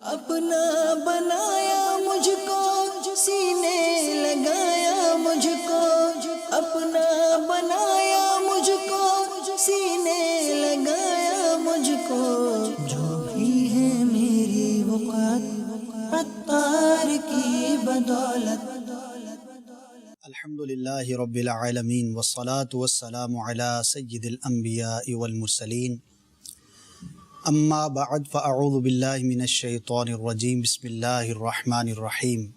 اپنا بنایا مجھ کو سینے لگایا مجھ کو، اپنا بنایا مجھ کو سینے لگایا مجھ کو، جو بھی ہے میری وقت عطار کی بدولت۔ الحمدللہ رب العالمین والصلاة والسلام علی سید الانبیاء والمرسلین، اما بعد فاعوذ باللہ من الشیطان الرجیم، بسم اللہ الرحمن الرحیم۔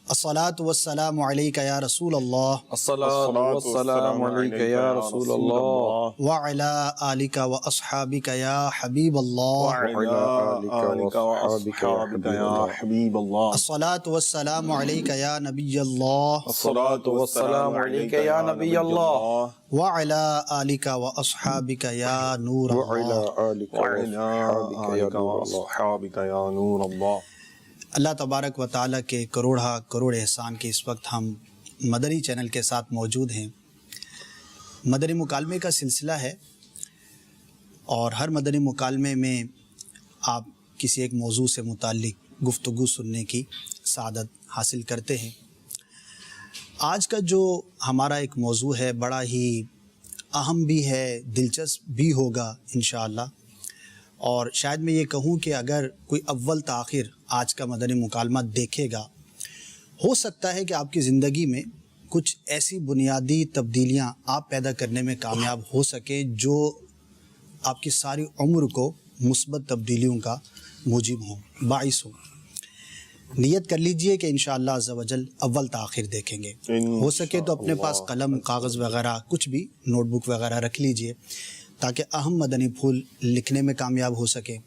الصلاة والسلام علیک یا رسول اللہ، الصلاة والسلام علیک یا رسول اللہ، وعلی آلک واصحابک یا حبیب اللہ، وعلی آلک واصحابک یا حبیب اللہ، الصلاة والسلام علیک یا نبی اللہ، الصلاة والسلام علیک یا نبی اللہ، وعلی آلک واصحابک یا نور وعلی اللہ۔ آلک واصحابک یا نور اللہ۔ اللہ تبارک و تعالیٰ کے کروڑہ کروڑ احسان کے اس وقت ہم مدنی چینل کے ساتھ موجود ہیں۔ مدنی مکالمے کا سلسلہ ہے اور ہر مدنی مکالمے میں آپ کسی ایک موضوع سے متعلق گفتگو سننے کی سعادت حاصل کرتے ہیں۔ آج کا جو ہمارا ایک موضوع ہے بڑا ہی اہم بھی ہے، دلچسپ بھی ہوگا انشاءاللہ، اور شاید میں یہ کہوں کہ اگر کوئی اول تاخیر آج کا مدنی مکالمہ دیکھے گا، ہو سکتا ہے کہ آپ کی زندگی میں کچھ ایسی بنیادی تبدیلیاں آپ پیدا کرنے میں کامیاب ہو سکیں جو آپ کی ساری عمر کو مثبت تبدیلیوں کا موجب ہوں، باعث ہوں۔ نیت کر لیجئے کہ انشاءاللہ عز و جل اول تاخیر دیکھیں گے۔ ہو سکے تو اپنے پاس قلم کاغذ وغیرہ کچھ بھی نوٹ بک وغیرہ رکھ لیجئے تاکہ اہم مدنی پھول لکھنے میں کامیاب ہو سکے۔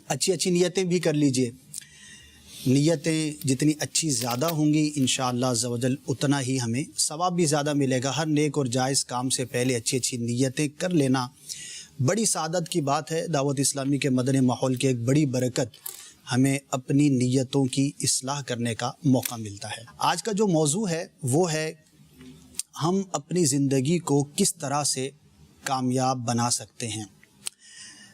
اچھی نیتیں بھی کر لیجئے، نیتیں جتنی اچھی زیادہ ہوں گی انشاءاللہ عز و جل اتنا ہی ہمیں ثواب بھی زیادہ ملے گا۔ ہر نیک اور جائز کام سے پہلے اچھی نیتیں کر لینا بڑی سعادت کی بات ہے۔ دعوت اسلامی کے مدنی ماحول کی ایک بڑی برکت ہمیں اپنی نیتوں کی اصلاح کرنے کا موقع ملتا ہے۔ آج کا جو موضوع ہے وہ ہے ہم اپنی زندگی کو کس طرح سے کامیاب بنا سکتے ہیں۔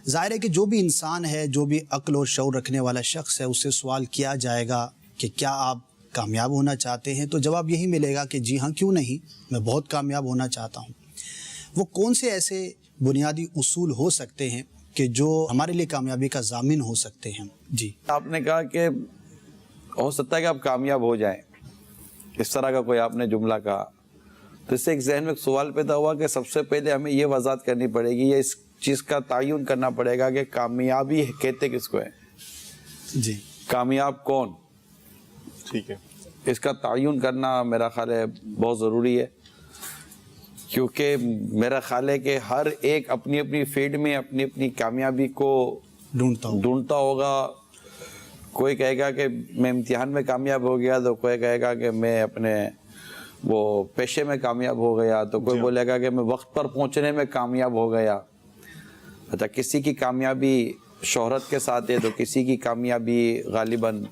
ظاہر ہے کہ جو بھی انسان ہے، جو بھی عقل اور شعور رکھنے والا شخص ہے، اس سے سوال کیا جائے گا کہ کیا آپ کامیاب ہونا چاہتے ہیں، تو جواب یہی ملے گا کہ جی ہاں، کیوں نہیں، میں بہت کامیاب ہونا چاہتا ہوں۔ وہ کون سے ایسے بنیادی اصول ہو سکتے ہیں کہ جو ہمارے لیے کامیابی کا ضامن ہو سکتے ہیں؟ جی، آپ نے کہا کہ ہو سکتا ہے کہ آپ کامیاب ہو جائیں، اس طرح کا کوئی آپ نے جملہ کہا، تو اس سے ایک ذہن میں ایک سوال پیدا ہوا کہ سب سے پہلے ہمیں یہ وضاحت کرنی پڑے گی، یا اس چیز کا تعین کرنا پڑے گا کہ کامیابی کہتے کس کو ہے، جی، کامیاب کون؟ ٹھیک ہے، اس کا تعین کرنا میرا خیال ہے بہت ضروری ہے، کیونکہ میرا خیال ہے کہ ہر ایک اپنی اپنی فیلڈ میں اپنی اپنی کامیابی کو ڈھونڈتا ہوگا۔ کوئی کہے گا کہ میں امتحان میں کامیاب ہو گیا، تو کوئی کہے گا کہ میں اپنے وہ پیشے میں کامیاب ہو گیا، تو کوئی بولے گا کہ میں وقت پر پہنچنے میں کامیاب ہو گیا۔ اچھا، کسی کی کامیابی شہرت کے ساتھ ہے، تو کسی کی کامیابی غالباً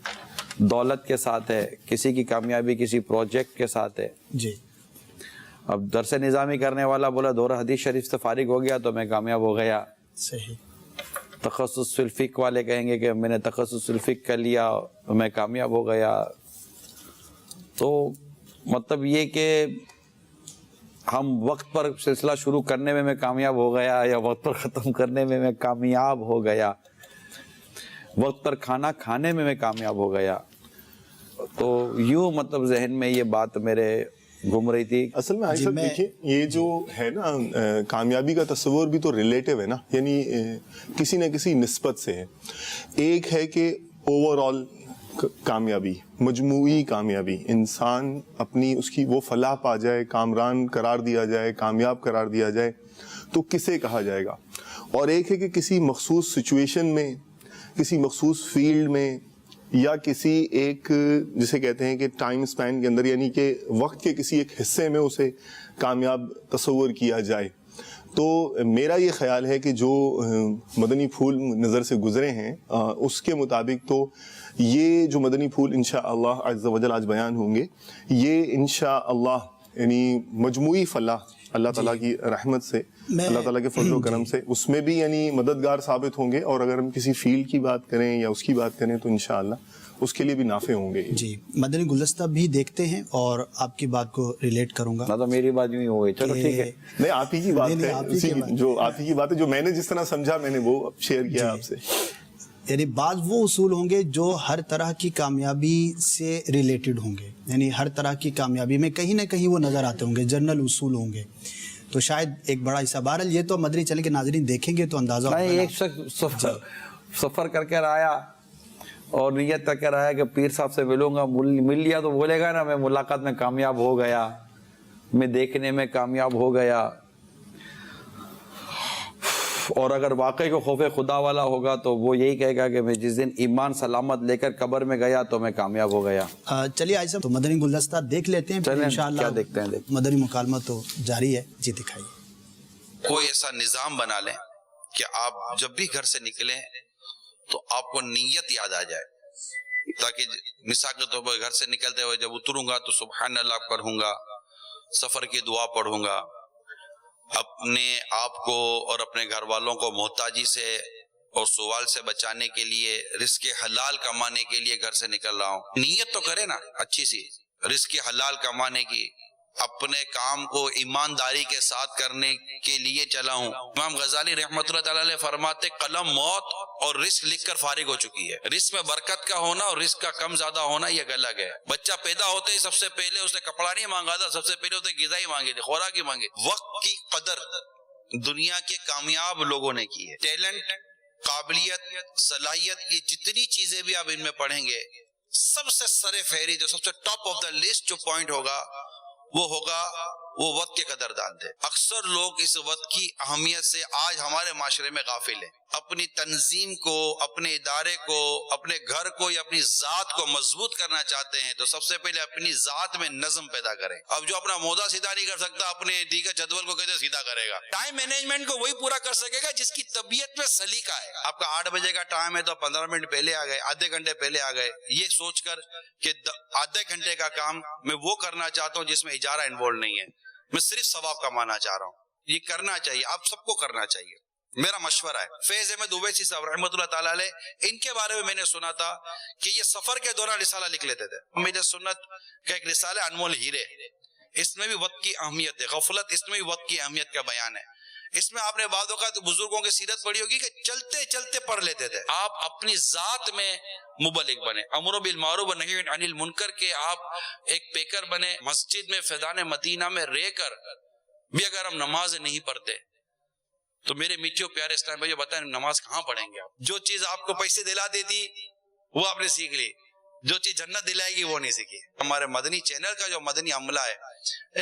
دولت کے ساتھ ہے، کسی کی کامیابی کسی پروجیکٹ کے ساتھ ہے۔ جی، اب درس نظامی کرنے والا بولا دورہ حدیث شریف سے فارغ ہو گیا تو میں کامیاب ہو گیا۔ صحیح۔ تخصص فی الفقہ والے کہیں گے کہ میں نے تخصص فی الفقہ کر لیا تو میں کامیاب ہو گیا۔ تو مطلب یہ کہ ہم وقت پر سلسلہ شروع کرنے میں کامیاب ہو گیا، یا وقت پر ختم کرنے میں کامیاب ہو گیا، وقت پر کھانا کھانے میں کامیاب ہو گیا، تو یوں مطلب ذہن میں یہ بات میرے گھوم رہی تھی۔ اصل میں صاحب دیکھیں، یہ جو ہے نا کامیابی کا تصور بھی تو ریلیٹیو ہے نا، یعنی کسی نہ کسی نسبت سے ہے۔ ایک ہے کہ اوور آل کامیابی، مجموعی کامیابی، انسان اپنی اس کی وہ فلاح پا جائے، کامران قرار دیا جائے، کامیاب قرار دیا جائے، تو کسے کہا جائے گا؟ اور ایک ہے کہ کسی مخصوص سچویشن میں، کسی مخصوص فیلڈ میں، یا کسی ایک جسے کہتے ہیں کہ ٹائم سپین کے اندر، یعنی کہ وقت کے کسی ایک حصے میں اسے کامیاب تصور کیا جائے۔ تو میرا یہ خیال ہے کہ جو مدنی پھول نظر سے گزرے ہیں اس کے مطابق تو یہ جو مدنی پھول انشاءاللہ عز و جل آج بیان ہوں گے، یہ انشاءاللہ یعنی مجموعی فلاح اللہ تعالیٰ کی رحمت سے, اللہ تعالیٰ کے فضل و کرم سے اس میں بھی یعنی مددگار ثابت ہوں گے. اور اگر ہم کسی فیلڈ کی بات کریں یا اس کی بات کریں تو انشاءاللہ اس کے لیے بھی نافع ہوں گے. جی مدنی گلدستہ بھی دیکھتے ہیں اور آپ کی بات کو ریلیٹ کروں گا. نہ تو میری بات نہیں ہو گئی, چلو ٹھیک ہے. نہیں آپ ہی کی بات ہے, جو آپ ہی کی بات ہے, جو میں نے جس طرح سمجھا میں نے وہ شیئر کیا آپ سے. یعنی بعض وہ اصول ہوں گے جو ہر طرح کی کامیابی سے ریلیٹڈ ہوں گے, یعنی ہر طرح کی کامیابی میں کہیں نہ کہیں وہ نظر آتے ہوں گے, جنرل اصول ہوں گے. تو شاید ایک بڑا حصہ, بہرحال یہ تو مدنی چینل کے ناظرین دیکھیں گے تو اندازہ ہوگا. ایک شخص سفر کر کے آیا اور نیت کر کے آیا کہ پیر صاحب سے ملوں گا, مل لیا تو بولے گا نا میں ملاقات میں کامیاب ہو گیا, میں دیکھنے میں کامیاب ہو گیا. اور اگر واقعی کو خوف خدا والا ہوگا تو وہ یہی کہے گا کہ میں جس دن ایمان سلامت لے کر قبر میں گیا تو میں کامیاب ہو گیا. چلیے آج تو مدنی گلدستہ دیکھ لیتے ہیں, انشاءاللہ کیا دیکھتے ہیں. مدنی مکالمہ تو جاری ہے. جی دکھائیے. کوئی ایسا نظام بنا لیں کہ آپ جب بھی گھر سے نکلیں تو آپ کو نیت یاد آ جائے, تاکہ مثال کے طور پر گھر سے نکلتے ہوئے جب اتروں گا تو سبحان اللہ پڑھوں گا, سفر کی دعا پڑھوں گا, اپنے آپ کو اور اپنے گھر والوں کو محتاجی سے اور سوال سے بچانے کے لیے رزق حلال کمانے کے لیے گھر سے نکل رہا ہوں. نیت تو کرے نا اچھی سی, رزق حلال کمانے کی, اپنے کام کو ایمانداری کے ساتھ کرنے کے لیے چلا ہوں. امام غزالی رحمۃ اللہ تعالی علیہ فرماتے قلم موت اور رزق لکھ کر فارغ ہو چکی ہے. رزق میں برکت کا ہونا اور رزق کا کم زیادہ ہونا یہ الگ ہے. بچہ پیدا ہوتے ہی سب سے پہلے اس نے کپڑا نہیں مانگا تھا, سب سے پہلے اس نے غذا ہی مانگی تھی, خوراک ہی مانگی. وقت کی قدر دنیا کے کامیاب لوگوں نے کی ہے. ٹیلنٹ, قابلیت, صلاحیت, یہ جتنی چیزیں بھی آپ ان میں پڑھیں گے, سب سے سر فہرست جو سب سے ٹاپ آف دا لسٹ جو پوائنٹ ہوگا وہ ہوگا وہ وقت کے قدردان تھے. اکثر لوگ اس وقت کی اہمیت سے آج ہمارے معاشرے میں غافل ہیں. اپنی تنظیم کو, اپنے ادارے کو, اپنے گھر کو یا اپنی ذات کو مضبوط کرنا چاہتے ہیں تو سب سے پہلے اپنی ذات میں نظم پیدا کریں. اب جو اپنا موضوع سیدھا نہیں کر سکتا اپنے ٹھیک ہے جدول کو کہتے سیدھا کرے گا. ٹائم مینجمنٹ کو وہی پورا کر سکے گا جس کی طبیعت میں سلیقہ ہے. آپ کا 8 بجے کا ٹائم ہے تو 15 منٹ پہلے آ گئے, آدھے گھنٹے پہلے آ گئے, یہ سوچ کر کہ آدھے گھنٹے کا کام میں وہ کرنا چاہتا ہوں جس میں اجارہ انوالو نہیں ہے, میں صرف ثواب کمانا چاہ رہا ہوں. یہ کرنا چاہیے, آپ سب کو کرنا چاہیے, میرا مشورہ ہے. فیض احمد اویسی صاحب رحمۃ اللہ تعالی علیہ, ان کے بارے میں میں نے سنا تھا کہ یہ سفر کے دوران رسالہ لکھ لیتے تھے. میرے سنت کا ایک رسالہ انمول ہیرے, اس میں بھی وقت کی اہمیت ہے. غفلت, اس میں بھی وقت کی اہمیت کا بیان ہے. اس میں آپ نے بعض اوقات بزرگوں کی سیرت پڑھی ہوگی کہ چلتے چلتے پڑھ لیتے تھے. آپ اپنی ذات میں مبلغ بنے, امر بالمعروف و نہی عن المنکر کے آپ ایک پیکر بنے. مسجد میں فیضان مدینہ میں رہ کر بھی اگر ہم نماز نہیں پڑھتے تو میرے میٹھے پیارے اسلام بھائی بتائیں نماز کہاں پڑھیں گے آپ؟ جو چیز آپ کو پیسے دلا دیتی وہ آپ نے سیکھ لی, جو چیز جنت دلائے گی وہ نہیں سیکھی. ہمارے مدنی چینل کا جو مدنی عملہ ہے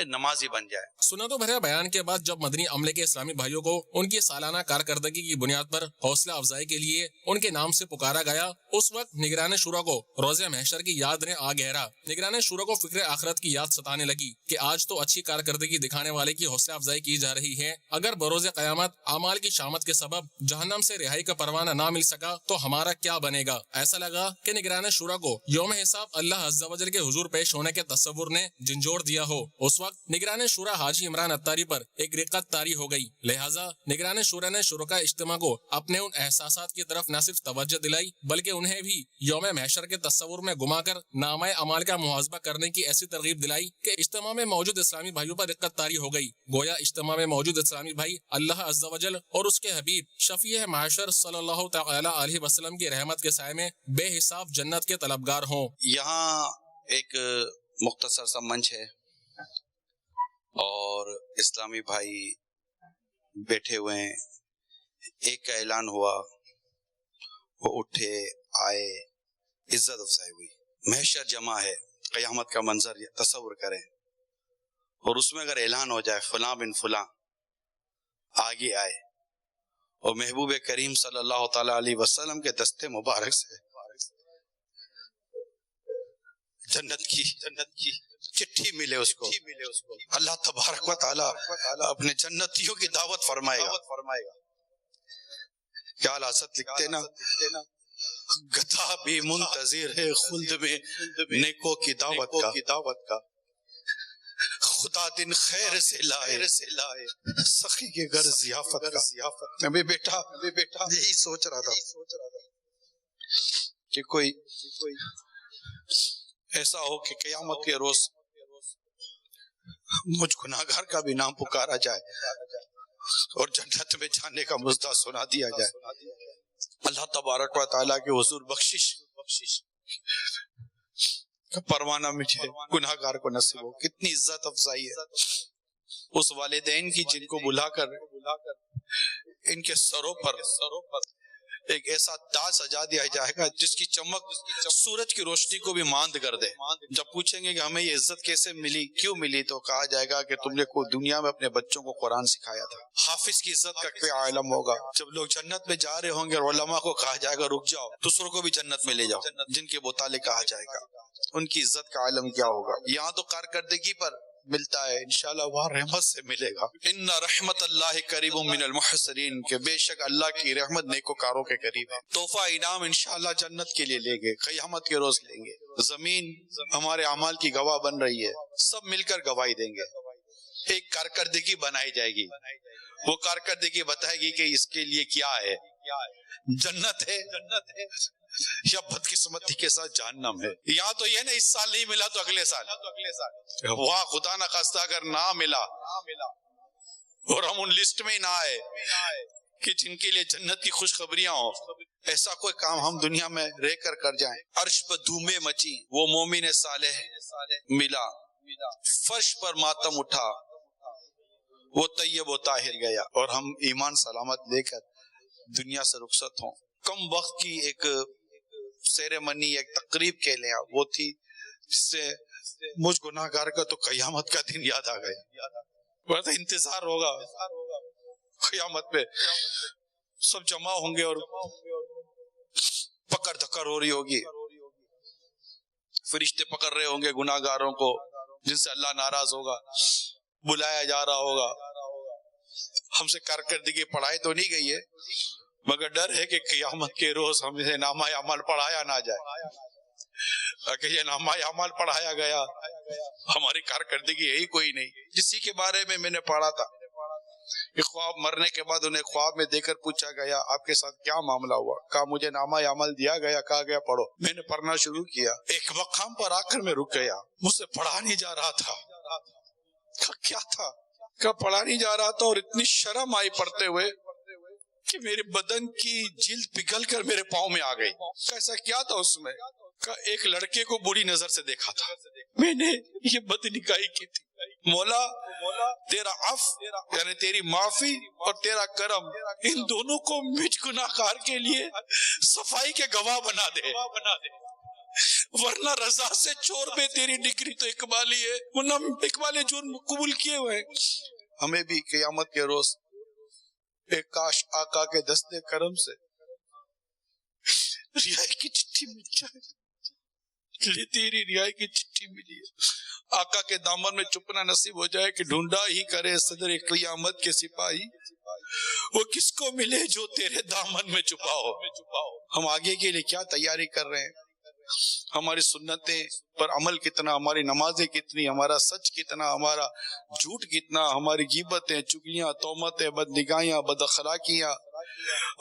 نمازی بن جائے. سنتوں بھرے بیان کے بعد جب مدنی عملے کے اسلامی بھائیوں کو ان کی سالانہ کارکردگی کی بنیاد پر حوصلہ افزائی کے لیے ان کے نام سے پکارا گیا, اس وقت نگران شورا کو روزہ محشر کی یاد نے آ گہرا. نگران شورا کو فکر آخرت کی یاد ستانے لگی کہ آج تو اچھی کارکردگی دکھانے والے کی حوصلہ افزائی کی جا رہی ہے, اگر بروز قیامت اعمال کی شامت کے سبب جہنم سے رہائی کا پروانہ نہ مل سکا تو ہمارا کیا بنے گا. ایسا لگا کہ نگران شورا کو یوم حساب اللہ عز و جل کے حضور پیش ہونے کے تصور نے جھنجھوڑ دیا ہو. اس وقت نگران شورا حاجی عمران اتاری پر ایک رقت طاری ہو گئی, لہٰذا نگران شورا نے شرکاء اجتماع کو اپنے ان احساسات کی طرف نہ صرف توجہ دلائی بلکہ انہیں بھی یوم محشر کے تصور میں گما کر نامہ اعمال کا محاسبہ کرنے کی ایسی ترغیب دلائی کہ اجتماع میں موجود اسلامی بھائیوں پر رقت طاری ہو گئی. گویا اجتماع میں موجود اسلامی بھائی اللہ عز و جل اور اس کے حبیب شفیع معاشر صلی اللہ تعالی علیہ وسلم کی رحمت کے سائے میں بے حساب جنت کے طلبگار ہوں. یہاں ایک مختصر سا منچ ہے اور اسلامی بھائی بیٹھے ہوئے ہیں. ایک کا اعلان ہوا, وہ اٹھے آئے, عزت افزائی ہوئی. محشر جمع ہے, قیامت کا منظر تصور کریں اور اس میں اگر اعلان ہو جائے فلاں بن فلاں آگے آئے اور محبوب کریم صلی اللہ تعالی علیہ وسلم کے دستے مبارک سے جنت کی چٹھی ملے اس کو, اللہ تبارک و تعالی اپنے جنتیوں کی دعوت فرمائے گا. کیا حضرت لکھتے نا, گدھا بھی منتظر ہے خلد میں نیکوں کی دعوت کا, خدا دن خیر سے لائے سخی کے گھر ضیافت کا. میں بیٹا یہی سوچ رہا تھا کہ کوئی ایسا ہو کہ قیامت کے روز مجھ گناہگار کا بھی نام پکارا جائے اور جنت میں جانے کا مژدہ سنا دیا جائے. اللہ تبارک و تعالیٰ کے حضور بخشش کا پروانہ مجھے گناہگار کو نصیب ہو. کتنی عزت افزائی ہے اس والدین کی جن کو بلا کر ان کے سروں پر ایک ایسا تاج سجا دیا جائے گا جس کی چمک سورج کی روشنی کو بھی ماند کر دے. جب پوچھیں گے کہ ہمیں یہ عزت کیسے ملی, کیوں ملی, تو کہا جائے گا کہ تم نے دنیا میں اپنے بچوں کو قرآن سکھایا تھا. حافظ کی عزت کا کیا عالم ہوگا جب لوگ جنت میں جا رہے ہوں گے اور علماء کو کہا جائے گا رک جاؤ, دوسروں کو بھی جنت میں لے جاؤ, جن کے متعلق کہا جائے گا. ان کی عزت کا عالم کیا ہوگا. یہاں تو کارکردگی پر ملتا ہے, انشاءاللہ وہاں رحمت سے ملے گا. ان رحمت اللہ قریب من المحسنین, کہ بے شک اللہ کی رحمت نیکوکاروں کے قریب ہے. تحفہ انعام انشاءاللہ جنت کے لیے لیں گے, قیامت کے روز لیں گے. زمین ہمارے اعمال کی گواہ بن رہی ہے, سب مل کر گواہی دیں گے. ایک کارکردگی بنائی جائے گی, وہ کارکردگی بتائے گی کہ اس کے لیے کیا ہے, جنت ہے یا بدقسمتی کے ساتھ جہنم ہے. یہاں تو یہ نا اس سال نہیں ملا تو اگلے سال, وہاں خدا نہ خواستہ اگر نہ ملا اور ہم ان لسٹ میں نہ آئے کہ جن کے لیے جنت کی خوشخبریاں ہوں, ایسا کوئی کام ہم دنیا میں رہ کر جائیں. عرش پر دھومیں مچی, وہ مومن صالح ملا, فرش پر ماتم اٹھا, وہ طیب و طاہر گیا, اور ہم ایمان سلامت لے کر دنیا سے رخصت ہوں. کم وقت کی ایک سیریمنی, ایک تقریب کے لیں, وہ تھی جس سے مجھ گناہگار کا تو قیامت کا دن یاد آ گیا. بہت انتظار ہوگا قیامت پہ, سب جمع ہوں گے اور پکڑ دھکڑ ہو رہی ہوگی, فرشتے پکڑ رہے ہوں گے گناہگاروں کو جن سے اللہ ناراض ہوگا, بلایا جا رہا ہوگا. ہم سے کارکردگی پڑھائی تو نہیں گئی ہے, مگر ڈر ہے کہ قیامت کے روز ہمیں نامہ اعمال پڑھایا نہ جائے. اگر یہ نامہ اعمال پڑھایا گیا, ہماری کارکردگی ہے ہی کوئی نہیں. جسی کے بارے میں نے پڑھا تھا کہ خواب مرنے کے بعد انہیں خواب میں دے کر پوچھا گیا آپ کے ساتھ کیا معاملہ ہوا, کہا مجھے نامہ اعمال دیا گیا, کہا گیا پڑھو. میں نے پڑھنا شروع کیا, ایک مقام پر آ کر میں رک گیا, مجھ سے پڑھا نہیں جا رہا تھا. کیا تھا, کہا پڑھا نہیں جا رہا تھا, اور اتنی شرم آئی پڑھتے ہوئے کہ میرے بدن کی جلد پگھل کر میرے پاؤں میں آ گئی. ایسا کیا تھا اس میں, کہ ایک لڑکے کو بری نظر سے دیکھا تھا, میں نے یہ بدنکائی کی تھی. مولا تیرا عفو یعنی تیری معافی اور تیرا کرم, ان دونوں کو مجھ گناہگار کے لیے صفائی کے گواہ بنا دے, ورنہ رضا سے چور میں تیری ڈگری تو اقبالی ہے, ورنہ اقبال جرم قبول کیے ہوئے. ہمیں بھی قیامت کے روز ایک کاش آقا کے دستے کرم سے رہائی کی چٹھی مل جائے. تیری رہائی کی چٹھی ملی ہے, آقا کے دامن میں چھپنا نصیب ہو جائے کہ ڈھونڈا ہی کرے صدر قیامت کے سپاہی, وہ کس کو ملے جو تیرے دامن میں چھپا ہو. ہم آگے کے لیے کیا تیاری کر رہے ہیں, ہماری سنتیں پر عمل کتنا, ہماری نمازیں کتنی, ہمارا سچ کتنا, ہمارا جھوٹ کتنا, ہماری غیبتیں, چگلیاں, تہمتیں, بدنگاہیاں, بد اخلاقیاں,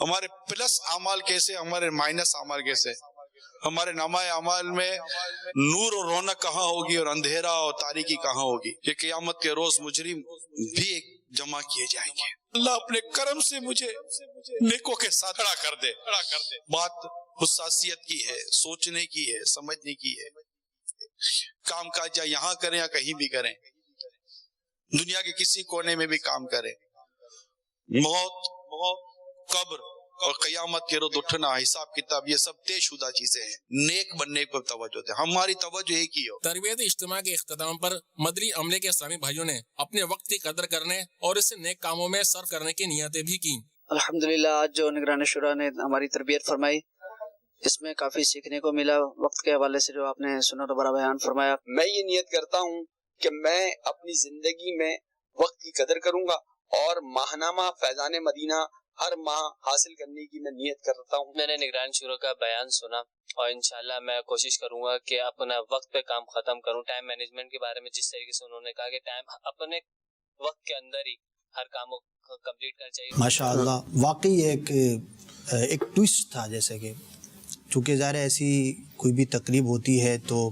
ہمارے پلس اعمال کیسے, ہمارے مائنس اعمال کیسے, ہمارے نامہ اعمال میں نور اور رونق کہاں ہوگی اور اندھیرا اور تاریکی کہاں ہوگی. یہ قیامت کے روز مجرم بھی ایک جمع کیے جائیں گے. اللہ اپنے کرم سے مجھے نیکوں کے ساتھ کھڑا کر دے. بات حساسیت کی ہے, سوچنے کی ہے, سمجھنے کی ہے. کام کاج یا یہاں کریں یا کہیں بھی کریں, دنیا کے کسی کونے میں بھی کام کریں, موت, قبر اور قیامت کے روز اٹھنا, حساب کتاب, یہ سب طے شدہ چیزیں ہیں. نیک بننے پر توجہ دیں, ہماری توجہ ایک ہی ہو. تربیت اجتماع کے اختتام پر مدنی عملے کے اسلامی بھائیوں نے اپنے وقت کی قدر کرنے اور اسے نیک کاموں میں صرف کرنے کی نیتیں بھی کی. الحمدللہ آج جو نگران شورا نے ہماری تربیت فرمائی, اس میں کافی سیکھنے کو ملا. وقت کے حوالے سے جو آپ نے سنا تو بڑا بیان فرمایا. میں یہ نیت کرتا ہوں کہ میں اپنی زندگی میں وقت کی قدر کروں گا اور ماہنامہ فیضان مدینہ ہر ماہ حاصل کرنے کی میں نیت کرتا ہوں. میں نے نگران شورا کا بیان سنا, اور انشاءاللہ میں کوشش کروں گا کہ اپنا وقت پہ کام ختم کروں. ٹائم مینجمنٹ کے بارے میں جس طریقے سے انہوں نے کہا کہ ٹائم اپنے وقت کے اندر ہی ہر کام کو کمپلیٹ کرنا چاہیے. ماشاءاللہ واقعی ایک ٹوسٹ تھا، جیسے کہ چونکہ ظاہر ایسی کوئی بھی تقریب ہوتی ہے تو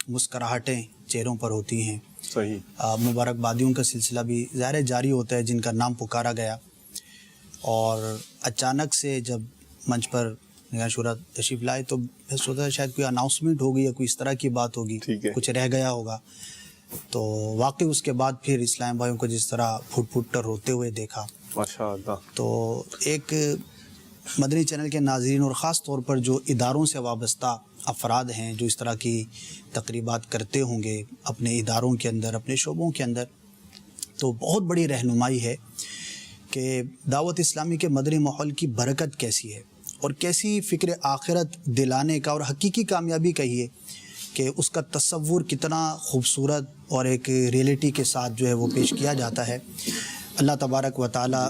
مسکراہٹیں چہروں پر ہوتی ہیں. صحیح. مبارکبادیوں کا سلسلہ بھی ظاہر جاری ہوتا ہے جن کا نام پکارا گیا، اور اچانک سے جب منچ پر نگران شورا تشریف لائے تو میں سوچا شاید کوئی اناؤنسمنٹ ہوگی یا کوئی اس طرح کی بات ہوگی، کچھ رہ گیا ہوگا. تو واقعی اس کے بعد پھر اسلام بھائیوں کو جس طرح پھٹ پھٹ کر روتے ہوئے دیکھا ماشاءاللہ، تو ایک مدنی چینل کے ناظرین اور خاص طور پر جو اداروں سے وابستہ افراد ہیں جو اس طرح کی تقریبات کرتے ہوں گے اپنے اداروں کے اندر، اپنے شعبوں کے اندر، تو بہت بڑی رہنمائی ہے کہ دعوت اسلامی کے مدنی ماحول کی برکت کیسی ہے اور کیسی فکر آخرت دلانے کا اور حقیقی کامیابی کہیے کہ اس کا تصور کتنا خوبصورت اور ایک ریئلٹی کے ساتھ جو ہے وہ پیش کیا جاتا ہے. اللہ تبارک و تعالی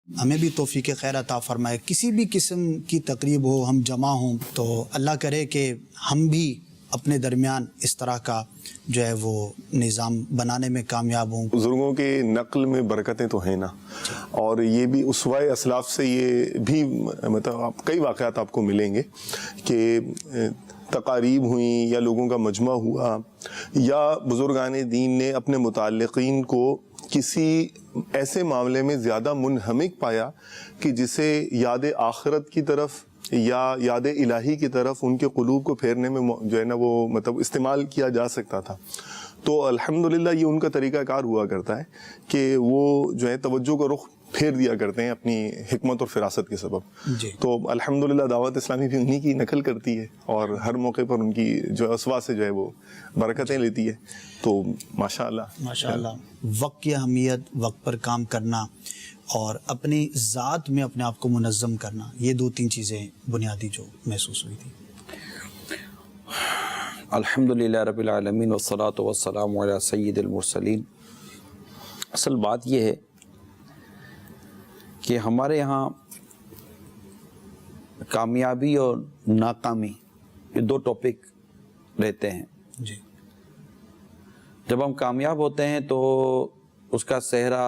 ہمیں بھی توفیق خیر عطا فرمائے. کسی بھی قسم کی تقریب ہو، ہم جمع ہوں تو اللہ کرے کہ ہم بھی اپنے درمیان اس طرح کا جو ہے وہ نظام بنانے میں کامیاب ہوں. بزرگوں کے نقل میں برکتیں تو ہیں نا، اور یہ بھی اسوائے اسلاف سے یہ بھی مطلب کئی واقعات آپ کو ملیں گے کہ تقاریب ہوئیں یا لوگوں کا مجمع ہوا یا بزرگان دین نے اپنے متعلقین کو کسی ایسے معاملے میں زیادہ منہمک پایا کہ جسے یاد آخرت کی طرف یا یاد الہی کی طرف ان کے قلوب کو پھیرنے میں جو ہے نا وہ مطلب استعمال کیا جا سکتا تھا. تو الحمدللہ یہ ان کا طریقہ کار ہوا کرتا ہے کہ وہ جو ہے توجہ کا رخ پھیر دیا کرتے ہیں اپنی حکمت اور فراست کے سبب. تو الحمدللہ دعوت اسلامی بھی انہی کی نقل کرتی ہے اور ہر موقع پر ان کی جو اسوا سے جو ہے وہ برکتیں لیتی ہے. تو ماشاءاللہ وقت کی اہمیت، وقت پر کام کرنا اور اپنی ذات میں اپنے آپ کو منظم کرنا، یہ 2-3 چیزیں بنیادی جو محسوس ہوئی تھی. الحمدللہ رب العالمین والصلاة والسلام علی سید المرسلین. اصل بات یہ ہے کہ ہمارے یہاں کامیابی اور ناکامی یہ 2 ٹاپک رہتے ہیں. جی. جب ہم کامیاب ہوتے ہیں تو اس کا سہرا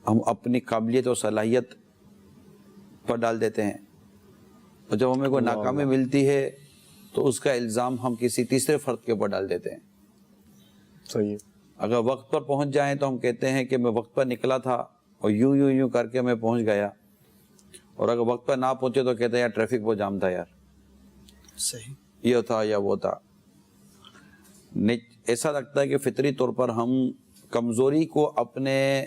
ہم اپنی قابلیت اور صلاحیت پر ڈال دیتے ہیں، اور جب ہمیں کوئی ناکامی ملتی ہے تو اس کا الزام ہم کسی تیسرے فرد کے اوپر ڈال دیتے ہیں. صحیح. اگر وقت پر پہنچ جائیں تو ہم کہتے ہیں کہ میں وقت پر نکلا تھا اور یوں کر کے میں پہنچ گیا، اور اگر وقت پر نہ پہنچے تو کہتے ہیں یار ٹریفک بہت جام تھا، یار صحیح یہ تھا یا وہ تھا. ایسا لگتا ہے کہ فطری طور پر ہم کمزوری کو اپنے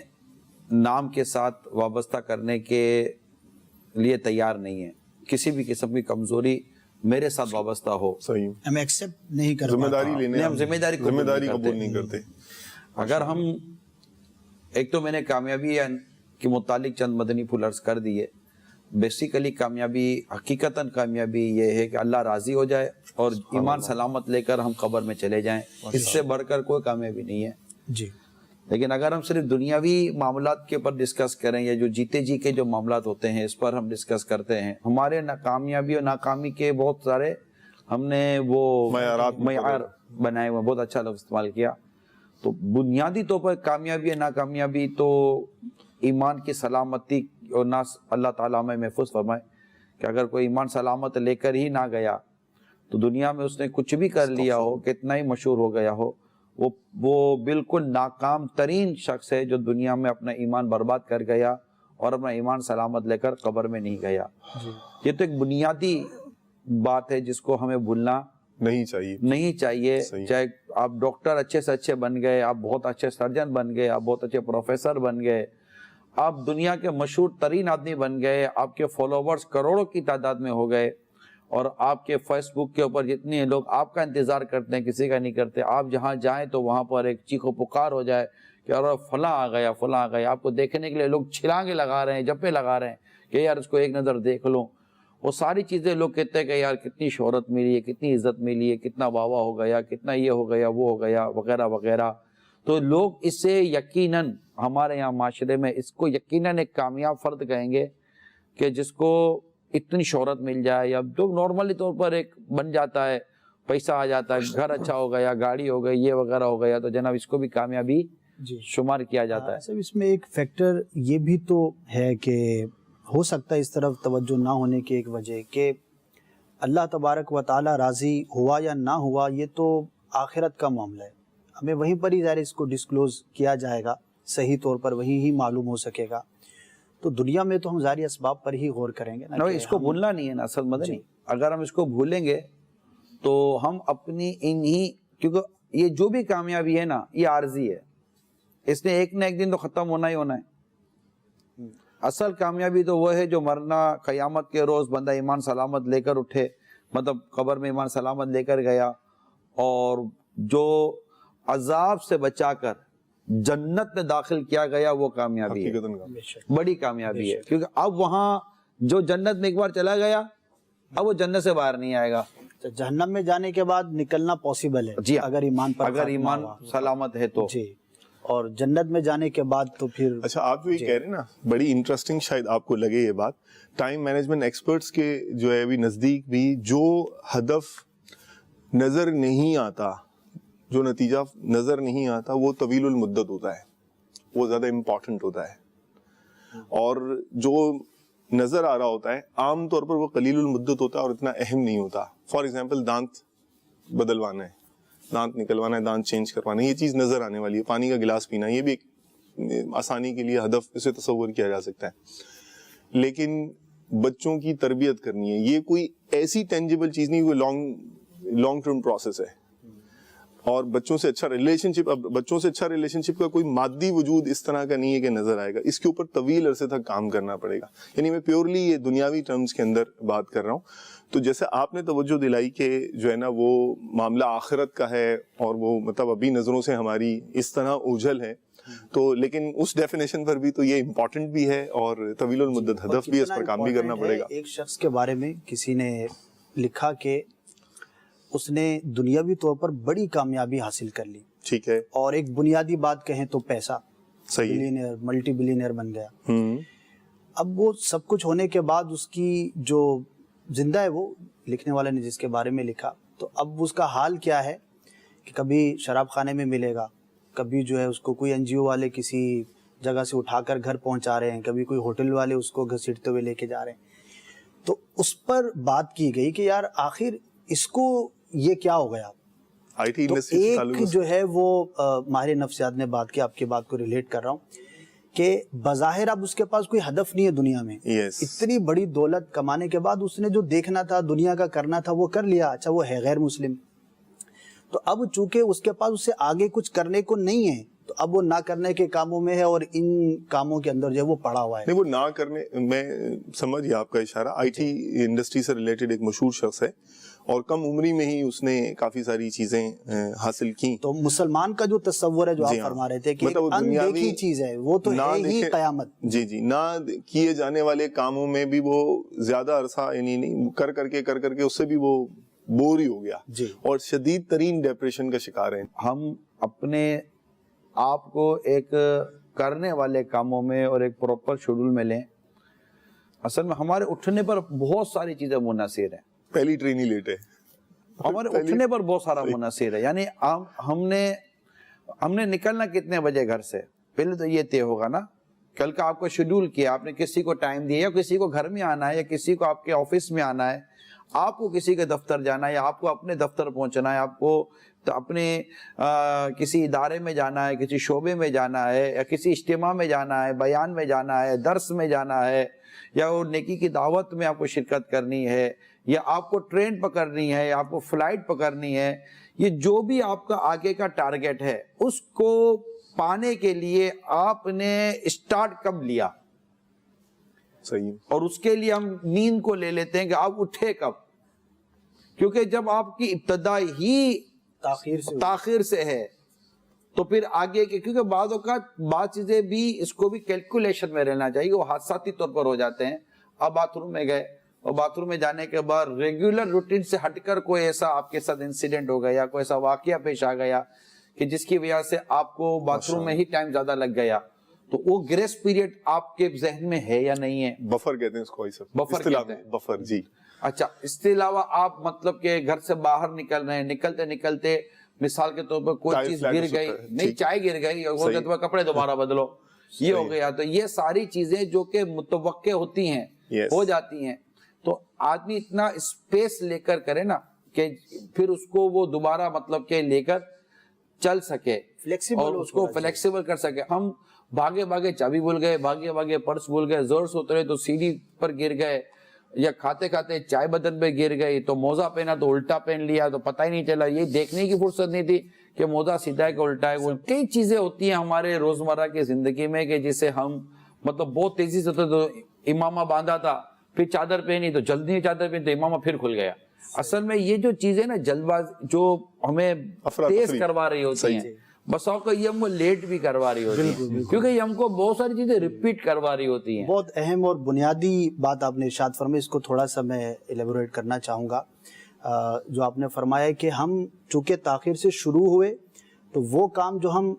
نام کے ساتھ وابستہ کرنے کے لیے تیار نہیں ہیں. کسی بھی قسم کی کمزوری میرے ساتھ وابستہ ہو، صحیح، ہم ایکسپٹ نہیں کر ذمہ داری لینے، ہم ذمہ داری قبول نہیں کرتے. اگر ہم ایک تو میں نے کامیابی کے متعلق چند مدنی پھول عرض کر دیے. بیسیکلی کامیابی، حقیقتاً کامیابی یہ ہے کہ اللہ راضی ہو جائے اور ایمان سلامت لے کر ہم قبر میں چلے جائیں. اس سے بڑھ کر کوئی کامیابی نہیں ہے. جی. لیکن اگر ہم صرف دنیاوی معاملات کے اوپر ڈسکس کریں یا جو جیتے جی کے جو معاملات ہوتے ہیں اس پر ہم ڈسکس کرتے ہیں، ہمارے کامیابی اور ناکامی کے بہت سارے ہم نے وہ معیار بنائے ہوئے. بہت اچھا لفظ استعمال کیا. تو بنیادی طور پر کامیابی یا ناکامیابی تو ایمان کی سلامتی اور نہ اللہ تعالیٰ ہمیں محفوظ فرمائے کہ اگر کوئی ایمان سلامت لے کر ہی نہ گیا تو دنیا میں اس نے کچھ بھی کر لیا ہو، کتنا ہی مشہور ہو گیا ہو، وہ بالکل ناکام ترین شخص ہے جو دنیا میں اپنا ایمان برباد کر گیا اور اپنا ایمان سلامت لے کر قبر میں نہیں گیا. یہ تو ایک بنیادی بات ہے جس کو ہمیں بھولنا نہیں چاہیے. چاہے آپ ڈاکٹر اچھے سے اچھے بن گئے، آپ بہت اچھے سرجن بن گئے، آپ بہت اچھے پروفیسر بن گئے، آپ دنیا کے مشہور ترین آدمی بن گئے، آپ کے فالوورز کروڑوں کی تعداد میں ہو گئے، اور آپ کے فیس بک کے اوپر جتنے لوگ آپ کا انتظار کرتے ہیں کسی کا نہیں کرتے. آپ جہاں جائیں تو وہاں پر ایک چیخ و پکار ہو جائے کہ اور فلاں آ گیا، فلاں آ گیا. آپ کو دیکھنے کے لیے لوگ چھلانگے لگا رہے ہیں، جپے لگا رہے ہیں کہ یار اس کو ایک نظر دیکھ لو. وہ ساری چیزیں لوگ کہتے ہیں کہ یار کتنی شہرت ملی ہے، کتنی عزت ملی ہے، کتنا واہ واہ ہو گیا، کتنا یہ ہو گیا، وہ ہو گیا، وغیرہ وغیرہ. تو لوگ اس سے یقیناً ہمارے یہاں معاشرے میں اس کو یقیناً ایک کامیاب فرد کہیں گے کہ جس کو اتنی شہرت مل جائے یا جو نارملی طور پر ایک بن جاتا ہے, پیسہ آ جاتا ہے, گھر اچھا ہو گیا, گاڑی ہو گئی, یہ وغیرہ ہو گیا, تو جناب اس کو بھی کامیابی شمار کیا جاتا ہے. صاحب اس میں ایک فیکٹر یہ بھی تو ہے کہ ہو سکتا ہے اس طرف توجہ نہ ہونے کی ایک وجہ کہ اللہ تبارک و تعالی راضی ہوا یا نہ ہوا یہ تو آخرت کا معاملہ ہے, ہمیں وہیں پر ہی ظاہر اس کو ڈسکلوز کیا جائے گا, صحیح طور پر وہیں ہی معلوم ہو سکے گا. تو دنیا میں تو ہم ظاہری اسباب پر ہی غور کریں گے نا, اس کو بھولنا نہیں ہے نا اسد مدنی. اگر ہم اس کو بھولیں گے تو ہم اپنی انہی, کیونکہ یہ جو بھی کامیابی ہے نا یہ عارضی ہے, اس نے ایک نہ ایک دن تو ختم ہونا ہی ہونا ہے. اصل کامیابی تو وہ ہے جو مرنا قیامت کے روز بندہ ایمان سلامت لے کر اٹھے, مطلب قبر میں ایمان سلامت لے کر گیا, اور جو عذاب سے بچا کر جنت میں داخل کیا گیا وہ کامیابی ہے, بڑی کامیابی ہے. کیونکہ اب وہاں جو جنت میں ایک بار چلا گیا اب وہ جنت سے باہر نہیں آئے گا. جہنم میں جانے کے بعد نکلنا پاسبل ہے جی, اگر ایمان پر اگر ایمان سلامت ہے تو جی, اور جنت میں جانے کے بعد تو پھر. اچھا آپ جو یہ کہہ رہے ہیں نا بڑی انٹرسٹنگ شاید آپ کو لگے یہ بات, ٹائم مینجمنٹ ایکسپرٹس کے جو ہے ابھی نزدیک بھی جو ہدف نظر نہیں آتا, جو نتیجہ نظر نہیں آتا وہ طویل المدت ہوتا ہے, وہ زیادہ امپورٹنٹ ہوتا ہے, اور جو نظر آ رہا ہوتا ہے عام طور پر وہ قلیل المدت ہوتا ہے اور اتنا اہم نہیں ہوتا. فار ایگزامپل دانت بدلوانا ہے, دانت نکلوانا ہے, دانت چینج کروانا ہے, یہ چیز نظر آنے والی ہے. پانی کا گلاس پینا, یہ بھی ایک آسانی کے لیے ہدف اسے تصور کیا جا سکتا ہے. لیکن بچوں کی تربیت کرنی ہے, یہ کوئی ایسی ٹینجیبل چیز نہیں, کوئی لانگ ٹرم پروسیس ہے. اور بچوں سے اچھا ریلیشن شپ, اب بچوں سے اچھا ریلیشن شپ کا کوئی مادی وجود اس طرح کا نہیں ہے کہ نظر آئے گا, اس کے اوپر طویل عرصے تک کام کرنا پڑے گا. یعنی میں پیورلی یہ دنیاوی ٹرمز کے اندر بات کر رہا ہوں. تو جیسے آپ نے توجہ دلائی کہ جو ہے نا وہ معاملہ آخرت کا ہے اور وہ مطلب ابھی نظروں سے ہماری اس طرح اوجھل ہے, تو لیکن اس ڈیفینیشن پر بھی تو یہ امپورٹنٹ بھی ہے اور طویل المدت ہدف بھی, اس پر کام بھی کرنا پڑے گا. ایک شخص کے بارے میں کسی نے لکھا کہ اس نے دنیاوی طور پر بڑی کامیابی حاصل کر لی, ٹھیک ہے, اور ایک بنیادی بات کہیں تو پیسہ, صحیح, بلینئر ملٹی بلینئر بن گیا. اب وہ سب کچھ ہونے کے بعد اس کی جو زندہ ہے, وہ لکھنے والے نے جس کے بارے میں لکھا, تو اب اس کا حال کیا ہے کہ کبھی شراب خانے میں ملے گا, کبھی جو ہے اس کو کوئی این جی او والے کسی جگہ سے اٹھا کر گھر پہنچا رہے ہیں, کبھی کوئی ہوٹل والے اس کو گھسیٹتے ہوئے لے کے جا رہے ہیں. تو اس پر بات کی گئی کہ یار آخر اس کو یہ کیا ہو گیا. تو ایک جو ہے وہ ماہر نفسیات نے بات کی, آپ کی بات کو ریلیٹ کر رہا ہوں, کہ بظاہر اب اس کے پاس کوئی ہدف نہیں ہے دنیا میں, اتنی بڑی دولت کمانے کے بعد اس نے جو دیکھنا تھا دنیا کا کرنا تھا وہ کر لیا. اچھا وہ ہے غیر مسلم, تو اب چونکہ اس کے پاس اس سے آگے کچھ کرنے کو نہیں ہے, تو اب وہ نہ کرنے کے کاموں میں ہے اور ان کاموں کے اندر جو ہے وہ پڑا ہوا ہے. نہیں, وہ نہ کرنے, میں سمجھ گیا آپ کا اشارہ. آئی ٹی انڈسٹری سے ریلیٹڈ ایک مشہور شخص ہے اور کم عمری میں ہی اس نے کافی ساری چیزیں حاصل کی. تو مسلمان کا جو تصور ہے جو آپ فرما رہے تھے کہ اندیکھی چیز ہے, وہ تو ہے ہی قیامت. جی جی, نہ کیے جانے والے کاموں میں بھی وہ زیادہ عرصہ یعنی نہیں کر کر کے اس سے بھی وہ بور ہی ہو گیا اور شدید ترین ڈپریشن کا شکار ہیں. ہم اپنے آپ کو ایک کرنے والے کاموں میں اور ایک پراپر شیڈول میں لیں. اصل میں ہمارے اٹھنے پر بہت ساری چیزیں منحصر ہیں. پہلی ٹرین ہی لیٹ ہے, ہمارے اٹھنے پر بہت سارا منحصر ہے. یعنی ہم نے نکلنا کتنے بجے گھر سے, پہلے تو یہ طے ہوگا نا. کل کا آپ کو شیڈول کیا, آپ نے کسی کو ٹائم دیا, یا کسی کو گھر میں آنا ہے, یا کسی کو آپ کے آفس میں آنا ہے, آپ کو کسی کے دفتر جانا ہے, یا آپ کو اپنے دفتر پہنچنا ہے, آپ کو اپنے کسی ادارے میں جانا ہے, کسی شعبے میں جانا ہے, یا کسی اجتماع میں جانا ہے, بیان میں جانا ہے, درس میں جانا ہے, یا وہ نیکی کی دعوت میں آپ کو شرکت کرنی ہے, یا آپ کو ٹرین پکڑنی ہے, یا آپ کو فلائٹ پکڑنی ہے. یہ جو بھی آپ کا آگے کا ٹارگٹ ہے اس کو پانے کے لیے آپ نے اسٹارٹ کب لیا, صحیح, اور اس کے لیے ہم نیند کو لے لیتے ہیں کہ آپ اٹھے کب. کیونکہ جب آپ کی ابتدا ہی تاخیر سے ہے تو پھر آگے کے, کیونکہ بعض اوقات بعض چیزیں بھی اس کو بھی کیلکولیشن میں رہنا چاہیے, وہ حادثاتی طور پر ہو جاتے ہیں. اب باتھ روم میں گئے اور باتھ روم میں جانے کے بعد ریگولر روٹین سے ہٹ کر کوئی ایسا آپ کے ساتھ انسیڈنٹ ہو گیا, کوئی ایسا واقعہ پیش آ گیا کہ جس کی وجہ سے آپ کو باتھ روم میں ہی ٹائم زیادہ لگ گیا, تو وہ گریس پیریڈ آپ کے ذہن میں ہے یا نہیں ہے؟ بفر کہتے ہیں اس کو سر، بفر اصطلاح کہتے ہیں۔ بفر، جی۔ اچھا، اس کے علاوہ آپ مطلب کہ گھر سے باہر نکل رہے ہیں، نکلتے نکلتے مثال کے طور پر کوئی ٹائر چیز فلیٹ گر ہو سکتا گئی، ہے، نہیں ٹھیک۔ چائے گر گئی، اور وہ صحیح۔ کہتے ہیں کپڑے دوبارہ بدلو، یہ ہو گیا۔ تو یہ ساری چیزیں جو کہ متوقع ہوتی ہیں، Yes۔ ہو جاتی ہیں، تو آدمی اتنا اسپیس لے کر کرے نا کہ پھر اس کو وہ دوبارہ مطلب کہ لے کر چل سکے اور اس کو فلیکسیبل کر سکے۔ ہم بھاگے بھاگے چابی بھول گئے، بھاگے بھاگے پرس بھول گئے، زور سے اترے تو سیڑھی پر گر گئے، یا کھاتے کھاتے چائے بدن پہ گر گئی تو موزہ پہنا تو الٹا پہن لیا تو پتہ ہی نہیں چلا، یہ دیکھنے کی فرصت نہیں تھی کہ موزہ سیدھا ہے کہ الٹا ہے۔ وہ کئی چیزیں ہوتی ہیں ہمارے روزمرہ کی زندگی میں کہ جسے ہم مطلب بہت تیزی سے تو امامہ باندھا تھا، پھر چادر پہنی تو جلدی چادر پہنی تو امامہ پھر کھل گیا۔ اصل میں یہ جو چیزیں نا جلد باز جو ہمیں تیز کروا رہی ہوتی ہیں، بس اوقات یہ ہم کو لیٹ بھی کروا رہی ہوتی ہیں، کیونکہ یہ ہم کو بہت ساری چیزیں ریپیٹ کروا رہی ہوتی ہیں۔ بہت اہم اور بنیادی بات آپ نے ارشاد فرمائی، اس کو تھوڑا سا میں ایلیبوریٹ کرنا چاہوں گا۔ جو آپ نے فرمایا کہ ہم چونکہ تاخیر سے شروع ہوئے تو وہ کام جو ہم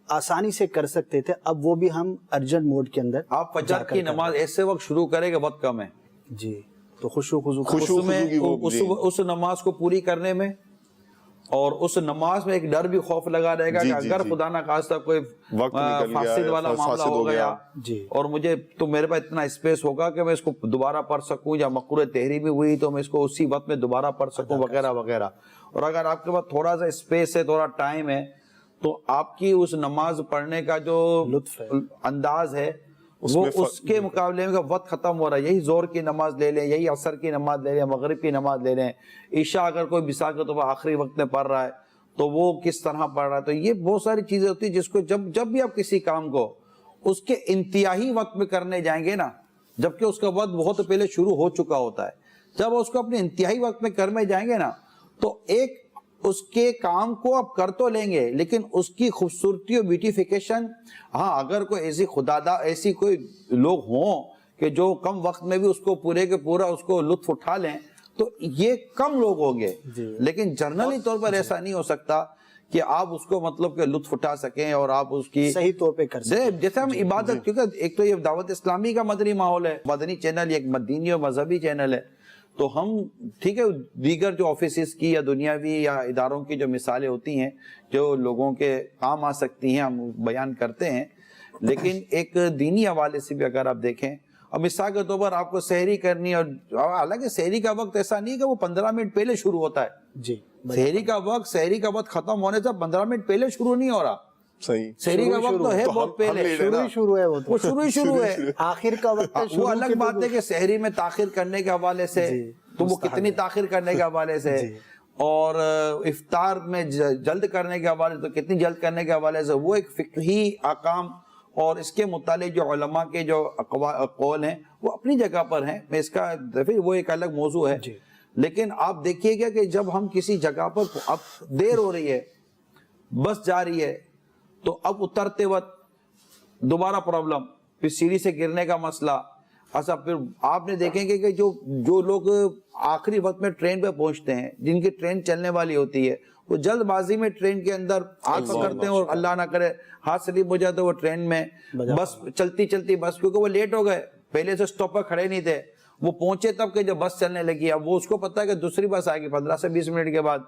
آسانی سے کر سکتے تھے اب وہ بھی ہم ارجنٹ موڈ کے اندر آپ فجر کی نماز ایسے وقت شروع کریں کہ وقت کم ہے، جی، تو خشوع خضوع اس نماز کو پوری کرنے میں، اور اس نماز میں ایک ڈر بھی خوف لگا رہے گا کہ اگر خدا نہ خواستہ کوئی فاسد والا معاملہ ہو گیا اور مجھے تو میرے پاس اتنا اسپیس ہوگا کہ میں اس کو دوبارہ پڑھ سکوں، یا مقروء تحریر بھی ہوئی تو میں اس کو اسی وقت میں دوبارہ پڑھ سکوں وغیرہ وغیرہ۔ اور اگر آپ کے پاس تھوڑا سا اسپیس ہے، تھوڑا ٹائم ہے، تو آپ کی اس نماز پڑھنے کا جو لطف ہے، انداز ہے وہ اس کے مقابلے میں وقت ختم ہو رہا ہے۔ یہی زور کی نماز لے لیں، یہی عصر کی نماز لے لیں، مغرب کی نماز لے لیں، عشاء اگر کوئی مثال کے طور پر آخری وقت میں پڑھ رہا ہے تو وہ کس طرح پڑھ رہا ہے۔ تو یہ بہت ساری چیزیں ہوتی ہیں جس کو جب بھی آپ کسی کام کو اس کے انتہائی وقت میں کرنے جائیں گے نا، جبکہ اس کا وقت بہت پہلے شروع ہو چکا ہوتا ہے، جب اس کو اپنے انتہائی وقت میں کرنے جائیں گے نا تو ایک اس کے کام کو آپ کر تو لیں گے لیکن اس کی خوبصورتی اور بیوٹیفیکیشن، ہاں اگر کوئی ایسی کوئی لوگ ہوں کہ جو کم وقت میں بھی اس کو پورے کے پورا اس کو لطف اٹھا لیں تو یہ کم لوگ ہوں گے، لیکن جنرلی طور پر ایسا نہیں ہو سکتا کہ آپ اس کو مطلب کہ لطف اٹھا سکیں اور آپ اس کی صحیح طور پہ کر سکیں۔ جیسے ہم عبادت، کیونکہ ایک تو یہ دعوت اسلامی کا مدنی ماحول ہے، مدنی چینل ایک دینی اور مذہبی چینل ہے، تو ہم ٹھیک ہے دیگر جو آفیسز کی یا دنیاوی یا اداروں کی جو مثالیں ہوتی ہیں جو لوگوں کے کام آ سکتی ہیں ہم بیان کرتے ہیں، لیکن ایک دینی حوالے سے بھی اگر آپ دیکھیں، اب مثال کے طور پر آپ کو سحری کرنی، اور حالانکہ سحری کا وقت ایسا نہیں کہ وہ 15 منٹ پہلے شروع ہوتا ہے، جی، سحری کا وقت ختم ہونے سے 15 منٹ پہلے شروع نہیں ہو رہا، صحیح، سحری کا وقت تو ہے بہت پہلے، شروع ہے، وہ شروع ہے، آخر کا وقت ہے۔ وہ الگ بات ہے کہ سحری میں تاخیر کرنے کے حوالے سے تو وہ کتنی تاخیر کرنے کے حوالے سے، اور افطار میں جلد کرنے کے حوالے سے تو کتنی جلد کرنے کے حوالے سے، وہ ایک فقہی احکام اور اس کے متعلق جو علماء کے جو قول ہیں وہ اپنی جگہ پر ہیں، میں اس کا وہ ایک الگ موضوع ہے۔ لیکن آپ دیکھیے گا کہ جب ہم کسی جگہ پر اب دیر ہو رہی ہے، بس جا رہی ہے، تو اب اترتے وقت دوبارہ پرابلم، پھر سیڑھی سے گرنے کا مسئلہ، اچھا پھر آپ نے دیکھیں گے کہ جو لوگ آخری وقت میں ٹرین پہ پہنچتے ہیں، جن کی ٹرین چلنے والی ہوتی ہے، وہ جلد بازی میں ٹرین کے اندر ہاتھ پکڑتے ہیں اور اللہ نہ کرے ہاتھ سلپ ہو جاتا ہے، وہ ٹرین میں بس چلتی بس، کیونکہ وہ لیٹ ہو گئے، پہلے سے سٹاپ پر کھڑے نہیں تھے، وہ پہنچے تب کہ جب بس چلنے لگی، اب وہ اس کو پتا ہے کہ دوسری بس آئے گی 15 سے 20 منٹ کے بعد،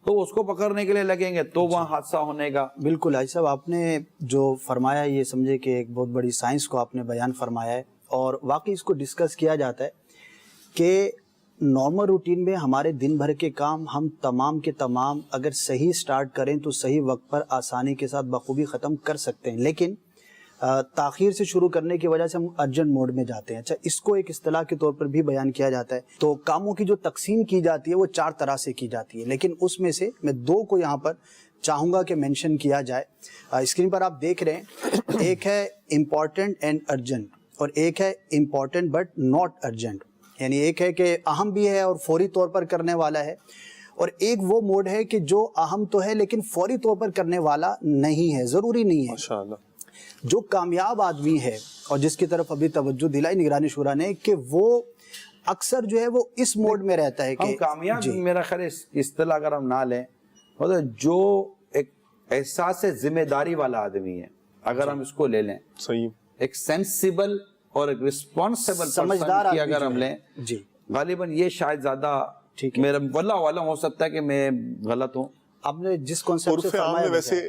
تو اس کو پکڑنے کے لیے لگیں گے تو وہاں حادثہ ہونے کا۔ بالکل حاجی صاحب، آپ نے جو فرمایا یہ سمجھے کہ ایک بہت بڑی سائنس کو آپ نے بیان فرمایا ہے، اور واقعی اس کو ڈسکس کیا جاتا ہے کہ نارمل روٹین میں ہمارے دن بھر کے کام ہم تمام کے تمام اگر صحیح سٹارٹ کریں تو صحیح وقت پر آسانی کے ساتھ بخوبی ختم کر سکتے ہیں، لیکن تاخیر سے شروع کرنے کی وجہ سے ہم ارجنٹ موڈ میں جاتے ہیں۔ اچھا، اس کو ایک اصطلاح کے طور پر بھی بیان کیا جاتا ہے، تو کاموں کی جو تقسیم کی جاتی ہے وہ 4 طرح سے کی جاتی ہے، لیکن اس میں سے میں 2 کو یہاں پر چاہوں گا کہ مینشن کیا جائے۔ اسکرین پر آپ دیکھ رہے ہیں، ایک ہے امپورٹنٹ اینڈ ارجنٹ، اور ایک ہے امپورٹنٹ بٹ ناٹ ارجنٹ، یعنی ایک ہے کہ اہم بھی ہے اور فوری طور پر کرنے والا ہے، اور ایک وہ موڈ ہے کہ جو اہم تو ہے لیکن فوری طور پر کرنے والا نہیں ہے، ضروری نہیں ہے۔ ماشاءاللہ، جو کامیاب آدمی ہے اور جس کی طرف ابھی توجہ دلائی نگرانی شورا نے کہ وہ اکثر جو ہے وہ اس موڈ میں رہتا ہے کہ کامیاب، میرا خیال اصطلاح اگر ہم نہ لیں، جو ایک احساس ذمہ داری والا آدمی ہے، اگر ہم اس کو لے لیں, صحیح, ایک سینسیبل اور ایک رسپانسیبل سمجھدار کی اگر ہم لیں, جی غالباً یہ شاید زیادہ ٹھیک ہے. میرا واللہ عالم ہو سکتا ہے کہ میں غلط ہوں. آپ نے جس کانسیپٹ سے عرف عام فرمایا میں ویسے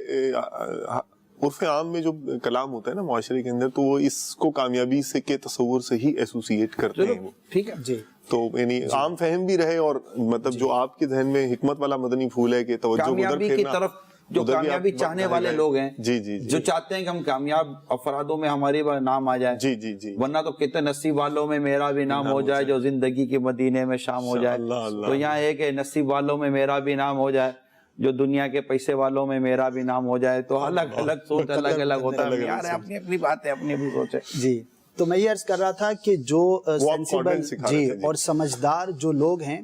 عرف عام میں جو کلام ہوتا ہے نا معاشرے کے اندر, تو وہ اس کو کامیابی سے کے تصور سے ہی ایسوسیٹ کرتے ہیں وہ, ٹھیک ہے جی, تو یعنی عام فہم بھی رہے, اور مطلب جو آپ کے ذہن میں حکمت والا مدنی پھول ہے کہ توجہ ادھر کامیابی کی پھیرنا, طرف, جو کامیابی چاہنے والے لوگ ہیں, جی جی جو چاہتے ہیں کہ ہم کامیاب افرادوں میں ہماری نام آ جائے, جی جی جی, ورنہ تو کتنے نصیب والوں میں میرا بھی نام ہو جائے جو زندگی کے مدینے میں شام ہو جائے. تو یہاں ایک ہے نصیب والوں میں میرا بھی نام ہو جائے, جو دنیا کے پیسے والوں میں میرا بھی نام ہو جائے. تو الگ الگ سوچ الگ الگ ہوتا ہے یار, اپنی اپنی بات ہے, اپنی اپنی سوچ ہے. جی, تو میں یہ عرض کر رہا تھا کہ جو سینسیبل جی اور سمجھدار جو لوگ ہیں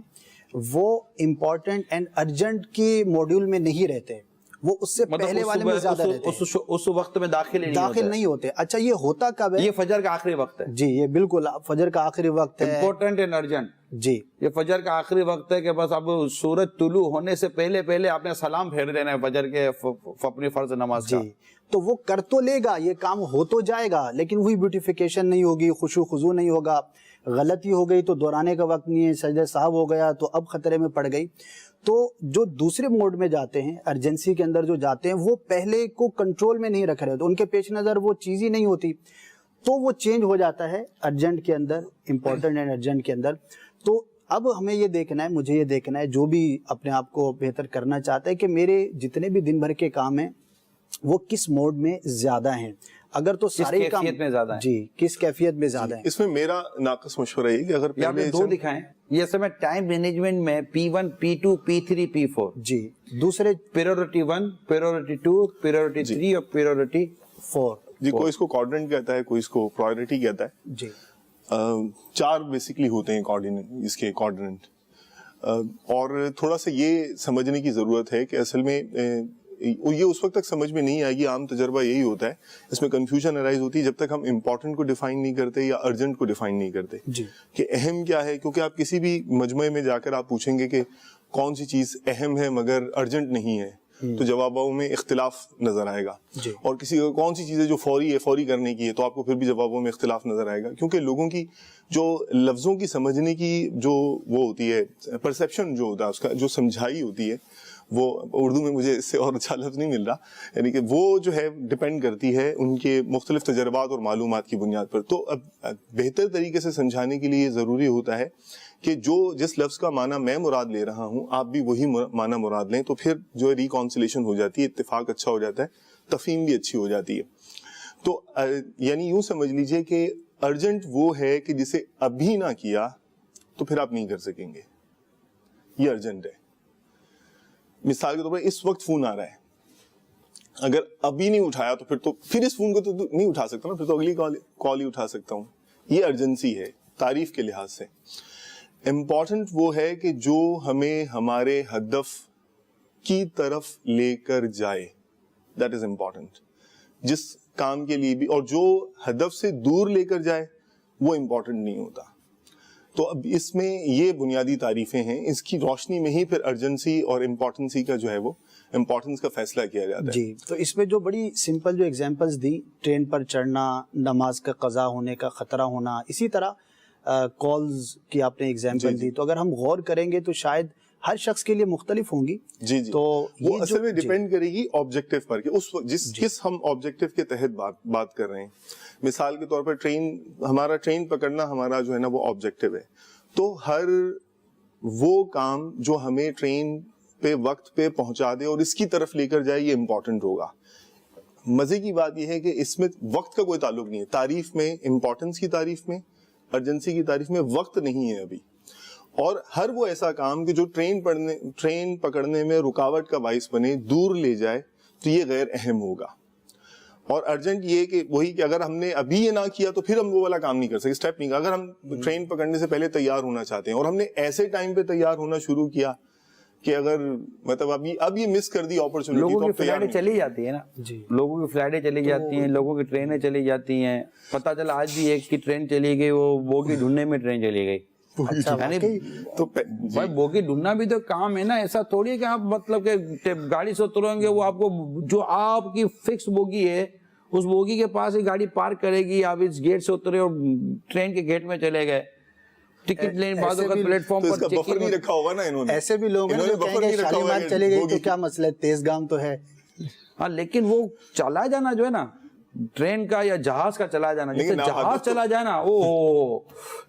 وہ امپورٹنٹ اینڈ ارجنٹ کی موڈیول میں نہیں رہتے, وہ اس سے پہلے والے میں زیادہ رہتے ہیں, اس وقت میں داخل نہیں ہوتے. اچھا, یہ ہوتا کب ہے؟ یہ فجر کا آخری وقت ہے. جی, یہ بالکل فجر کا آخری وقت ہے, امپورٹنٹ اینڈ ارجنٹ. جی, یہ فجر کا آخری وقت ہے کہ بس اب سورج طلوع ہونے سے پہلے پہلے آپ نے سلام پھیر دینا ہے فجر کے اپنی فرض نماز کا. جی, تو وہ کر تو لے گا, یہ کام ہو تو جائے گا, لیکن وہی بیوٹیفیکیشن نہیں ہوگی, خشوع خضوع نہیں ہوگا, غلطی ہو گئی تو دہرانے کا وقت نہیں ہے, سجدہ صاحب ہو گیا تو اب خطرے میں پڑ گئی. تو جو دوسرے موڈ میں جاتے ہیں, ارجنسی کے اندر جو جاتے ہیں, وہ پہلے کو کنٹرول میں نہیں رکھ رہے, تو ان کے پیش نظر وہ چیز ہی نہیں ہوتی, تو وہ چینج ہو جاتا ہے ارجنٹ کے اندر, امپورٹنٹ اینڈ ارجنٹ کے اندر. تو اب ہمیں یہ دیکھنا ہے, مجھے یہ دیکھنا ہے, جو بھی اپنے آپ کو بہتر کرنا چاہتا ہے, کہ میرے جتنے بھی دن بھر کے کام ہیں وہ کس موڈ میں زیادہ ہیں. اگر تو سارے کام میں زیادہ ہیں, جی, کس کیفیت میں زیادہ ہیں. اس میں میرا ناقص مشورہ ہے کہ اگر پہلے دو دکھائیں, یہ سمے ٹائم مینجمنٹ میں P1 P2 P3 P4, جی, دوسرے پریورٹی 1 پریورٹی 2 پریورٹی 3 اور پریورٹی 4. جی, کوئی اس کو کوارڈینٹ کہتا ہے, کوئی اس کو پرائورٹی کہتا ہے. جی, 4 بیسکلی ہوتے ہیں اس کے کوارڈینٹ, اور تھوڑا سا یہ سمجھنے کی ضرورت ہے کہ اصل میں یہ اس وقت تک سمجھ میں نہیں آئے گی. عام تجربہ یہی ہوتا ہے, اس میں کنفیوژن ارائز ہوتی ہے جب تک ہم امپورٹنٹ کو ڈیفائن نہیں کرتے یا ارجنٹ کو ڈیفائن نہیں کرتے کہ اہم کیا ہے. کیونکہ آپ کسی بھی مجمع میں جا کر آپ پوچھیں گے کہ کون سی چیز اہم ہے مگر ارجنٹ نہیں ہے, تو جوابوں میں اختلاف نظر آئے گا. اور کسی کون سی چیز ہے جو فوری ہے, فوری کرنے کی ہے, تو آپ کو پھر بھی جوابوں میں اختلاف نظر آئے گا. کیونکہ لوگوں کی جو لفظوں کی سمجھنے کی جو وہ ہوتی ہے, پرسیپشن جو ہوتا ہے اس کا, جو سمجھائی ہوتی ہے, وہ اردو میں مجھے اس سے اور اچھا لفظ نہیں مل رہا, یعنی کہ وہ جو ہے ڈپینڈ کرتی ہے ان کے مختلف تجربات اور معلومات کی بنیاد پر. تو اب بہتر طریقے سے سمجھانے کے لیے یہ ضروری ہوتا ہے کہ جس لفظ کا معنی میں مراد لے رہا ہوں آپ بھی وہی معنی مراد لیں, تو پھر جو ریکانسلیشن ہو جاتی ہے, اتفاق اچھا ہو جاتا ہے, تفہیم بھی اچھی ہو جاتی ہے. تو یعنی یوں سمجھ لیجئے کہ ارجنٹ وہ ہے کہ جسے ابھی نہ کیا تو پھر آپ نہیں کر سکیں گے, یہ ارجنٹ ہے. مثال کے طور پر اس وقت فون آ رہا ہے, اگر ابھی نہیں اٹھایا تو پھر اس فون کو تو نہیں اٹھا سکتا نا, پھر تو اگلی کال ہی اٹھا سکتا ہوں. یہ ارجنسی ہے تعریف کے لحاظ سے. امپورٹنٹ وہ ہے کہ جو ہمیں ہمارے ہدف کی طرف لے کر جائے, دیٹ از امپورٹنٹ. جس کام کے لیے بھی, اور جو ہدف سے دور لے کر جائے وہ امپورٹنٹ نہیں ہوتا. تو اب اس میں یہ بنیادی تعریفیں ہیں, اس کی روشنی میں ہی پھر ارجنسی اور امپورٹنسی کا جو ہے وہ امپورٹنس کا فیصلہ کیا جاتا ہے. جی, تو اس میں جو بڑی سمپل جو ایگزامپلز دی, ٹرین پر چڑھنا, نماز کا قضا ہونے کا خطرہ ہونا, اسی طرح کالز کی آپ نے ایگزامپل دی, تو اگر ہم غور کریں گے تو شاید ہر شخص کے لیے مختلف ہوں گی. جی جی, تو وہ اصل میں ڈیپینڈ کرے گی آبجیکٹیو پر کہ اس کس ہم آبجیکٹیو کے تحت بات کر رہے ہیں. مثال کے طور پر ہمارا ٹرین پکڑنا ہمارا جو ہے نا وہ آبجیکٹیو ہے, تو ہر وہ کام جو ہمیں ٹرین پہ وقت پہ پہنچا دے اور اس کی طرف لے کر جائے یہ امپورٹنٹ ہوگا. مزے کی بات یہ ہے کہ اس میں وقت کا کوئی تعلق نہیں ہے. تعریف میں, امپورٹنس کی تعریف میں, ارجنسی کی تعریف میں وقت نہیں ہے ابھی. اور ہر وہ ایسا کام کہ جو ٹرین پکڑنے میں رکاوٹ کا باعث بنے, دور لے جائے, تو یہ غیر اہم ہوگا. اور ارجنٹ یہ کہ وہی کہ اگر ہم نے ابھی یہ نہ کیا تو پھر ہم وہ والا کام نہیں کر سکتے, اسٹیپ نہیں. اگر ہم ٹرین پکڑنے سے پہلے تیار ہونا چاہتے ہیں اور ہم نے ایسے ٹائم پہ تیار ہونا شروع کیا کہ اگر مطلب اب یہ مس کر دی اپرچونٹی, لوگوں کی فلائٹیں چلی جاتی ہیں نا, لوگوں کی فلائٹیں چلی جاتی ہیں, لوگوں کی ٹرینیں چلی جاتی ہیں. پتہ چلا آج بھی ایک کی ٹرین چلی گئی, وہ بوگی ڈھونڈنے میں ٹرین چلی گئی. تو بھائی بوگی ڈھونڈنا بھی تو کام ہے نا, ایسا تھوڑی ہے کہ آپ مطلب کہ گاڑی سے اتریں گے وہ آپ کو جو آپ کی فکس بوگی ہے اس بوگی کے پاس ہی گاڑی پارک کرے گی, آپ اس گیٹ سے اترے اور ٹرین کے گیٹ میں چلے گئے, ٹکٹ لین بعض اوقات پلیٹ فارم پر بفر نہیں رکھا ہوگا نا انہوں نے, ایسے بھی لوگ ہیں جو کہیں گے شالیمار چلے گئی تو کیا مسئلہ ہے, تیز گام تو ہے. ہاں لیکن وہ چلا جانا جو ہے نا ٹرین کا یا جہاز کا چلا جانا, جیسے جہاز چلا جائے نا او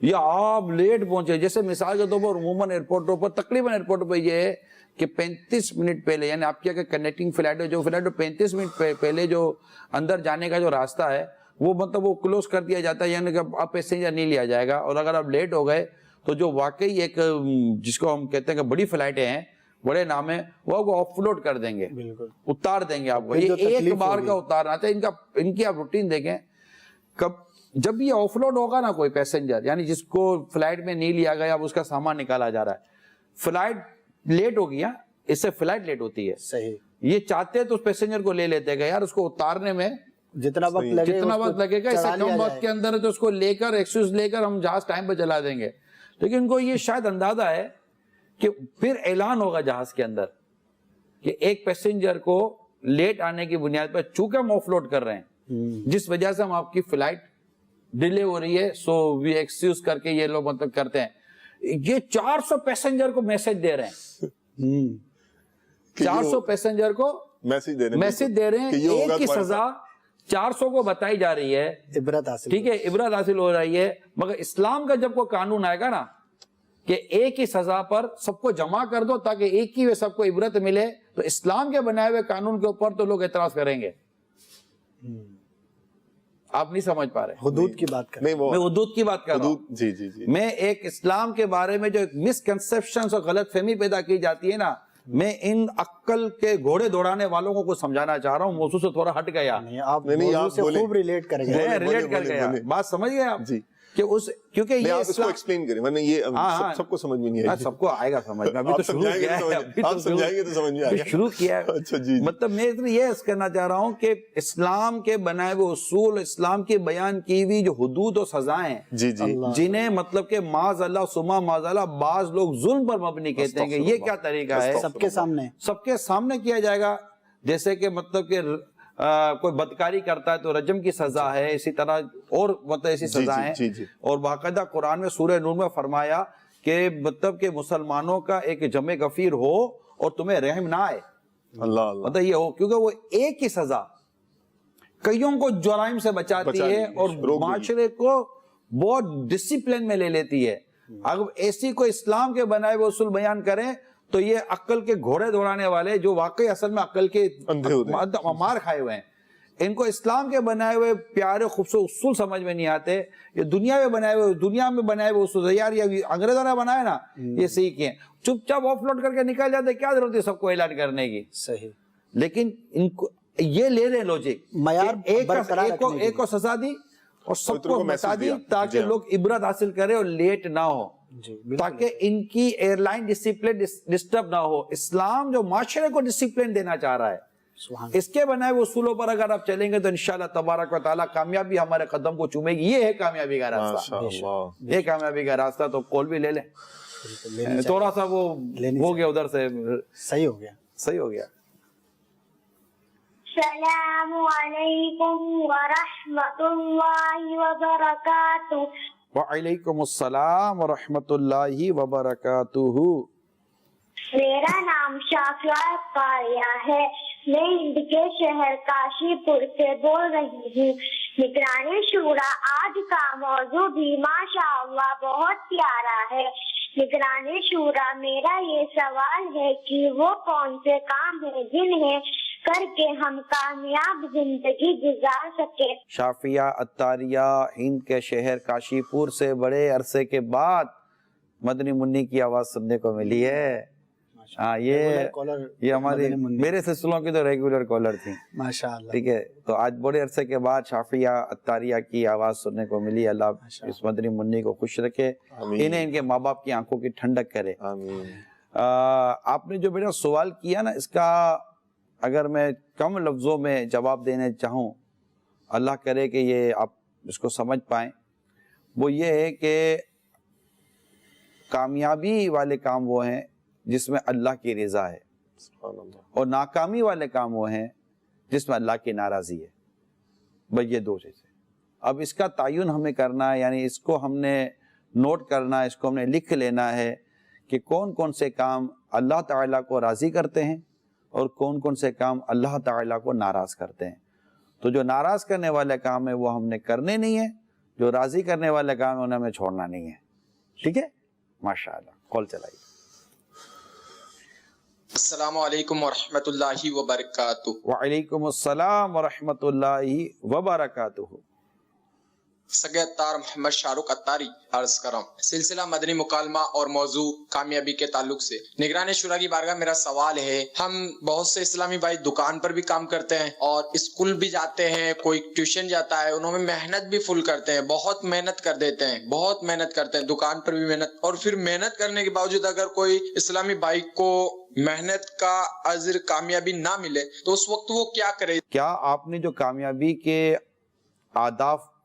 یا آپ لیٹ پہنچے, جیسے مثال کے طور پر عموماً ایئرپورٹوں پر تقریباً ایئرپورٹ پہ یہ ہے کہ 35 منٹ پہلے, یعنی آپ کیا کہ کنیکٹنگ فلائٹ ہے, جو فلائٹ 35 منٹ پہلے جو اندر جانے کا جو راستہ ہے وہ مطلب وہ کلوز کر دیا جاتا ہے, یعنی کہ اب پیسنجر نہیں لیا جائے گا. اور اگر آپ لیٹ ہو گئے تو جو واقعی ایک جس کو ہم کہتے ہیں کہ بڑی فلائٹیں ہیں, بڑے نام ہیں, وہ آپ کو آف لوڈ کر دیں گے, اتار دیں گے آپ کو. یہ ایک بار کا اتارنا تھا ان کی آپ روٹین دیکھیں. کب جب یہ آف لوڈ ہوگا نا کوئی پیسنجر, یعنی جس کو فلائٹ میں نہیں لیا گیا, اب اس کا سامان نکالا جا رہا ہے, فلائٹ لیٹ ہو گیا, اس سے فلائٹ لیٹ ہوتی ہے. صحیح, یہ چاہتے تو اس پیسنجر کو لے لیتے گا, یار اس کو اتارنے میں جتنا وقت لگے گا اس سے کم وقت کے اندر ہے تو اس کو لے کر ایکسکیوز لے کر ہم جہاز ٹائم پہ چلا دیں گے. لیکن ان کو یہ شاید اندازہ ہے کہ پھر اعلان ہوگا جہاز کے اندر کہ ایک پیسنجر کو لیٹ آنے کی بنیاد پر چونکہ ہم آف لوڈ کر رہے ہیں, جس وجہ سے ہم آپ کی فلائٹ ڈیلے ہو رہی ہے, سو وی ایکسکیوز کر کے یہ لوگ مطلب کرتے ہیں. یہ 400 پیسنجر کو میسج دے رہے ہیں, 400 پیسنجر کو میسج دے رہے ہیں, ایک کی سزا 400 کو بتائی جا رہی ہے, عبرت حاصل, ٹھیک ہے, عبرت حاصل ہو رہی ہے. مگر اسلام کا جب کوئی قانون آئے گا نا کہ ایک ہی سزا پر سب کو جمع کر دو تاکہ ایک ہی سب کو عبرت ملے, تو اسلام کے بنائے ہوئے قانون کے اوپر تو لوگ اعتراض کریں گے. آپ نہیں سمجھ پا رہے, حدود کی بات کر, میں حدود کی بات کر رہا ہوں. جی جی جی, میں ایک اسلام کے بارے میں جو ایک مسکنسپشن اور غلط فہمی پیدا کی جاتی ہے نا, میں ان عقل کے گھوڑے دوڑانے والوں کو کچھ سمجھانا چاہ رہا ہوں. موضوع سے تھوڑا ہٹ گیا, آپ موضوع سے خوب ریلیٹ کر گئے, ریلیٹ کر گیا, بات سمجھ گئے آپ جی, کہ اس کیونکہ یہ آپ اس کو ایکسپلین کریں, ورنہ یہ سب کو سمجھ میں نہیں آئے گی. سب کو آئے گا سمجھ میں, ابھی تو شروع کیا ہے, آپ سمجھائیں گے تو سمجھ میں آئے گا, شروع کیا ہے. اچھا جی, مطلب میں یہ عرض کرنا چاہ رہا ہوں کہ اسلام کے بنائے ہوئے اصول, اسلام کی بیان کی ہوئی جو حدود و سزائیں ہیں, جی جی, جنہیں مطلب کہ معاذ اللہ سما معاذ اللہ بعض لوگ ظلم پر مبنی کہتے ہیں کہ یہ کیا طریقہ ہے, سب کے سامنے کیا جائے گا. جیسے کہ مطلب کہ کوئی بدکاری کرتا ہے تو رجم کی سزا ہے, اسی طرح اور مطلب ایسی سزائیں. اور باقاعدہ قرآن میں سورہ نور میں فرمایا کہ مطلب کہ مسلمانوں کا ایک جمع غفیر ہو اور تمہیں رحم نہ آئے, مطلب یہ ہو, کیونکہ وہ ایک ہی سزا کئیوں کو جرائم سے بچاتی ہے اور معاشرے کو بہت ڈسپلن میں لے لیتی ہے. اگر ایسی کوئی اسلام کے بنائے ہوئے اصول بیان کریں تو یہ عقل کے گھوڑے دوڑانے والے جو واقعی اصل میں عقل کے مار کھائے ہوئے ہیں, ان کو اسلام کے بنائے ہوئے پیارے خوبصورت اصول سمجھ میں نہیں آتے. یہ دنیا میں بنائے ہوئے اصول, یار یہ انگریزوں نے بنائے نا, یہ سیکھ ہیں, چپ چاپ آف لوڈ کر کے نکل جاتے, کیا ضرورت ہے سب کو اعلان کرنے کی. صحیح, لیکن ان کو یہ لے رہے لوجک, ایک کو سزا دی اور سب کو بتا دی تاکہ لوگ عبرت حاصل کرے اور لیٹ نہ ہو, تاکہ ان کی ایئر لائن ڈسپلن ڈسٹرب نہ ہو. اسلام جو معاشرے کو ڈسپلن دینا چاہ رہا ہے, اس کے بنائے وہ اصولوں پر اگر آپ چلیں گے تو انشاءاللہ تبارک و تعالیٰ کامیابی ہمارے قدم کو چومے گی. یہ ہے کامیابی کا راستہ, یہ کامیابی کا راستہ. تو کال بھی لے لیں, تھوڑا سا وہ ہو گیا ادھر سے, صحیح ہو گیا. السلام علیکم ورحمۃ اللہ وبرکاتہ. وعلیکم السلام ورحمۃ اللہ وبرکاتہ. میرا نام شافیہ قاریہ ہے. میں ہند کے شہر کاشی پور سے بول رہی ہوں. نگرانی شورا آج کا موضوع بھی ماشاء اللہ بہت پیارا ہے. نگرانی شورا, میرا یہ سوال ہے کہ وہ کون سے کام ہیں جنہیں کر کے ہم کامیاب زندگی گزار سکے. شافیہ عطاریہ ہند کے شہر کاشی پور سے بڑے عرصے کے بعد مدنی منی کی آواز سننے کو ملی ہے. ہاں, یہ ہماری میرے سلسلوں کی تو ریگولر کالر تھی ماشاءاللہ, ٹھیک ہے. تو آج بڑے عرصے کے بعد شافیہ عطاریہ کی آواز سننے کو ملی. اللہ اس مدنی منی کو خوش رکھے, انہیں ان کے ماں باپ کی آنکھوں کی ٹھنڈک کرے. آپ نے جو بیٹا سوال کیا نا, اس کا اگر میں کم لفظوں میں جواب دینے چاہوں, اللہ کرے کہ یہ آپ اس کو سمجھ پائیں, وہ یہ ہے کہ کامیابی والے کام وہ ہیں جس میں اللہ کی رضا ہے, اور ناکامی والے کام وہ ہیں جس میں اللہ کی ناراضی ہے. بھئی یہ 2 چیزیں. اب اس کا تعین ہمیں کرنا ہے, یعنی اس کو ہم نے نوٹ کرنا ہے, اس کو ہم نے لکھ لینا ہے کہ کون کون سے کام اللہ تعالیٰ کو راضی کرتے ہیں اور کون کون سے کام اللہ تعالیٰ کو ناراض کرتے ہیں. تو جو ناراض کرنے والے کام ہے وہ ہم نے کرنے نہیں ہیں, جو راضی کرنے والے کام ہے انہیں ہمیں چھوڑنا نہیں ہے. ٹھیک ہے, ماشاءاللہ. کال چلائیے. السلام علیکم ورحمۃ اللہ وبرکاتہ. وعلیکم السلام ورحمۃ اللہ وبرکاتہ. سگے اتار محمد شاہ رخ اتاری عرض کرم. سلسلہ مدنی مکالمہ اور موضوع کامیابی کے تعلق سے نگران شورا کی بارگاہ میرا سوال ہے. ہم بہت سے اسلامی بھائی دکان پر بھی کام کرتے ہیں اور اسکول بھی جاتے ہیں, کوئی ٹیوشن جاتا ہے, انہوں میں محنت بھی فل کرتے ہیں, بہت محنت کر دیتے ہیں, بہت محنت کرتے ہیں, دکان پر بھی محنت, اور پھر محنت کرنے کے باوجود اگر کوئی اسلامی بھائی کو محنت کا اجر کامیابی نہ ملے تو اس وقت وہ کیا کرے؟ کیا آپ نے جو کامیابی کے آداب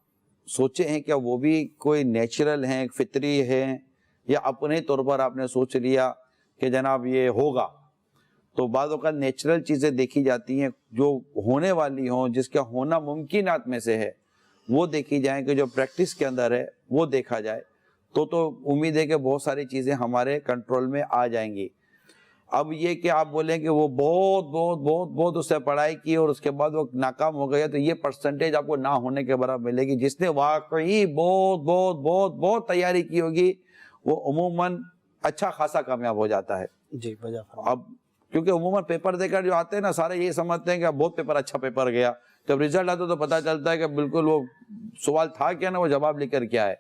سوچے ہیں کیا وہ بھی کوئی نیچرل ہیں, فطری ہیں, یا اپنے طور پر آپ نے سوچ لیا کہ جناب یہ ہوگا؟ تو بعض اوقات نیچرل چیزیں دیکھی جاتی ہیں جو ہونے والی ہوں, جس کا ہونا ممکنات میں سے ہے, وہ دیکھی جائیں کہ جو پریکٹس کے اندر ہے وہ دیکھا جائے. تو امید ہے کہ بہت ساری چیزیں ہمارے کنٹرول میں آ جائیں گی. اب یہ کہ آپ بولیں کہ وہ بہت بہت بہت بہت اس سے پڑھائی کی اور اس کے بعد وہ ناکام ہو گیا, تو یہ پرسنٹیج آپ کو نہ ہونے کے برابر ملے گی. جس نے واقعی بہت بہت بہت بہت تیاری کی ہوگی وہ عموماً اچھا خاصا کامیاب ہو جاتا ہے. جی اب کیونکہ عموماً پیپر دے کر جو آتے ہیں نا, سارے یہ سمجھتے ہیں کہ بہت پیپر اچھا پیپر گیا, جب رزلٹ آتا تو پتہ چلتا ہے کہ بالکل وہ سوال تھا کیا نا, وہ جواب لکھ کر کیا ہے.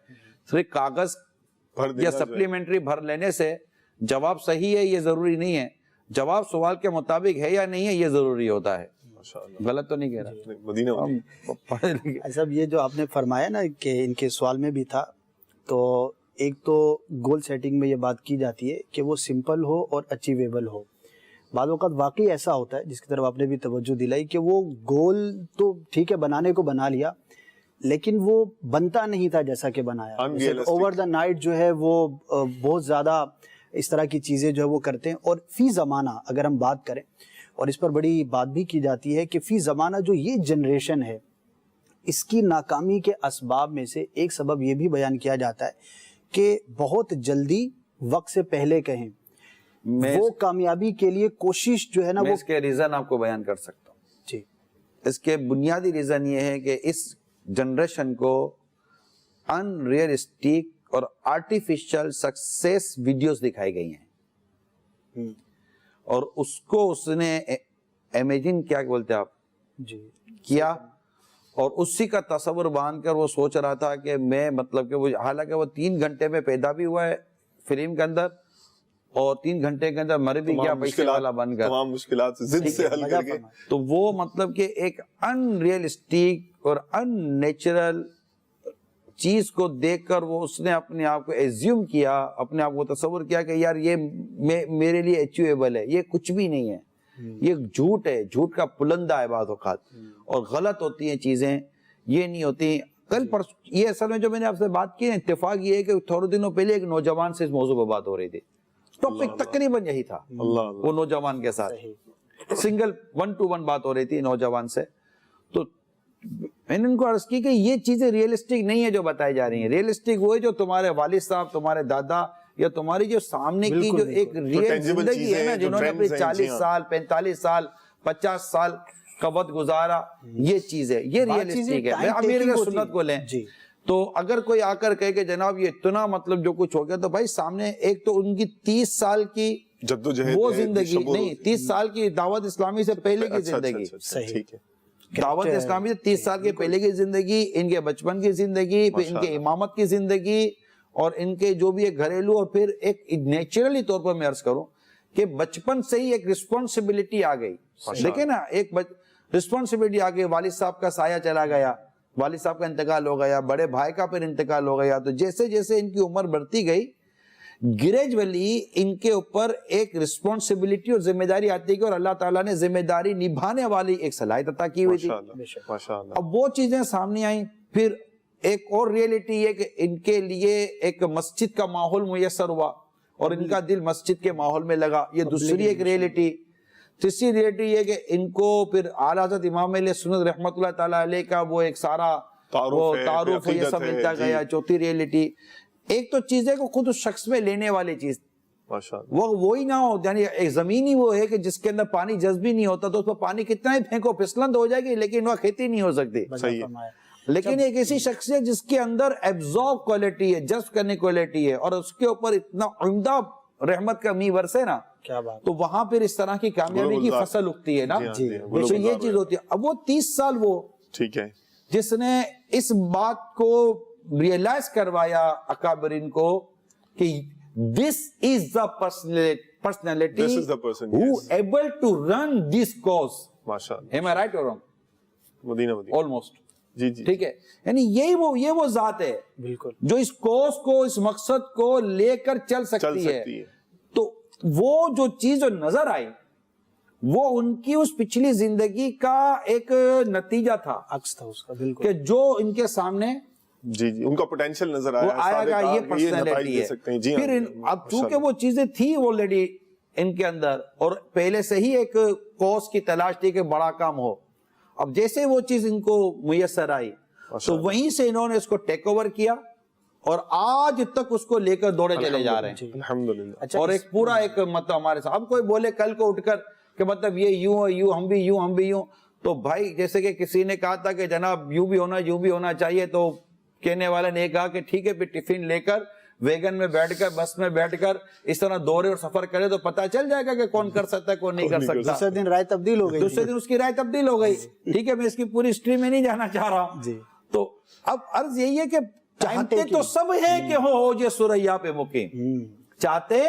صرف کاغذ یا سپلیمنٹری بھر لینے سے جواب صحیح ہے یہ ضروری نہیں ہے, جواب سوال کے مطابق ہے یا نہیں ہے یہ ضروری ہوتا ہے. غلط تو نہیں کہہ رہا. ایسا یہ جو آپ نے فرمایا نا کہ ان کے سوال میں بھی تھا, تو ایک تو گول سیٹنگ میں یہ بات کی جاتی ہے کہ وہ سمپل ہو اور اچیویبل ہو. بعض اوقات واقعی ایسا ہوتا ہے جس کی طرف آپ نے بھی توجہ دلائی کہ وہ گول تو ٹھیک ہے بنانے کو بنا لیا, لیکن وہ بنتا نہیں تھا جیسا کہ بنایا. اوور دا نائٹ جو ہے وہ بہت زیادہ اس طرح کی چیزیں جو ہے وہ کرتے ہیں. اور فی زمانہ اگر ہم بات کریں, اور اس پر بڑی بات بھی کی جاتی ہے کہ فی زمانہ جو یہ جنریشن ہے اس کی ناکامی کے اسباب میں سے ایک سبب یہ بھی بیان کیا جاتا ہے کہ بہت جلدی وقت سے پہلے کہیں, وہ کامیابی کے لیے کوشش جو ہے نا, میں اس کے ریزن آپ کو بیان کر سکتا ہوں. جی, اس کے بنیادی ریزن یہ ہے کہ اس جنریشن کو ان ریئلسٹک اور آرٹیفیشل سکسیس ویڈیوز دکھائی گئی ہیں, اور اس کو اس نے امیجن کیا بولتے آپ جی کیا, اور اسی کا تصور باندھ کر وہ سوچ رہا تھا کہ میں مطلب کہ وہ, حالانکہ وہ 3 گھنٹے میں پیدا بھی ہوا ہے فلم کے اندر, اور 3 گھنٹے کے اندر مر بھی گیا پیسے والا بن کر, تمام مشکلات ضد سے حل کر کے. تو وہ مطلب کہ ایک ان ریئلسٹک اور ان نیچرل چیز کو دیکھ کر وہ اس نے اپنے آپ کو ایزیوم کیا, اپنے آپ کو تصور کیا کہ یار یہ میرے لیے اچیویبل ہے. یہ کچھ بھی نہیں ہے, یہ جھوٹ ہے, جھوٹ کا پلندہ ہے بعض اوقات, اور غلط ہوتی ہیں چیزیں, یہ نہیں ہوتی. کل یہ اصل میں جو میں نے آپ سے بات کی, اتفاق یہ ہے کہ تھوڑے دنوں پہلے ایک نوجوان سے اس موضوع پہ بات ہو رہی تھی, ٹاپک تقریباً یہی تھا. وہ نوجوان کے ساتھ سنگل 1-to-1 بات ہو رہی تھی نوجوان سے. تو میں نے ان کو عرض کی کہ یہ چیزیں ریئلسٹک نہیں ہے جو بتائی جا رہی ہیں. ریئلسٹک وہ ہے جو تمہارے والد صاحب, تمہارے دادا, یا تمہاری جو سامنے کی جو ایک ریئل زندگی ہے نا, جنہوں نے اپنی 40 سال 45 سال 50 سال کا وقت گزارا, یہ چیز ہے, یہ ریئلسٹک ہے. امیر کی سنت کو لیں تو اگر کوئی آ کر کہے کہ جناب یہ اتنا مطلب جو کچھ ہو گیا, تو بھائی سامنے ایک تو ان کی 30 سال کی جدوجہد وہ زندگی نہیں, 30 سال کی دعوت اسلامی سے پہلے کی زندگی, ٹھیک ہے, دعوت اسلامی سے 30 سال کے پہلے کی زندگی, ان کے بچپن کی زندگی, پھر ان کے امامت کی زندگی, اور ان کے جو بھی ایک گھریلو, اور پھر ایک نیچرلی طور پر میں عرض کروں کہ بچپن سے ہی ایک رسپانسبلٹی آ گئی. دیکھیں نا, ایک رسپانسبلٹی آ گئی, والد صاحب کا سایہ چلا گیا, والد صاحب کا انتقال ہو گیا, بڑے بھائی کا پھر انتقال ہو گیا. تو جیسے جیسے ان کی عمر بڑھتی گئی, گریجولی ان کے اوپر ایک رسپانسبلٹی اور ذمہ داری آتی ہے, اور اللہ تعالیٰ نے ذمہ داری نبھانے والی ایک صلاحیت عطا کی ہوئی تھی. اب وہ چیزیں سامنے آئیں. پھر ایک اور ریئلٹی یہ کہ ان کے لیے ایک مسجد کا ماحول میسر ہوا, اور ان کا دل مسجد کے ماحول میں لگا. یہ دوسری ایک ریئلٹی. تیسری ریئلٹی یہ کہ ان کو پھر اعلیٰ حضرت امام علیہ سنت رحمۃ اللہ تعالیٰ علیہ کا وہ ایک سارا تعارف یہ سب ملتا گیا. چوتھی ریئلٹی ایک تو چیز ہے کہ خود اس شخص میں لینے والی چیز وہ وہی نہ ہو, یعنی ایک زمینی وہ ہے کہ جس کے اندر پانی جذب ہی نہیں ہوتا تو اس پر پانی کتنا ہی پھینکو پھسلند ہو جائے گی لیکن وہ کھیتی نہیں ہو سکتی. لیکن ایک ایسی شخصیت جس کے اندر ایبزارب کوالٹی ہے, جذب کرنے کوالٹی ہے, اور اس کے اوپر اتنا عمدہ رحمت کا می برسے نا, تو وہاں پھر اس طرح کی کامیابی کی فصل اگتی ہے نا. تو یہ چیز ہوتی ہے. اب وہ 30 سال وہ ٹھیک ہے جس نے اس بات کو ریئلائز کروایا اکابرین کو کہ this is the personality who able to run this cause. Am I right or wrong? Almost. جی جی ٹھیک ہے, یعنی یہ وہ ذات ہے بالکل جو اس کوس کو, اس مقصد کو لے کر چل سکتی ہے. تو وہ جو چیز نظر آئی وہ ان کی اس پچھلی زندگی کا ایک نتیجہ تھا, عکس تھا اس کا بالکل, کہ جو ان کے سامنے جی جی ان کا پوٹینشیل نظر آیا, وہ آیا گا, یہ پرسنالٹی ہے. پھر اب چونکہ وہ چیزیں تھی آلریڈی ان کے اندر اور پہلے سے ہی ایک کوس کی تلاش تھی کہ بڑا کام ہو, اب جیسے وہ چیز ان کو میسر آئی تو وہیں سے انہوں نے اس کو ٹیک اوور کیا اور آج تک اس کو لے کر دوڑے چلے جا رہے ہیں الحمدللہ. اور ایک پورا ایک مطلب ہمارے ساتھ, اب کوئی بولے کل کو اٹھ کر کہ مطلب یہ یوں ہم بھی یوں, تو بھائی جیسے کہ کسی نے کہا تھا کہ جناب یوں بھی ہونا چاہیے, تو کہنے والے نے کہا کہ ٹھیک ہے پھر ٹفن لے کر ویگن میں بیٹھ کر بس میں بیٹھ کر اس طرح دورے اور سفر کرے تو پتہ چل جائے گا کہ کون کر سکتا ہے کون نہیں کر سکتا. دوسرے دن رائے تبدیل ہو گئی, دوسرے دن اس کی رائے تبدیل ہو گئی. ٹھیک ہے, میں اس کی پوری ہسٹری میں نہیں جانا چاہ رہا ہوں. تو اب عرض یہی ہے کہ چاہتے تو سب ہیں کہ ہو اوج ثریا پہ مقیم, چاہتے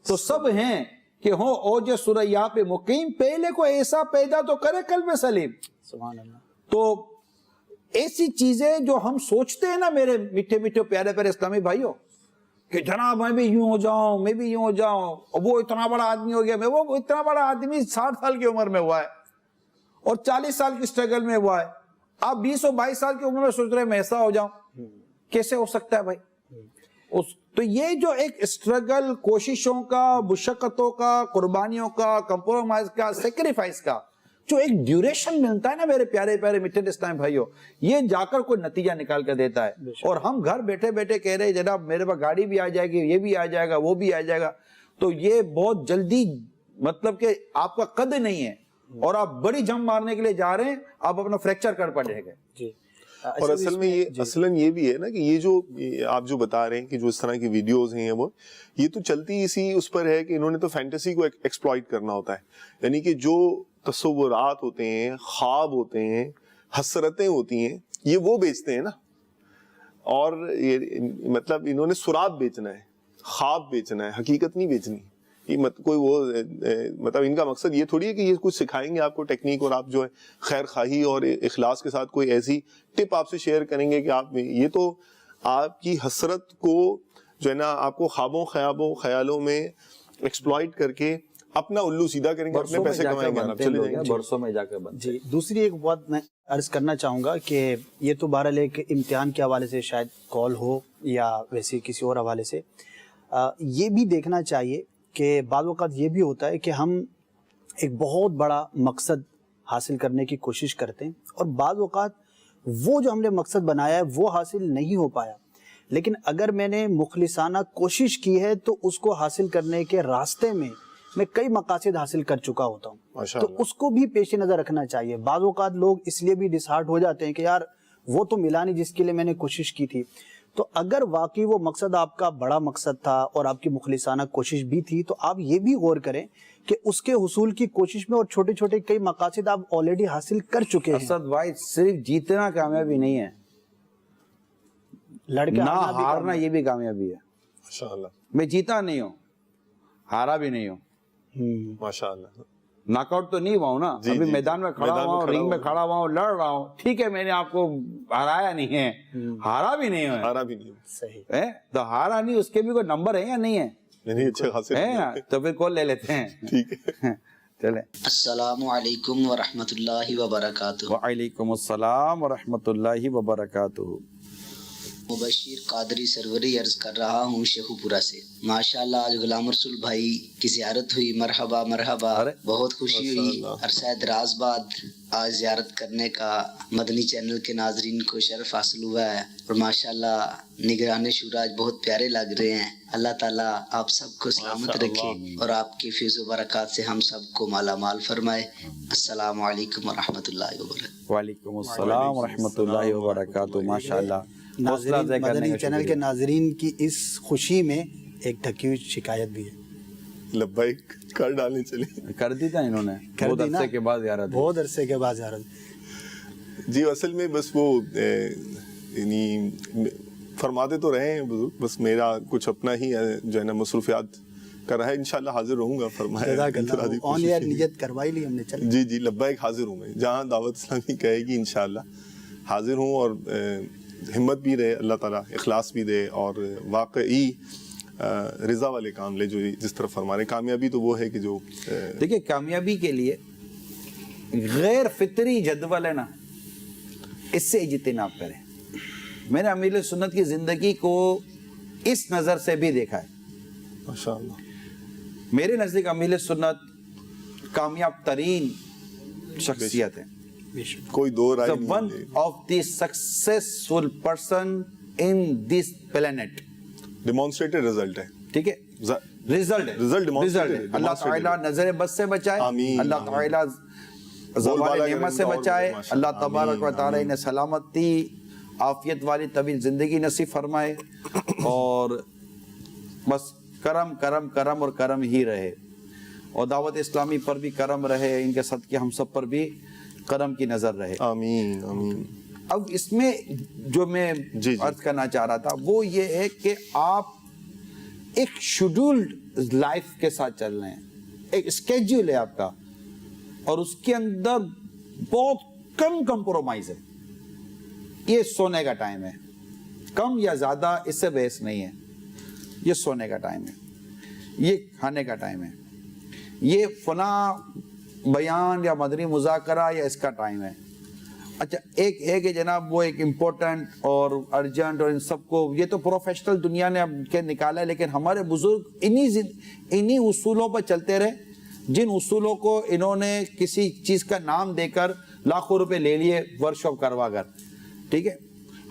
تو سب ہیں کہ ہو اوج ثریا پہ مقیم, پہلے کو ایسا پیدا تو کرے قلب سلیم. سبحان اللہ. تو ایسی چیزیں جو ہم سوچتے ہیں نا میرے میٹھے میٹھے پیارے پیارے اسلامی بھائیوں کہ جناب میں بھی یوں ہو جاؤں, میں بھی یوں ہو جاؤں, وہ اتنا بڑا آدمی ہو گیا, میں وہ اتنا بڑا آدمی 60 سال کی عمر میں ہوا ہے اور 40 سال کی سٹرگل میں ہوا ہے, آپ 20 اور 22 سال کی عمر میں سوچ رہے ہیں میں ایسا ہو جاؤں, کیسے ہو سکتا ہے بھائی؟ تو یہ جو ایک سٹرگل, کوششوں کا, مشقتوں کا, قربانیوں کا, کمپرومائز کا, سیکریفائس کا جو ایک ڈیوریشن ملتا ہے نا میرے پیارے پیارے میٹھے اسلامی بھائیوں, یہ جا کر کوئی نتیجہ نکال کر دیتا ہے. اور ہم گھر بیٹھے بیٹھے کہہ رہے جناب میرے پاس گاڑی بھی آ جائے گی, یہ بھی آ جائے گا, وہ بھی آ جائے گا, تو یہ بہت جلدی مطلب کہ آپ کا قد نہیں ہے اور آپ بڑی جم مارنے کے لیے جا رہے ہیں, آپ اپنا فریکچر کر پڑے گے. اور اصل میں یہ اصلاً یہ بھی ہے نا کہ یہ جو آپ جو بتا رہے ہیں کہ جو اس طرح کی ویڈیوز ہیں وہ یہ تو چلتی اسی اس پر ہے کہ انہوں نے تو فینٹیسی کو ایکسپلائٹ کرنا ہوتا ہے, یعنی کہ جو تصورات ہوتے ہیں, خواب ہوتے ہیں, حسرتیں ہوتی ہیں, یہ وہ بیچتے ہیں نا. اور یہ مطلب انہوں نے سراب بیچنا ہے, خواب بیچنا ہے, حقیقت نہیں بیچنی. یہ کوئی وہ مطلب ان کا مقصد یہ تھوڑی ہے کہ یہ کچھ سکھائیں گے آپ کو ٹیکنیک اور آپ جو ہے خیر خواہی اور اخلاص کے ساتھ کوئی ایسی ٹپ آپ سے شیئر کریں گے کہ آپ یہ تو آپ کی حسرت کو جو ہے نا آپ کو خوابوں خیالوں میں ایکسپلائٹ کر کے اپنا الو سیدھا کریں گے, اپنے پیسے کمائیں گے, آپ چلے جائیں گے برسوں میں جا کے بنتے. جی دوسری ایک بات میں عرض کرنا چاہوں گا کہ یہ تو بہرحال ایک امتحان کے حوالے سے شاید کال ہو یا ویسے کسی اور حوالے سے, یہ بھی دیکھنا چاہیے کہ بعض اوقات یہ بھی ہوتا ہے کہ ہم ایک بہت بڑا مقصد حاصل کرنے کی کوشش کرتے ہیں اور بعض اوقات وہ جو ہم نے مقصد بنایا ہے وہ حاصل نہیں ہو پایا, لیکن اگر میں نے مخلصانہ کوشش کی ہے تو اس کو حاصل کرنے کے راستے میں کئی مقاصد حاصل کر چکا ہوتا ہوں, تو اس کو بھی پیش نظر رکھنا چاہیے. بعض اوقات لوگ اس لیے بھی ڈسہارٹ ہو جاتے ہیں کہ یار وہ تو ملا نہیں جس کے لیے میں نے کوشش کی تھی. تو اگر واقعی وہ مقصد آپ کا بڑا مقصد تھا اور آپ کی مخلصانہ کوشش بھی تھی تو آپ یہ بھی غور کریں کہ اس کے حصول کی کوشش میں اور چھوٹے چھوٹے کئی مقاصد آپ آلریڈی حاصل کر چکے ہیں. اسد بھائی صرف جیتنا کامیابی نہیں ہے, لڑکے نہ ہارنا یہ بھی کامیابی ہے. ماشاءاللہ میں جیتا نہیں ہوں, ہارا بھی نہیں ہوں, ماشاءاللہ ناک آؤٹ تو نہیں ہوا ہوں نا, ابھی میدان میں کھڑا ہوا ہوں, رنگ میں کھڑا ہوا ہوں, لڑ رہا ہوں. ٹھیک ہے میں نے آپ کو ہرایا نہیں ہے, ہارا بھی نہیں ہے, صحیح ہے تو ہارا نہیں, اس کے بھی کوئی نمبر ہے یا نہیں ہے, اچھے خاصے ہے تو پھر کال لے لیتے ہیں. ٹھیک ہے چلیں. السلام علیکم ورحمۃ اللہ وبرکاتہ. وعلیکم السلام ورحمۃ اللہ وبرکاتہ. مبشر قادری سروری عرض کر رہا ہوں شیخو پورا سے. ماشاءاللہ آج غلام رسول بھائی کی زیارت ہوئی. مرحبا مرحبا, بہت خوشی ہوئی. عرصہ دراز بعد آج زیارت کرنے کا مدنی چینل کے ناظرین کو شرف حاصل ہوا ہے, اور ماشاءاللہ نگران شورا آج بہت پیارے لگ رہے ہیں. اللہ تعالیٰ آپ سب کو سلامت رکھے اور آپ کے فیض و برکات سے ہم سب کو مالا مال فرمائے. السلام علیکم ورحمۃ اللہ وبرکاتہ. وعلیکم السلام ورحمۃ اللہ وبرکاتہ. ماشاءاللہ. ناظرین مدنی چینل کے ناظرین کی اس خوشی میں ایک ڈھکی ہوئی شکایت بھی ہے. لبیک کر ڈالنے چلی, کر دی تھا انہوں نے بہت عرصے کے بعد زیارت. بہت عرصے کے بعد زیارت. جی اصل میں بس وہ یعنی فرماتے تو رہے ہیں بزرگ, بس میرا کچھ اپنا ہی جو ہے نا مصروفیات کر رہا ہے. انشاءاللہ حاضر رہوں گا. فرمایا آن ایئر نیت کروائی لی ہم نے. چل جی جی لبیک حاضر ہوں میں, جہاں دعوت اسلامی کہے گی انشاءاللہ حاضر ہوں. اور ہمت بھی رہے اللہ تعالیٰ, اخلاص بھی دے, اور واقعی رضا والے کام لے جو جس طرح فرما رہے. کامیابی تو وہ ہے کہ جو دیکھیں کامیابی کے لیے غیر فطری جدول ہے نا, اس سے اجتناب کریں. میں نے امیر سنت کی زندگی کو اس نظر سے بھی دیکھا ہے. ماشاءاللہ میرے نزدیک امیر سنت کامیاب ترین شخصیت ہے. کوئی دو رائے نہیں. One of the successful person in this planet. Demonstrated result ہے. ٹھیک ہے, رزلٹ ہے. اللہ تعالیٰ نظر بد سے بچائے, اللہ تعالیٰ زوال نعمت سے بچائے, اللہ تبارک و تعالیٰ انہیں سلامتی عافیت والی طویل زندگی نصیب فرمائے, اور بس کرم کرم کرم اور کرم ہی رہے, اور دعوت اسلامی پر بھی کرم رہے, ان کے صدقے ہم سب پر بھی کرم کی نظر رہے. آمین آمین. اب اس میں جو میں عرض کرنا چاہ رہا تھا وہ یہ ہے کہ آپ ایک شیڈولڈ لائف کے ساتھ چل رہے ہیں, ایک اسکیڈول ہے آپ کا, اور اس کے اندر بہت کم کمپرومائز ہے. یہ سونے کا ٹائم ہے, کم یا زیادہ اس سے بحث نہیں ہے. یہ سونے کا ٹائم ہے, یہ کھانے کا ٹائم ہے, یہ فلاں بیان یا مدنی مذاکرہ یا اس کا ٹائم ہے. اچھا ایک ہے کہ جناب وہ ایک امپورٹنٹ اور ارجنٹ, اور ان سب کو یہ تو پروفیشنل دنیا نے اب کے نکالا ہے, لیکن ہمارے بزرگ انہی اصولوں پر چلتے رہے, جن اصولوں کو انہوں نے کسی چیز کا نام دے کر لاکھوں روپے لے لیے ورک شاپ کروا کر. ٹھیک ہے,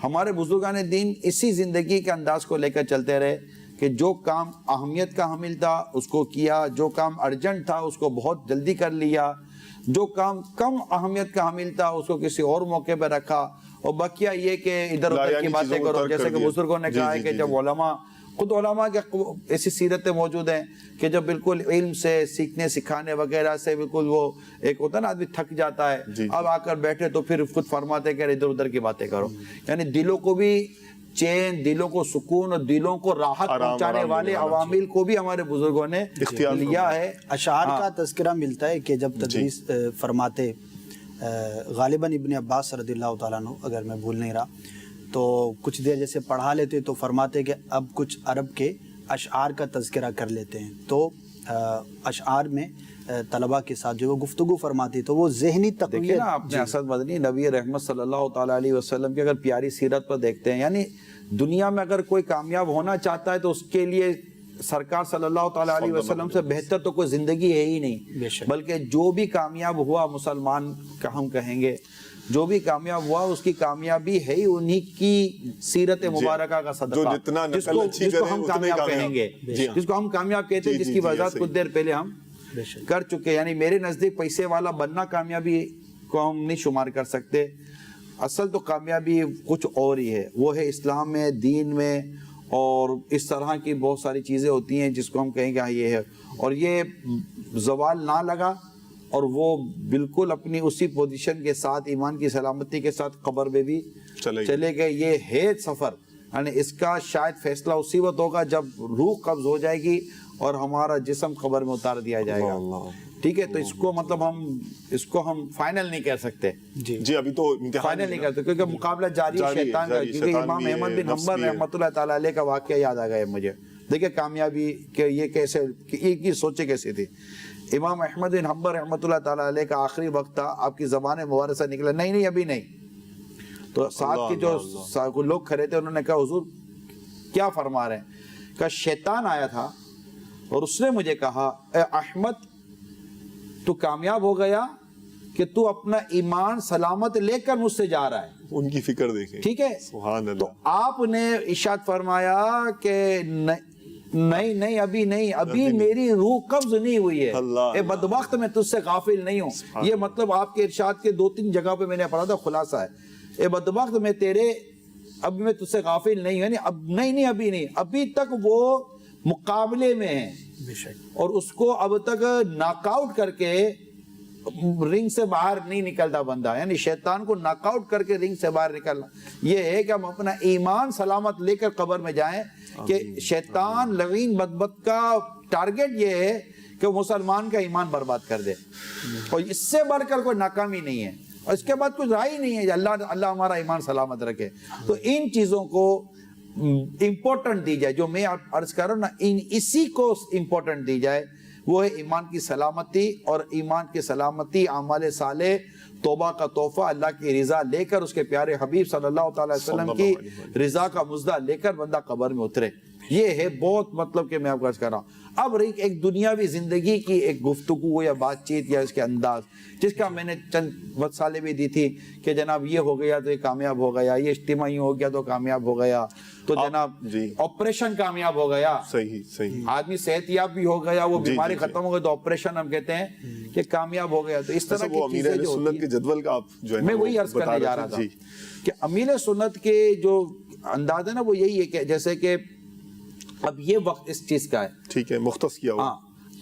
ہمارے بزرگان دین اسی زندگی کے انداز کو لے کر چلتے رہے کہ جو کام اہمیت کا حامل تھا اس کو کیا, جو کام ارجنٹ تھا اس کو بہت جلدی کر لیا, جو کام کم اہمیت کا حامل تھا اس کو کسی اور موقع پہ رکھا, اور بقیہ یہ کہ ادھر ادھر کی باتیں کرو. جیسے کہ بزرگوں نے کہا ہے کہ جب علماء, خود علماء کے ایسی سیرتیں موجود ہیں کہ جب بالکل علم سے سیکھنے سکھانے وغیرہ سے بالکل وہ ایک ہوتا ہے نا آدمی تھک جاتا ہے, اب آ کر بیٹھے تو پھر خود فرماتے کہ ادھر ادھر کی باتیں کرو. یعنی دلوں کو بھی چین, دلوں کو سکون اور دلوں کو راحت پہنچانے والے عوامل کو بھی ہمارے بزرگوں نے لیا ہے. اشعار کا تذکرہ ملتا ہے کہ جب تدریس فرماتے غالباً ابن عباس رضی اللہ تعالیٰ عنہ, اگر میں بھول نہیں رہا, تو کچھ دیر جیسے پڑھا لیتے تو فرماتے کہ اب کچھ عرب کے اشعار کا تذکرہ کر لیتے ہیں. تو اشعار میں طلبہ کے ساتھ جو وہ گفتگو فرماتی تو وہ ذہنی تقویت. دیکھیں نا آپ نے اسد مدنی نبی رحمت صلی اللہ تعالیٰ علیہ وسلم کی اگر پیاری سیرت پر دیکھتے ہیں, یعنی دنیا میں اگر کوئی کامیاب ہونا چاہتا ہے تو اس کے لیے سرکار صلی اللہ تعالیٰ علیہ وسلم سے بہتر تو کوئی زندگی ہے ہی نہیں. بلکہ جو بھی کامیاب ہوا مسلمان کا ہم کہیں گے, جو بھی کامیاب ہوا اس کی کامیابی ہے ہی انہی کی سیرت مبارکہ کا صدقہ, جس کو ہم کامیاب کہیں گے, جس کو ہم کامیاب کہتے ہیں, جس کی وضاحت کچھ دیر پہلے ہم کر چکے. یعنی میرے نزدیک پیسے والا بننا کامیابی کو ہم نہیں شمار کر سکتے. اصل تو کامیابی کچھ اور ہی ہے, وہ ہے اسلام میں, دین میں, اور اس طرح کی بہت ساری چیزیں ہوتی ہیں جس کو ہم کہیں کہ ہاں یہ ہے, اور یہ زوال نہ لگا اور وہ بالکل اپنی اسی پوزیشن کے ساتھ ایمان کی سلامتی کے ساتھ قبر میں بھی چلے گئے. یہ ہے سفر, یعنی اس کا شاید فیصلہ اسی وقت ہوگا جب روح قبض ہو جائے گی اور ہمارا جسم قبر میں اتار دیا جائے گا. ٹھیک ہے, تو اس کو مطلب اس کو ہم فائنل نہیں کہہ سکتے. جی ابھی تو فائنل نہیں کرتے کیونکہ مقابلہ جاری ہے شیطان کا. کیونکہ امام احمد بن حنبل رحمۃ اللہ تعالیٰ علیہ کا واقعہ یاد آ گیا مجھے. دیکھیں کامیابی کہ یہ کیسے, یہ سوچے کیسی تھی. امام احمد بن حنبل رحمۃ اللہ تعالیٰ علیہ کا آخری وقت تھا, آپ کی زبان مبارکہ نکلا نہیں ابھی نہیں, تو ساتھ کے جو لوگ کھڑے تھے انہوں نے کہا حضور کیا فرما رہے ہیں؟ کہا شیطان آیا تھا اور اس نے مجھے کہا اے احمد تو کامیاب ہو گیا کہ تو اپنا ایمان سلامت لے کر مجھ سے جا رہا ہے. ان کی فکر دیکھیں. ٹھیک ہے. سبحان اللہ. تو آپ نے ارشاد فرمایا کہ نہیں ابھی نہیں, ابھی میری روح قبض نہیں ہوئی ہے, اے بدبخت میں تجھ سے غافل نہیں ہوں. یہ مطلب آپ کے ارشاد کے 2-3 جگہ پہ میں نے پڑھا تھا, خلاصہ ہے اے بدبخت میں تیرے اب میں تجھ سے غافل نہیں ہوں, یعنی اب نہیں ابھی نہیں, ابھی تک وہ مقابلے میں ہے اور اس کو اب تک ناک آؤٹ کر کے رنگ سے باہر نہیں نکلتا بندہ, یعنی شیطان کو ناک آؤٹ کر کے رنگ سے باہر نکلنا یہ ہے کہ ہم اپنا ایمان سلامت لے کر قبر میں جائیں. کہ شیطان لعین بدبخت کا ٹارگٹ یہ ہے کہ مسلمان کا ایمان برباد کر دے, اور اس سے بڑھ کر کوئی ناکامی نہیں ہے, اور اس کے بعد کچھ رائے ہی نہیں ہے. اللہ ہمارا ایمان سلامت رکھے. تو ان چیزوں کو امپورٹنٹ دی جائے, جو میں عرض کر رہا ہوں نا, اسی کو امپورٹنٹ دی جائے. وہ ہے ایمان کی سلامتی, اور ایمان کی سلامتی اعمال صالح توبہ کا تحفہ اللہ کی رضا لے کر, اس کے پیارے حبیب صلی اللہ تعالی وسلم کی رضا کا مزدہ لے کر بندہ قبر میں اترے. یہ ہے بہت مطلب کہ میں آپ کو عرض کر رہا ہوں. اب ایک دنیاوی زندگی کی ایک گفتگو یا بات چیت یا اس کے انداز, جس کا میں نے چند مثالیں بھی دی تھی کہ جناب یہ ہو گیا تو یہ کامیاب ہو گیا, یہ اجتماعی ہو گیا تو کامیاب ہو گیا, تو جناب آپریشن کامیاب ہو گیا, صحیح آدمی صحت یاب بھی ہو گیا, وہ بیماری ختم ہو گئی تو آپریشن ہم کہتے ہیں کہ کامیاب ہو گیا. تو اس طرح کی چیزیں جو ہوتی ہیں, جدول کا آپ جو ہے میں وہی عرض کرنے جا رہا تھا کہ امیل سنت کے جو انداز ہے نا وہ یہی ہے کہ جیسے کہ اب یہ وقت اس چیز کا ہے, ٹھیک ہے, مختص کیا ہوا.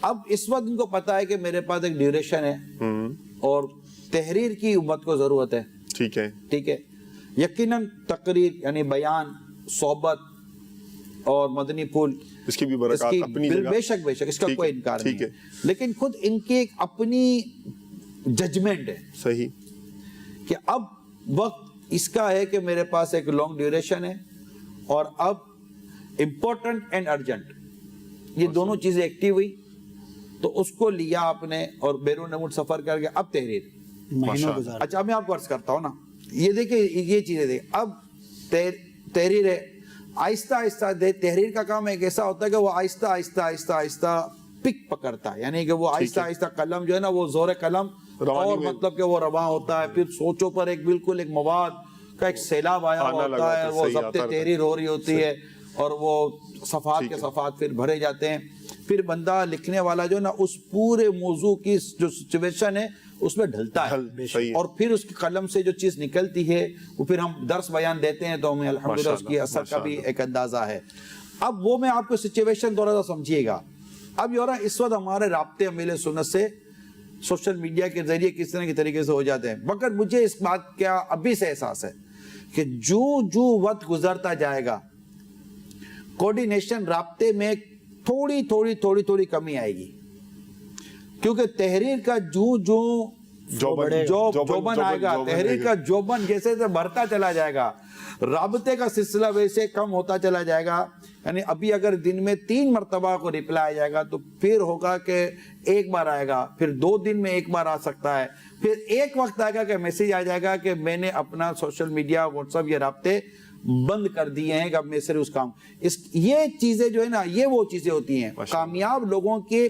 اب اس وقت ان کو پتا ہے کہ میرے پاس ایک ڈیوریشن ہے اور تحریر کی امت کو ضرورت ہے. ٹھیک ہے. یقیناً تقریر یعنی بیان, صحبت اور مدنی پھول, اس کی بھی برکات اپنی جگہ, بے شک اس کا کوئی انکار نہیں ہے, لیکن خود ان کی ایک اپنی ججمنٹ ہے. صحیح. کہ اب وقت اس کا ہے کہ میرے پاس ایک لانگ ڈیوریشن ہے, اور اب امپورٹنٹ اینڈ ارجنٹ یہ دونوں چیزیں ایکٹیو ہوئی, تو اس کو لیا آپ نے اور بیرون ملک سفر کر کے اب تحریر. اچھا میں آپ کو عرض کرتا ہوں نا, یہ دیکھیں یہ چیزیں دیکھیں, اب تحریر ہے, آہستہ آہستہ تحریر کا کام ایک ایسا ہوتا ہے کہ وہ آہستہ پک پکڑتا ہے, یعنی کہ وہ آہستہ قلم جو ہے نا وہ زور قلم اور مطلب کہ وہ رواں ہوتا ہے, پھر سوچوں پر ایک بالکل ایک مواد کا ایک سیلاب آیا ہوتا ہے, وہ ضبط تحریر ہو رہی ہوتی ہے, اور وہ صفحات کے صفحات پھر بھرے جاتے ہیں. پھر بندہ لکھنے والا جو نا اس پورے موضوع کی جو سچویشن ہے اس میں ڈھلتا ہے, اور پھر اس کی قلم سے جو چیز نکلتی ہے وہ پھر ہم درس بیان دیتے ہیں تو ہمیں الحمدللہ اس کی اثر کا بھی ایک اندازہ ہے. اب وہ میں آپ کو سچویشن تھوڑا سا سمجھیے گا. اب یہ ہو رہا ہے اس وقت ہمارے رابطے امیل سنت سے سوشل میڈیا کے ذریعے کس طرح کے طریقے سے ہو جاتے ہیں, مگر مجھے اس بات کا ابھی سے احساس ہے کہ جو وقت گزرتا جائے گا کوارڈینیشن رابطے میں تھوڑی کمی آئے گی, کیونکہ تحریر کا جوبن آئے گا, تحریر کا جوبن جیسے بڑھتا چلا جائے گا, رابطے کا سلسلہ ویسے کم ہوتا چلا جائے گا. یعنی ابھی اگر دن میں 3 مرتبہ کو ریپلائی آ جائے گا تو پھر ہوگا کہ ایک بار آئے گا, پھر 2 دن میں ایک بار آ سکتا ہے, پھر ایک وقت آئے گا کہ میسیج آ جائے گا کہ میں نے اپنا سوشل میڈیا واٹس ایپ یہ رابطے بند کر دیے ہیں کہ اب میں صرف اس کام یہ چیزیں جو ہے نا یہ وہ چیزیں ہوتی ہیں. کامیاب لوگوں کے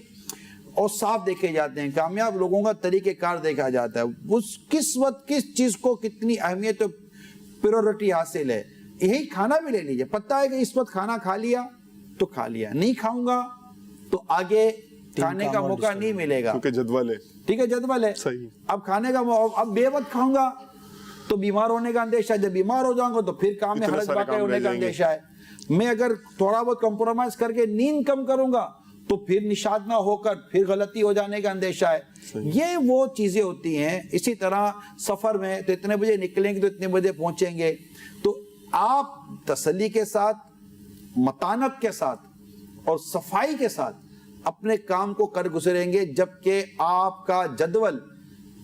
اوصاف دیکھے جاتے ہیں, کامیاب لوگوں کا طریقہ کار دیکھا جاتا ہے, اس کس وقت کس چیز کو کتنی اہمیت و پریورٹی حاصل ہے. یہی کھانا بھی لے لیجئے, پتہ ہے کہ اس وقت کھانا کھا لیا تو کھا لیا, نہیں کھاؤں گا تو آگے کھانے کا موقع نہیں ملے گا, کیونکہ جدول ہے. ٹھیک ہے, جدول ہے. اب کھانے کا اب بے وقت کھاؤں گا تو بیمار ہونے کا اندیشہ ہے, جب بیمار ہو جاؤں گا تو پھر کام میں حرج واقع ہونے کا اندیشہ ہے. میں اگر تھوڑا بہت کمپرومائز کر کے نیند کم کروں گا تو پھر نشاد نہ ہو کر پھر غلطی ہو جانے کا اندیشہ ہے. یہ وہ چیزیں ہوتی ہیں. اسی طرح سفر میں تو اتنے بجے نکلیں گے تو اتنے بجے پہنچیں گے, تو آپ تسلی کے ساتھ, متانت کے ساتھ اور صفائی کے ساتھ اپنے کام کو کر گزریں گے, جبکہ آپ کا جدول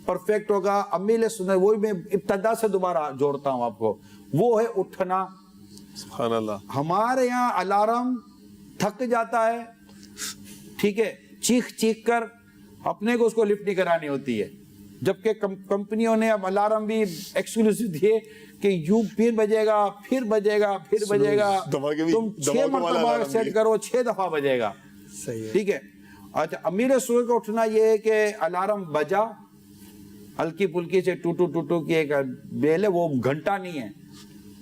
پرفیکٹ ہوگا. امیل سنت وہی میں ابتدا سے دوبارہ جوڑتا ہوں آپ کو, وہ ہے اٹھنا. سبحان اللہ. ہمارے یہاں الارم تھک جاتا ہے, ٹھیک ہے, چیخ کر اپنے کو اس کو لفٹ نہیں کرانی ہوتی ہے, جبکہ کمپنیوں نے اب الارم بھی ایکسکلوسیو دیے کہ یوں پھر بجے گا، پھر بجے گا، پھر بجے گا، تم 6 مرتبہ سیٹ کرو، 6 دفعہ بجے گا. ٹھیک ہے. اچھا امیر سور کا اٹھنا یہ ہے کہ الارم بجا، ہلکی پھلکی سے ٹوٹو کی ایک بیل ہے، وہ گھنٹہ نہیں ہے.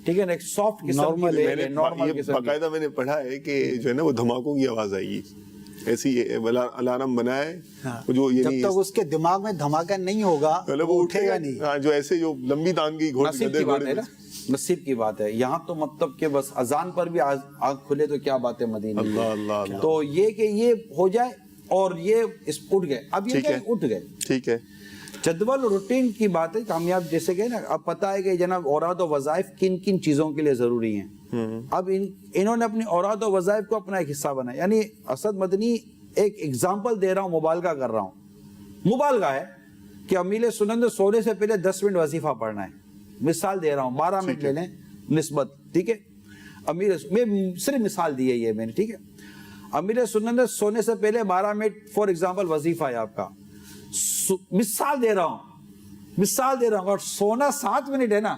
ٹھیک ہے نا، ایک سافٹ قسم کی بیل ہے، نارمل قسم کی. باقاعدہ میں نے پڑھا ہے کہ جو ہے نا وہ دھماکوں کی آواز آئے گی، ایسی الارم بنائے جو جب تک اس کے دماغ میں دھماکہ نہیں ہوگا وہ اٹھے گا نہیں. جو ایسے جو لمبی تان کی نصیب کی بات ہے نا، نصیب کی بات ہے. یہاں تو مطلب کہ بس اذان پر بھی آنکھ کھلے تو کیا بات ہے مدینے. اللہ تو یہ کہ یہ ہو جائے اور یہ اٹھ گئے. اب یہ کہ اٹھ گئے. ٹھیک ہے. جدول روٹین کی بات ہے کامیاب، جیسے کہ نا اب پتہ ہے کہ جناب اوراد و وظائف کن کن چیزوں کے لیے ضروری ہیں. اب انہوں نے اپنی اوراد و وظائف کو اپنا ایک حصہ بنایا. یعنی اسد مدنی ایک ایگزامپل دے رہا ہوں، مبالغہ کر رہا ہوں. مبالغہ ہے کہ امیر سنت سونے سے پہلے 10 منٹ وظیفہ پڑھنا ہے. مثال دے رہا ہوں، 12 منٹ لے لیں نسبت. ٹھیک ہے، امیر میں صرف مثال دی ہے یہ میں نے. ٹھیک ہے، امیر سنت سونے سے پہلے 12 منٹ فار ایگزامپل وظیفہ ہے آپ کا. مثال دے رہا ہوں اور سونا 7 منٹ ہے نا،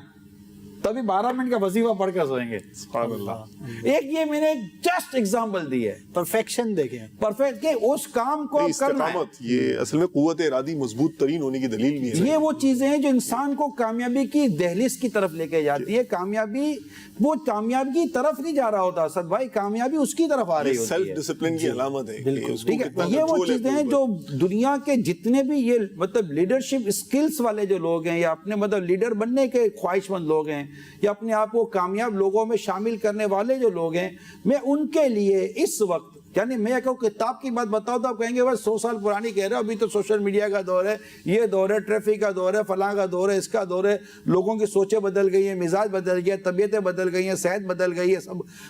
تبھی 12 منٹ کا وظیفہ پڑھ کر سوئیں گے. سبحان اللہ. ایک یہ میں نے جسٹ ایگزامپل دی ہے. پرفیکشن دیکھیں، پرفیکٹ کہ اس کام کو کرنا ہے. یہ اصل میں قوت ارادی مضبوط ترین ہونے کی دلیل بھی ہے. یہ وہ چیزیں ہیں جو انسان کو کامیابی کی دہلیز کی طرف لے کے جاتی ہے. کامیابی وہ کامیابی کی طرف نہیں جا رہا ہوتا اسد بھائی، کامیابی اس کی طرف آ رہی ہوتی ہے. سیلف ڈسپلن کی علامت ہے. ٹھیک ہے، یہ وہ چیزیں ہیں جو دنیا کے جتنے بھی یہ مطلب لیڈرشپ اسکلز والے جو لوگ ہیں، یا اپنے مطلب لیڈر بننے کے خواہش مند لوگ ہیں، یا اپنے آپ کو کامیاب لوگوں میں شامل کرنے والے جو لوگ ہیں، میں ان کے لیے اس وقت یعنی میں کہوں کتاب کی بات بتاؤ تو آپ کہیں گے بس 100 سال پرانی کہہ رہے ہو، ابھی تو سوشل میڈیا کا دور ہے، یہ دور ہے، ٹریفک کا دور ہے، فلاں کا دور ہے، اس کا دور ہے. لوگوں کی سوچیں بدل گئی ہیں، مزاج بدل گیا، طبیعتیں بدل گئی ہیں، صحت بدل گئی ہے،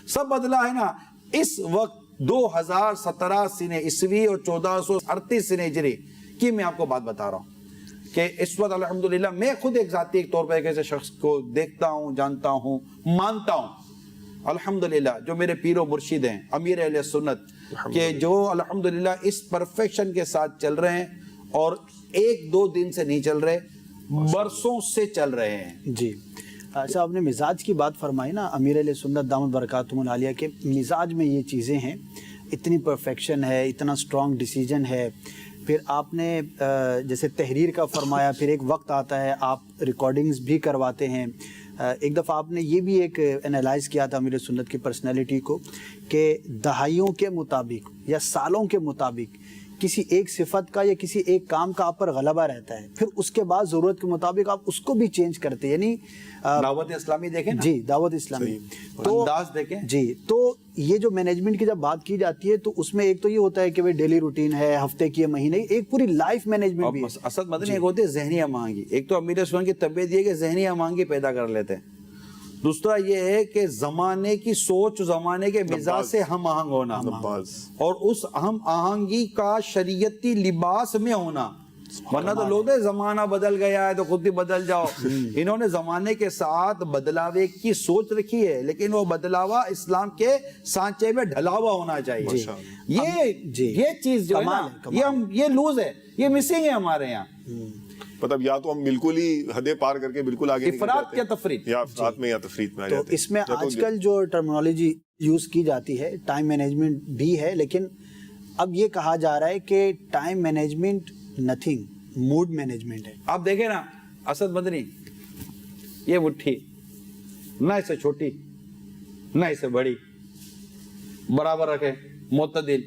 سب بدلا ہے نا. اس وقت 2017 سنہ عیسوی اور 1438 سنہ ہجری کی میں آپ کو بات بتا رہا ہوں کہ اس وقت الحمدللہ میں خود ایک ذاتی طور پر ایک ایسے شخص کو دیکھتا ہوں، جانتا ہوں، مانتا ہوں الحمدللہ، جو میرے پیر و مرشد ہیں امیر اہل سنت، کہ جو الحمدللہ اس پرفیکشن کے ساتھ چل رہے ہیں، اور 1-2 دن سے نہیں چل رہے، برسوں سے چل رہے ہیں. جی اچھا، آپ نے مزاج کی بات فرمائی نا، امیر اہل سنت دامت برکاتہم العالیہ کے مزاج میں یہ چیزیں ہیں، اتنی پرفیکشن ہے، اتنا سٹرونگ ڈیسیجن ہے. پھر آپ نے جیسے تحریر کا فرمایا، پھر ایک وقت آتا ہے آپ ریکارڈنگز بھی کرواتے ہیں. ایک دفعہ آپ نے یہ بھی ایک انالائز کیا تھا امیر سنت کی پرسنالٹی کو کہ دہائیوں کے مطابق یا سالوں کے مطابق کسی ایک صفت کا یا کسی ایک کام کا آپ پر غلبہ رہتا ہے، پھر اس کے بعد ضرورت کے مطابق آپ اس کو بھی چینج کرتے ہیں. یعنی دعوت اسلامی دیکھیں نا، جی دعوت اسلامی تو انداز دیکھیں. جی تو یہ جو مینجمنٹ کی جب بات کی جاتی ہے تو اس میں ایک تو یہ ہوتا ہے کہ وہ ڈیلی روٹین ہے، ہفتے کی، مہینے، ایک پوری لائف مینجمنٹ بھی ہے. اسد مدنی ایک ہوتے ذہنی ہم آہنگی. ایک تو امیر سنت کی طبیعت یہ کہ ذہنی ہم آہنگی پیدا کر لیتے ہیں. دوسرا یہ ہے کہ زمانے کی سوچ، زمانے کے مزاج سے ہم آہنگ ہونا، اور اس ہم آہنگی کا شریعتی لباس میں ہونا. ورنہ تو لوگ زمانہ بدل گیا ہے تو خود بھی بدل جاؤ. انہوں نے زمانے کے ساتھ بدلاوے کی سوچ رکھی ہے، لیکن وہ بدلاوا اسلام کے سانچے میں ڈھلا ہوا ہونا چاہیے. یہ چیز جو ہے نا، یہ لوز ہے، یہ مسنگ ہے ہمارے یہاں. مطلب یا تو ہم بالکل ہی حدیں پار کر کے بالکل آگے افراط یا تفریط، یا افراط میں یا تفریط میں آ جاتے ہیں. تو اس میں آج کل جو ٹرمنالوجی یوز کی جاتی ہے ٹائم مینجمنٹ بھی ہے، لیکن اب یہ کہا جا رہا ہے کہ time management nothing, mood management ہے. آپ دیکھیں نا اسد مدنی، یہ مٹھی نہ اسے چھوٹی نہ اسے بڑی، برابر رکھے، معتدل،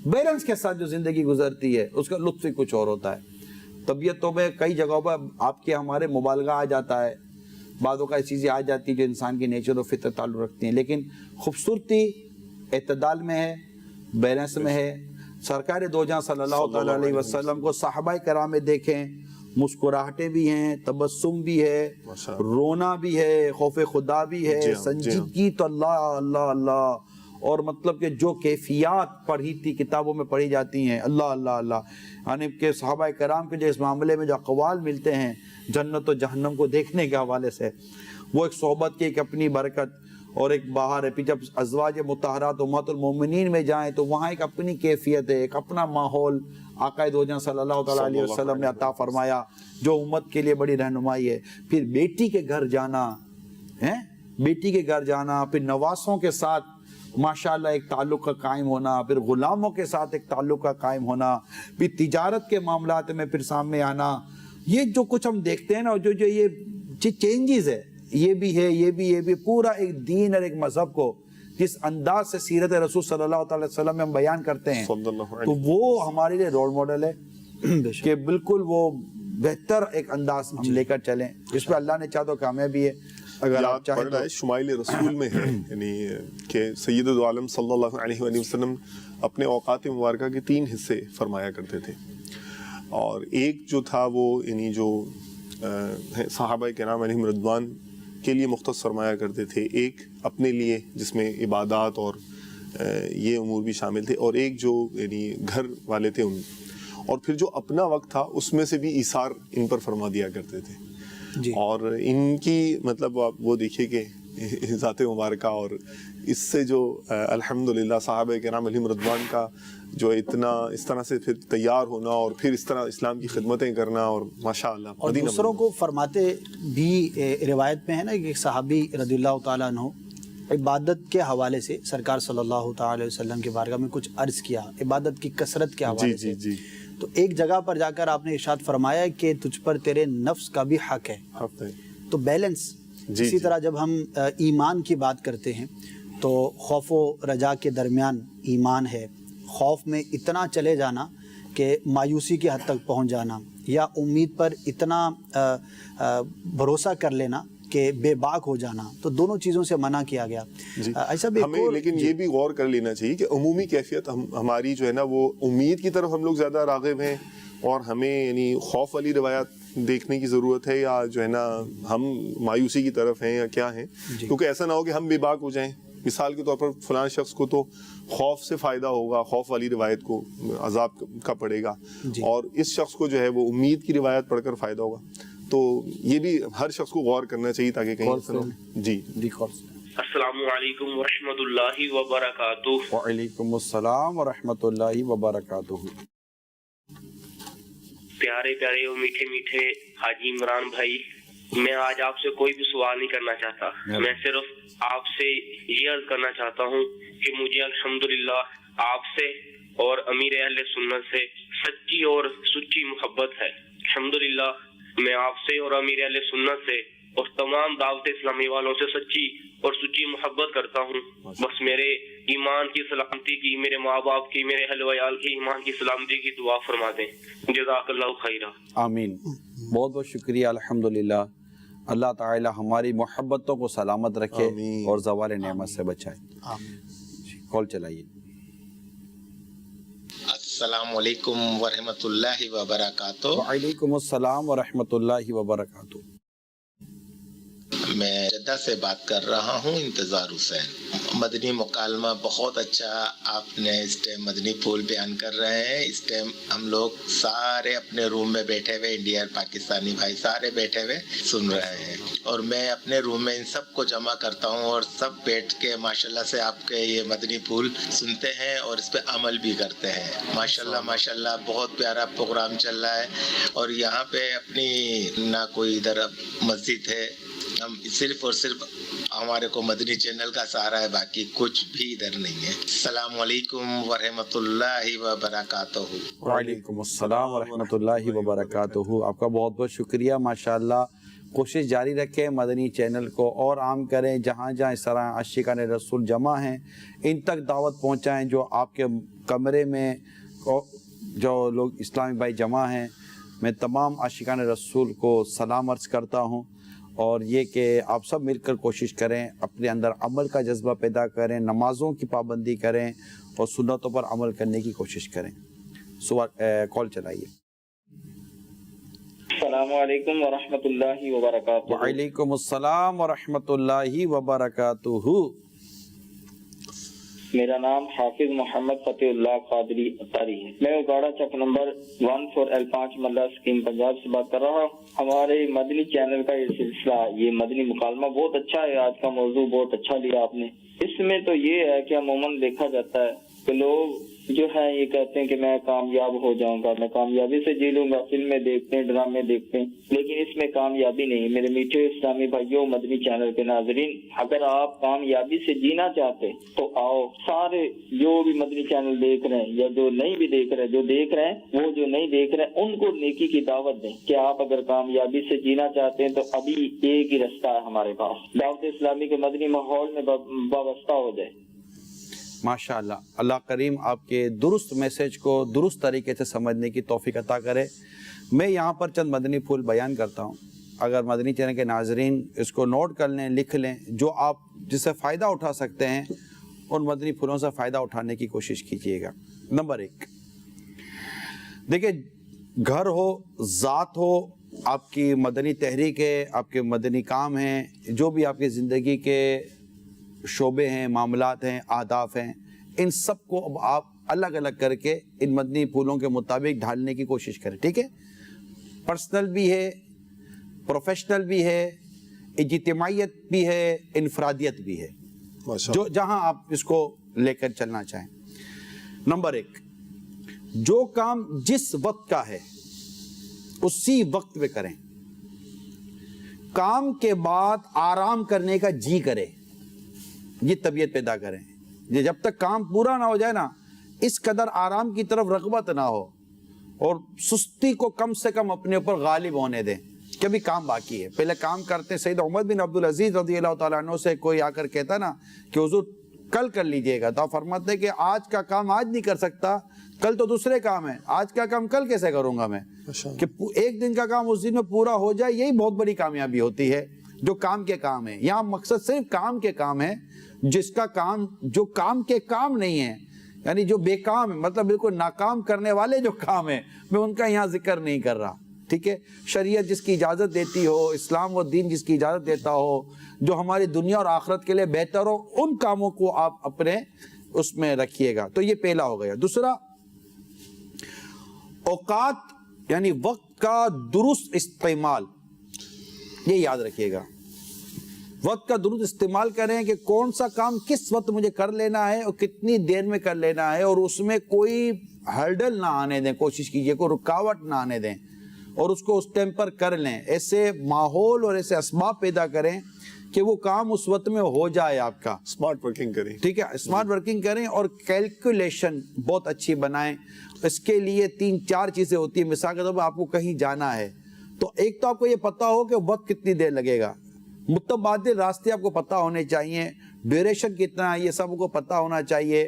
بیلنس کے ساتھ جو زندگی گزرتی ہے اس کا لطف ہی کچھ اور ہوتا ہے. طبیعتوں میں کئی جگہوں پر آپ کے ہمارے مبالغہ آ جاتا ہے، بعضوں کا چیزیں آ جاتی ہیں جو انسان کی نیچر و فطرت تعلق رکھتی ہیں، لیکن خوبصورتی اعتدال میں ہے، بیلنس میں ہے. سرکار دو جہاں صلی اللہ علیہ وسلم کو صحابہ کرام میں دیکھیں، مسکراہٹیں بھی ہیں، تبسم بھی ہے، رونا بھی ہے، خوف خدا بھی ہے، سنجیدگی تو اللہ اللہ اللہ، اور مطلب کہ جو کیفیات پڑھی تھی کتابوں میں پڑھی جاتی ہیں، اللہ اللہ اللہ. یعنی کہ صحابہ کرام کے جو اس معاملے میں جو اقوال ملتے ہیں جنت و جہنم کو دیکھنے کے حوالے سے، وہ ایک صحبت کی ایک اپنی برکت. اور ایک باہر ہے. پھر جب ازواج مطہرات امہات المومنین میں جائیں تو وہاں ایک اپنی کیفیت ہے, ایک اپنا ماحول آقا دو جہاں صلی اللہ تعالیٰ علیہ وسلم نے عطا فرمایا جو امت کے لیے بڑی رہنمائی ہے. پھر بیٹی کے گھر جانا ہے, بیٹی کے گھر جانا, پھر نواسوں کے ساتھ ماشاءاللہ ایک تعلق کا قائم ہونا, پھر غلاموں کے ساتھ ایک تعلق کا قائم ہونا, پھر تجارت کے معاملات میں پھر سامنے آنا. یہ جو کچھ ہم دیکھتے ہیں نا, جو یہ چینجز ہے, یہ بھی پورا ایک دین اور ایک مذہب کو جس انداز سے سیرت رسول صلی اللہ علیہ وسلم میں ہم بیان کرتے ہیں تو وہ ہمارے لیے رول ماڈل ہے کہ بالکل وہ بہتر ایک انداز ہم لے کر چلیں, جس پہ اللہ نے چاہا تو کامیابی ہے. اگر آپ چاہیں پڑھ رہا ہے شمائل رسول میں ہے یعنی کہ سید عالم صلی اللہ علیہ وآلہ وسلم اپنے اوقات مبارکہ کے 3 حصے فرمایا کرتے تھے, اور ایک جو تھا وہ یعنی جو صحابہ کرام علیہم رضوان کے لیے مختص فرمایا کرتے تھے, ایک اپنے لیے جس میں عبادات اور یہ امور بھی شامل تھے, اور ایک جو یعنی گھر والے تھے ان, اور پھر جو اپنا وقت تھا اس میں سے بھی ایثار ان پر فرما دیا کرتے تھے. اور ان کی مطلب آپ وہ دیکھیے کہ ذات مبارکہ, اور اس سے جو الحمدللہ صحابہ کرام علیہم رضوان کا جو اتنا اس طرح سے پھر تیار ہونا اور پھر اس طرح اسلام کی خدمتیں کرنا, اور ماشاءاللہ اور دوسروں کو فرماتے بھی روایت میں ہے نا کہ ایک صحابی رضی اللہ تعالیٰ عنہ عبادت کے حوالے سے سرکار صلی اللہ تعالیٰ علیہ وسلم کے بارگاہ میں کچھ عرض کیا عبادت کی کثرت کے حوالے سے. تو ایک جگہ پر جا کر آپ نے ارشاد فرمایا کہ تجھ پر تیرے نفس کا بھی حق ہے. تو بیلنس اسی طرح جب ہم ایمان کی بات کرتے ہیں تو خوف و رجا کے درمیان ایمان ہے. خوف میں اتنا چلے جانا کہ مایوسی کی حد تک پہنچ جانا, یا امید پر اتنا بھروسہ کر لینا کہ بے باک ہو جانا, تو دونوں چیزوں سے منع کیا گیا. ایسا بھی ہمیں لیکن یہ بھی غور کر لینا چاہیے کہ عمومی کیفیت ہماری جو ہے نا وہ امید کی طرف ہم لوگ زیادہ راغب ہیں, اور ہمیں یعنی خوف والی روایات دیکھنے کی ضرورت ہے, یا جو ہے نا ہم مایوسی کی طرف ہیں یا کیا ہیں, کیونکہ ایسا نہ ہو کہ ہم بے باک ہو جائیں. مثال کے طور پر فلاں شخص کو تو خوف سے فائدہ ہوگا, خوف والی روایت کو عذاب کا پڑے گا, اور اس شخص کو جو ہے وہ امید کی روایت پڑھ کر فائدہ ہوگا. تو یہ بھی ہر شخص کو غور کرنا چاہیے تاکہ کہیں جی السلام علیکم ورحمۃ اللہ وبرکاتہ. وعلیکم السلام ورحمۃ اللہ وبرکاتہ. پیارے پیارے اور میٹھے میٹھے حاجی عمران بھائی, میں آج آپ سے کوئی بھی سوال نہیں کرنا چاہتا, میں صرف آپ سے یہ عرض کرنا چاہتا ہوں کہ مجھے الحمدللہ آپ سے اور امیر اہل سنت سے سچی اور سچی محبت ہے. الحمدللہ میں آپ سے اور امیر اہل سنت سے اور تمام دعوت اسلامی والوں سے سچی اور سچی محبت کرتا ہوں. بس میرے ایمان کی سلامتی کی, میرے ماں باپ کی, میرے اہل ویال کی ایمان کی سلامتی کی دعا فرما دیں. جزاک اللہ خیرہ. آمین. بہت بہت شکریہ. الحمدللہ اللہ تعالی ہماری محبتوں کو سلامت رکھے اور زوال نعمت سے بچائے. کال چلائیے. السلام علیکم ورحمۃ اللہ وبرکاتہ. وعلیکم السلام ورحمۃ اللہ وبرکاتہ. میں جدہ سے بات کر رہا ہوں, انتظار حسین. مدنی مکالمہ بہت اچھا آپ نے اس ٹائم مدنی پھول بیان کر رہے ہیں. اس ٹائم ہم لوگ سارے اپنے روم میں بیٹھے ہوئے, انڈیا پاکستانی بھائی سارے بیٹھے ہوئے سن رہے ہیں, اور میں اپنے روم میں ان سب کو جمع کرتا ہوں, اور سب بیٹھ کے ماشاءاللہ سے آپ کے یہ مدنی پھول سنتے ہیں اور اس پہ عمل بھی کرتے ہیں. ماشاءاللہ ماشاءاللہ بہت پیارا پروگرام چل رہا ہے. اور یہاں پہ اپنی نہ کوئی ادھر مسجد ہے, ہم صرف اور صرف ہمارے کو مدنی چینل کا سہارا ہے, باقی کچھ بھی ادھر نہیں ہے. السلام علیکم ورحمۃ اللہ وبرکاتہ. وعلیکم السلام ورحمۃ اللہ وبرکاتہ. آپ کا بہت بہت شکریہ. ماشاءاللہ کوشش جاری رکھیں, مدنی چینل کو اور عام کریں. جہاں جہاں اس طرح عاشقان رسول جمع ہیں ان تک دعوت پہنچائیں. جو آپ کے کمرے میں جو لوگ اسلامی بھائی جمع ہیں, میں تمام عاشقان رسول کو سلام عرض کرتا ہوں, اور یہ کہ آپ سب مل کر کوشش کریں, اپنے اندر عمل کا جذبہ پیدا کریں, نمازوں کی پابندی کریں اور سنتوں پر عمل کرنے کی کوشش کریں. کال چلائیے. السلام علیکم ورحمۃ اللہ وبرکاتہ. وعلیکم السلام ورحمۃ اللہ وبرکاتہ. میرا نام حافظ محمد فتح اللہ قادری اتاری ہے. میں اگاڑا چک نمبر 14L5 ملا اسکیم پنجاب سے بات کر رہا ہوں. ہمارے مدنی چینل کا یہ سلسلہ، یہ مدنی مکالمہ بہت اچھا ہے. آج کا موضوع بہت اچھا لیا آپ نے. اس میں تو یہ ہے کہ عموماً دیکھا جاتا ہے کہ لوگ جو ہے یہ کہتے ہیں کہ میں کامیاب ہو جاؤں گا، میں کامیابی سے جی لوں گا. فلمیں دیکھتے ہیں، ڈرامے دیکھتے ہیں، لیکن اس میں کامیابی نہیں. میرے میٹھے اسلامی بھائیوں، مدنی چینل کے ناظرین، اگر آپ کامیابی سے جینا چاہتے تو آؤ، سارے جو بھی مدنی چینل دیکھ رہے ہیں یا جو نہیں بھی دیکھ رہے ہیں، جو دیکھ رہے ہیں وہ جو نہیں دیکھ رہے ہیں ان کو نیکی کی دعوت دیں کہ آپ اگر کامیابی سے جینا چاہتے ہیں تو ابھی ایک ہی رستہ ہے ہمارے پاس، دعوت اسلامی کے مدنی ماحول میں وابستہ ہو جائے. ماشاء اللہ. اللہ کریم آپ کے درست میسج کو درست طریقے سے سمجھنے کی توفیق عطا کرے. میں یہاں پر چند مدنی پھول بیان کرتا ہوں. اگر مدنی چینل کے ناظرین اس کو نوٹ کر لیں، لکھ لیں، جو آپ جس سے فائدہ اٹھا سکتے ہیں ان مدنی پھولوں سے فائدہ اٹھانے کی کوشش کیجئے گا. نمبر 1، دیکھیں، گھر ہو، ذات ہو، آپ کی مدنی تحریک ہے، آپ کے مدنی کام ہیں، جو بھی آپ کی زندگی کے شعبے ہیں، معاملات ہیں، اہداف ہیں، ان سب کو اب آپ الگ الگ کر کے ان مدنی پھولوں کے مطابق ڈھالنے کی کوشش کریں. ٹھیک ہے؟ پرسنل بھی ہے، پروفیشنل بھی ہے، اجتماعیت بھی ہے، انفرادیت بھی ہے، جو جہاں آپ اس کو لے کر چلنا چاہیں. نمبر 1، جو کام جس وقت کا ہے اسی وقت پہ کریں. کام کے بعد آرام کرنے کا جی کرے، یہ طبیعت پیدا کریں. جب تک کام پورا نہ ہو جائے نا، اس قدر آرام کی طرف رغبت نہ ہو اور سستی کو کم سے کم اپنے اوپر غالب ہونے دیں کہ ابھی کام باقی ہے. پہلے کام کرتے. سید عمر بن عبدالعزیز رضی اللہ تعالیٰ عنہ سے کوئی آ کر کہتا نا کہ حضور کل کر لیجئے گا، تو فرماتے کہ آج کا کام آج نہیں کر سکتا، کل تو دوسرے کام ہے، آج کا کام کل کیسے کروں گا میں؟ کہ ایک دن کا کام اس دن میں پورا ہو جائے، یہی بہت بڑی کامیابی ہوتی ہے. جو کام کے کام ہے، یہاں مقصد صرف کام کے کام ہے. جس کا کام، جو کام کے کام نہیں ہے، یعنی جو بے کام ہے، مطلب بالکل ناکام کرنے والے جو کام ہیں، میں ان کا یہاں ذکر نہیں کر رہا. ٹھیک ہے؟ شریعت جس کی اجازت دیتی ہو، اسلام و دین جس کی اجازت دیتا ہو، جو ہماری دنیا اور آخرت کے لیے بہتر ہو، ان کاموں کو آپ اپنے اس میں رکھیے گا. تو یہ پہلا ہو گیا. دوسرا، اوقات یعنی وقت کا درست استعمال، یہ یاد رکھیے گا. وقت کا درست استعمال کریں کہ کون سا کام کس وقت مجھے کر لینا ہے اور کتنی دیر میں کر لینا ہے، اور اس میں کوئی ہرڈل نہ آنے دیں. کوشش کیجئے کوئی رکاوٹ نہ آنے دیں اور اس کو اس ٹائم پر کر لیں. ایسے ماحول اور ایسے اسباب پیدا کریں کہ وہ کام اس وقت میں ہو جائے. آپ کا اسمارٹ ورکنگ کریں. ٹھیک ہے؟ اسمارٹ ورکنگ کریں اور کیلکولیشن بہت اچھی بنائیں. اس کے لیے 3-4 چیزیں ہوتی ہیں. مثال کے طور پر آپ کو کہیں جانا ہے تو ایک تو آپ کو یہ پتا ہو کہ وقت کتنی دیر لگے گا، متبادل راستے آپ کو پتا ہونے چاہیے، ڈیوریشن کتنا ہے یہ سب کو پتا ہونا چاہیے.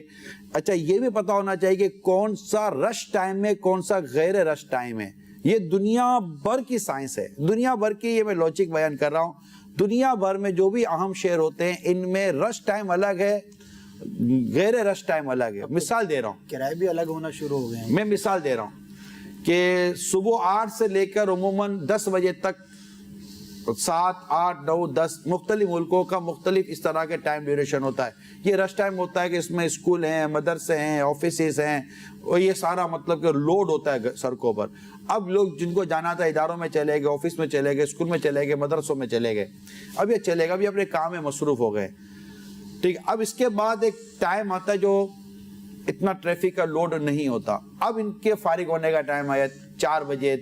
اچھا، یہ بھی پتا ہونا چاہیے کہ کون سا رش ٹائم ہے، کون سا غیر رش ٹائم ہے. یہ دنیا بھر کی سائنس ہے، دنیا بھر کی. یہ میں لاجک بیان کر رہا ہوں. دنیا بھر میں جو بھی اہم شہر ہوتے ہیں ان میں رش ٹائم الگ ہے، غیر رش ٹائم الگ ہے. مثال دے رہا ہوں، کرائے بھی الگ ہونا شروع ہو گئے ہیں. میں مثال دے رہا ہوں کہ صبح 8 سے لے کر عموماً 10 بجے تک 7, 8, 9, 10 مختلف ملکوں کا مختلف اس طرح کے ٹائم ڈیوریشن ہوتا ہے. یہ رش ٹائم ہوتا ہے کہ اس میں اسکول ہیں، مدرسے ہیں، آفیسز ہیں، اور یہ سارا مطلب کہ لوڈ ہوتا ہے سڑکوں پر. اب لوگ جن کو جانا تھا اداروں میں چلے گئے، آفس میں چلے گئے، اسکول میں چلے گئے، مدرسوں میں چلے گئے. اب یہ چلے گا، اب یہ اپنے کام میں مصروف ہو گئے. ٹھیک. اب اس کے بعد ایک ٹائم آتا ہے جو اتنا ٹریفک کا لوڈ نہیں ہوتا. اب ان کے فارغ ہونے کا ٹائم آیا 4 بجے،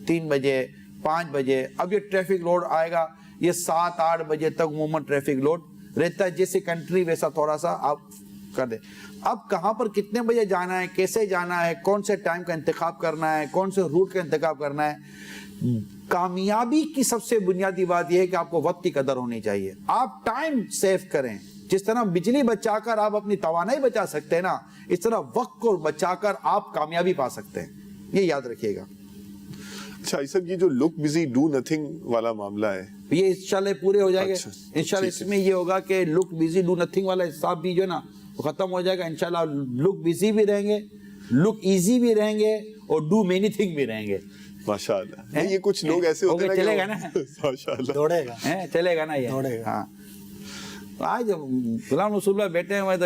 3 بجے، 5 بجے. اب یہ ٹریفک لوڈ آئے گا. یہ 7-8 بجے تک عموماً ٹریفک لوڈ رہتا ہے. جیسے کنٹری ویسا تھوڑا سا آپ کر دیں. اب کہاں پر کتنے بجے جانا ہے، کیسے جانا ہے، کون سے ٹائم کا انتخاب کرنا ہے، کون سے روٹ کا انتخاب کرنا ہے. کامیابی کی سب سے بنیادی بات یہ ہے کہ آپ کو وقت کی قدر ہونی چاہیے. آپ ٹائم سیو کریں. جس طرح بجلی بچا کر آپ اپنی توانائی بچا سکتے ہیں نا، اس طرح وقت کو بچا کر آپ کامیابی پا سکتے ہیں. یہ یاد رکھیے گا. اچھا سب یہ جو لک بزی ڈو نتھنگ والا معاملہ ہے، یہ انشاءاللہ پورے ہو جائے گا. انشاءاللہ اس میں یہ ہوگا کہ لک بزی ڈو نتھنگ والا حساب بھی جو ہے نا وہ ختم ہو جائے گا. انشاءاللہ لک بزی بھی رہیں گے، لک ایزی بھی رہیں گے، اور ڈو مینی تھنگ بھی رہیں گے. ماشاءاللہ. یہ کچھ لوگ ایسے ہوتے ہیں کہ چلے گا نا، ماشاءاللہ دوڑے گا، چلے گا نا یہ. ہاں آج غلام رسول اللہ بیٹھے ہوئے تو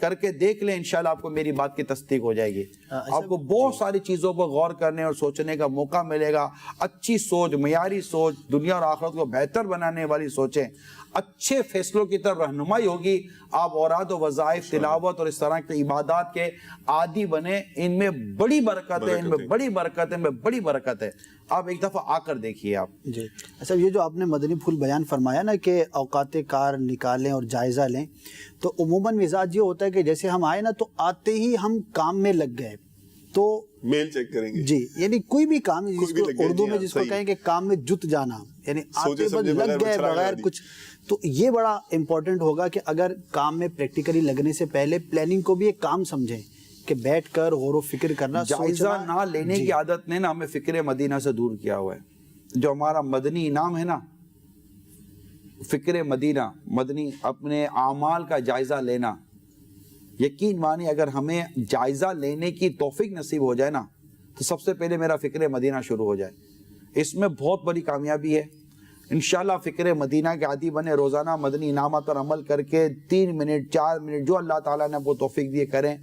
کر کے دیکھ لیں، انشاءاللہ آپ کو میری بات کی تصدیق ہو جائے گی. آپ کو بہت ساری چیزوں پر غور کرنے اور سوچنے کا موقع ملے گا. اچھی سوچ، معیاری سوچ، دنیا اور آخرت کو بہتر بنانے والی سوچیں، اچھے فیصلوں کی طرف رہنمائی ہوگی. آپ اوراد و وظائف، تلاوت اور اس طرح کے عبادات کے عادی بنے. ان میں بڑی برکت ہے، ان میں بڑی برکت ہے، ان میں بڑی برکت ہے. آپ ایک دفعہ آ کر دیکھیے. آپ جی اچھا، یہ جو آپ نے مدنی پھول بیان فرمایا نا کہ اوقات کار نکالیں اور جائزہ لیں، تو عموماً مزاج یہ ہوتا ہے کہ جیسے ہم آئے نا تو آتے ہی ہم کام میں لگ گئے، تو میل چیک کریں گے. جی، یعنی کوئی بھی کام جس کو اردو میں جس کو کہیں کہ کام میں جت جانا، یعنی آتے بس لگ گئے بغیر کچھ. تو یہ بڑا امپورٹنٹ ہوگا کہ اگر کام میں پریکٹیکلی لگنے سے پہلے پلاننگ کو بھی ایک کام سمجھیں کہ بیٹھ کر غور و فکر کرنا. جائزہ نہ لینے کی عادت نے نا ہمیں فکر مدینہ سے دور کیا ہوا ہے. جو ہمارا مدنی انعام ہے نا، فکر مدینہ، مدنی اپنے اعمال کا جائزہ لینا. یقین مانی اگر ہمیں جائزہ لینے کی توفیق نصیب ہو جائے نا تو سب سے پہلے میرا فکر مدینہ شروع ہو جائے. اس میں بہت بڑی کامیابی ہے. انشاءاللہ فکر مدینہ کے عادی بنے، روزانہ مدنی انعامات پر عمل کر کے 3 منٹ 4 منٹ جو اللہ تعالیٰ نے وہ توفیق دیے کریں.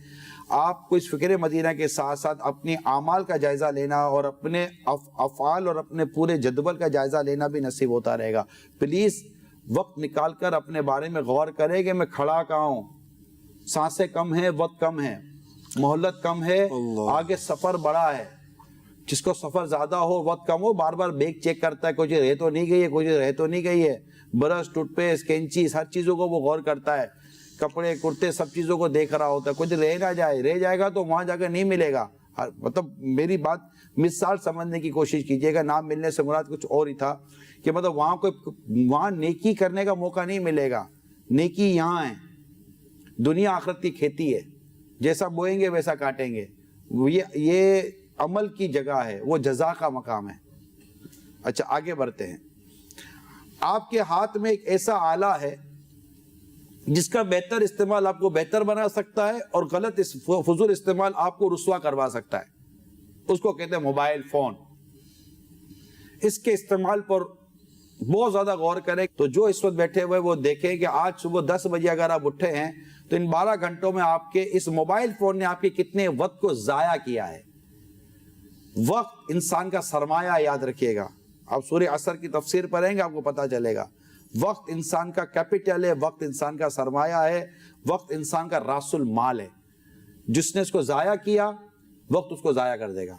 آپ کو اس فکر مدینہ کے ساتھ ساتھ اپنی اعمال کا جائزہ لینا اور اپنے افعال اور اپنے پورے جدول کا جائزہ لینا بھی نصیب ہوتا رہے گا. پلیز وقت نکال کر اپنے بارے میں غور کریں کہ میں کھڑا کہاں ہوں. سانسیں کم ہیں، وقت کم ہے، مہلت کم ہے، آگے سفر بڑا ہے. جس کو سفر زیادہ ہو، وقت کم ہو، بار بار بیگ چیک کرتا ہے، کوئی چیز رہ تو نہیں گئی ہے، کوئی چیز رہ تو نہیں گئی ہے. برش، ٹوتھ پیسٹ، کینچی، ہر چیزوں کو وہ غور کرتا ہے. کپڑے، کرتے، سب چیزوں کو دیکھ رہا ہوتا ہے. کچھ رہ نہ جائے، رہ جائے گا تو وہاں جا کر نہیں ملے گا. مطلب میری بات مثال سمجھنے کی کوشش کیجئے گا. نام ملنے سے مراد کچھ اور ہی تھا کہ مطلب وہاں نیکی کرنے کا موقع نہیں ملے گا. نیکی یہاں ہے. دنیا آخرت کی کھیتی ہے، جیسا بوئیں گے ویسا کاٹیں گے. یہ عمل کی جگہ ہے، وہ جزا کا مقام ہے. اچھا آگے بڑھتے ہیں. آپ کے ہاتھ میں ایک ایسا آلہ ہے جس کا بہتر استعمال آپ کو بہتر بنا سکتا ہے اور غلط فضول استعمال آپ کو رسوا کروا سکتا ہے. اس کو کہتے ہیں موبائل فون. اس کے استعمال پر بہت زیادہ غور کریں. تو جو اس وقت بیٹھے ہوئے وہ دیکھیں کہ آج صبح 10 بجے اگر آپ اٹھے ہیں تو ان 12 گھنٹوں میں آپ کے اس موبائل فون نے آپ کے کتنے وقت کو ضائع کیا ہے. وقت انسان کا سرمایہ، یاد رکھیے گا. آپ سورہ عصر کی تفسیر پڑھیں گے آپ کو پتا چلے گا. وقت انسان کا کیپٹل ہے، وقت انسان کا سرمایہ ہے، وقت انسان کا راس المال ہے. جس نے اس کو ضائع کیا، وقت اس کو ضائع کر دے گا.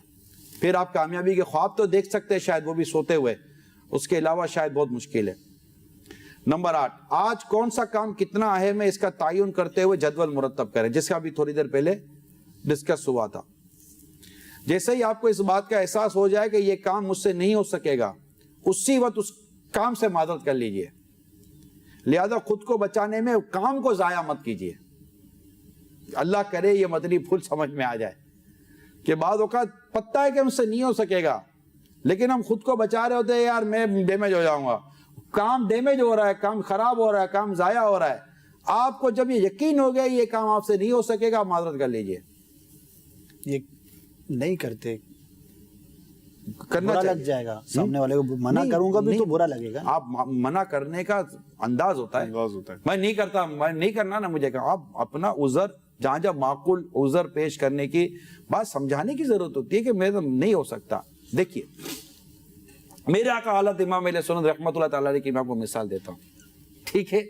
پھر آپ کامیابی کے خواب تو دیکھ سکتے ہیں شاید، وہ بھی سوتے ہوئے، اس کے علاوہ شاید بہت مشکل ہے. نمبر 8، آج کون سا کام کتنا اہم ہے اس کا تعین کرتے ہوئے جدول مرتب کریں، جس کا بھی تھوڑی دیر پہلے ڈسکس ہوا تھا. جیسے ہی آپ کو اس بات کا احساس ہو جائے کہ یہ کام مجھ سے نہیں ہو سکے گا، اسی وقت اس کام سے معذرت کر لیجئے. لہذا خود کو بچانے میں کام کو ضائع مت کیجئے. اللہ کرے یہ مدنی پھول سمجھ میں آ جائے کہ بعض اوقات پتہ ہے کہ مجھ سے نہیں ہو سکے گا، لیکن ہم خود کو بچا رہے ہوتے ہیں، یار میں ڈیمیج ہو جاؤں گا. کام ڈیمیج ہو رہا ہے، کام خراب ہو رہا ہے، کام ضائع ہو رہا ہے. آپ کو جب یہ یقین ہو گیا یہ کام آپ سے نہیں ہو سکے گا، معذرت کر لیجئے. یہ نہیں کرتے، کرنا برا لگ جائے گا سامنے والے کو. منع کروں گا بھی تو برا لگے گا. آپ منع کرنے کا انداز ہوتا ہے. میں نہیں کرتا، میں نہیں کرنا نا مجھے کہا. آپ اپنا عذر جہاں جہاں معقول عذر پیش کرنے کی بات سمجھانے کی ضرورت ہوتی ہے کہ میں نہیں ہو سکتا. دیکھیے میرے آقا حضرت امام اہل سنت رحمۃ اللہ تعالیٰ کی میں آپ کو مثال دیتا ہوں. ٹھیک ہے،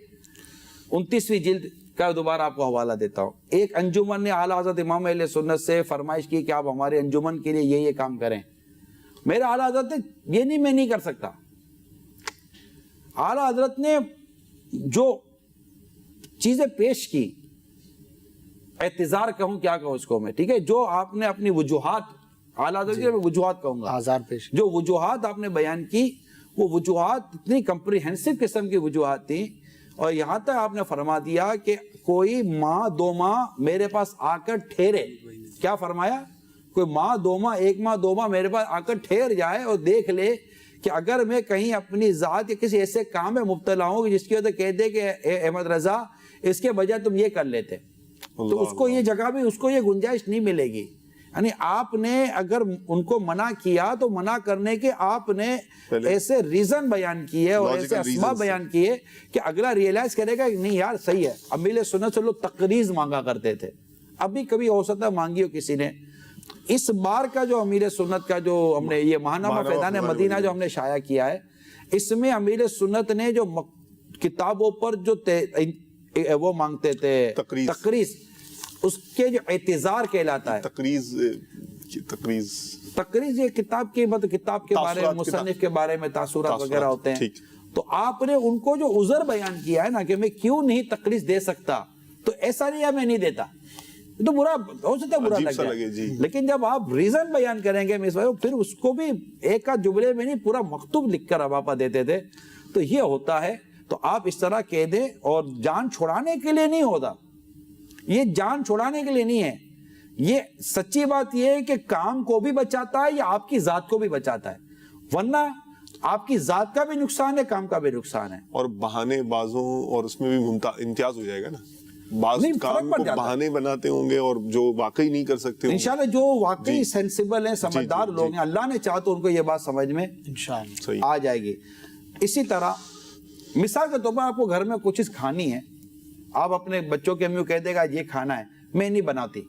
29ویں جلد کا دوبارہ آپ کو حوالہ دیتا ہوں. ایک انجمن نے اعلیٰ حضرت امام اہل سنت سے فرمائش کی کہ آپ ہمارے انجمن کے لیے یہ کام کریں. میرے اعلیٰ حضرت نے یہ نہیں، میں نہیں کر سکتا. اعلیٰ حضرت نے جو چیزیں پیش کی، اعتذار کہوں کیا کہوں اس کو میں، ٹھیک ہے، جو آپ نے اپنی وجوہات، اعلیٰ حضرت کی وجوہات کہوں گا، جو وجوہات آپ نے بیان کی، وہ وجوہات اتنی کمپریہنسو قسم کی وجوہات تھیں. اور یہاں تک آپ نے فرما دیا کہ کوئی ماہ 2 ماہ میرے پاس آ کر ٹھہرے. کیا فرمایا؟ کوئی ماہ 2 ماہ، 1 ماہ 2 ماہ میرے پاس آ کر ٹھہر جائے اور دیکھ لے کہ اگر میں کہیں اپنی ذات یا کسی ایسے کام میں مبتلا ہوں جس کی وجہ سے کہہ دے کہ احمد رضا اس کے بجائے تم یہ کر لیتے، تو اس کو یہ جگہ بھی، اس کو یہ گنجائش نہیں ملے گی. یعنی آپ نے اگر ان کو منع کیا تو منع کرنے کے آپ نے ایسے ریزن بیان کیے اور ایسے اسباب بیان کیے کہ اگلا ریئلائز کرے گا کہ نہیں یار صحیح ہے. امیل سنت سے لوگ تقریض مانگا کرتے تھے, ابھی کبھی ہو سکتا ہے مانگی ہو کسی نے. اس بار کا جو امیر سنت کا جو ہم نے یہ ماہنامہ فیضان مدینہ جو ہم نے شائع کیا ہے, اس میں امیر سنت نے جو کتابوں پر جو وہ مانگتے تھے تقریض, اس کے جو اعتذار کہلاتا ہے. تقریض یہ کتاب کی مطلب کتاب کے بارے میں, مصنف کے بارے میں تاثرات وغیرہ ہوتے ہیں. تو آپ نے ان کو جو عذر بیان کیا ہے نا کہ میں کیوں نہیں تقریض دے سکتا, تو ایسا نہیں ہے میں نہیں دیتا, تو برا ہو سکتا ہے, برا لگ جائے. لیکن جب آپ ریزن بیان کریں گے پھر اس کو بھی ایک آدھ جملے میں نہیں پورا مکتوب لکھ کر اب آپا دیتے تھے. تو یہ ہوتا ہے. تو آپ اس طرح کہہ دیں, اور جان چھڑانے کے لیے نہیں ہوتا, یہ جان چھڑانے کے لیے نہیں ہے. یہ سچی بات یہ ہے کہ کام کو بھی بچاتا ہے یا آپ کی ذات کو بھی بچاتا ہے, ورنہ آپ کی ذات کا بھی نقصان ہے, کام کا بھی نقصان ہے. اور بہانے بازوں اور اس میں بھی امتیاز ہو جائے گا نا, بعض کام کو بہانے بناتے ہوں گے اور جو واقعی نہیں کر سکتے. انشاءاللہ جو واقعی سینسیبل ہیں, سمجھدار لوگ ہیں, اللہ نے چاہا تو ان کو یہ بات سمجھ میں انشاءاللہ آ جائے گی. اسی طرح مثال کے طور پر آپ کو گھر میں کچھ چیز کھانی ہے, آپ اپنے بچوں کے امی کو کہہ دے گا یہ کھانا ہے, میں نہیں بناتی,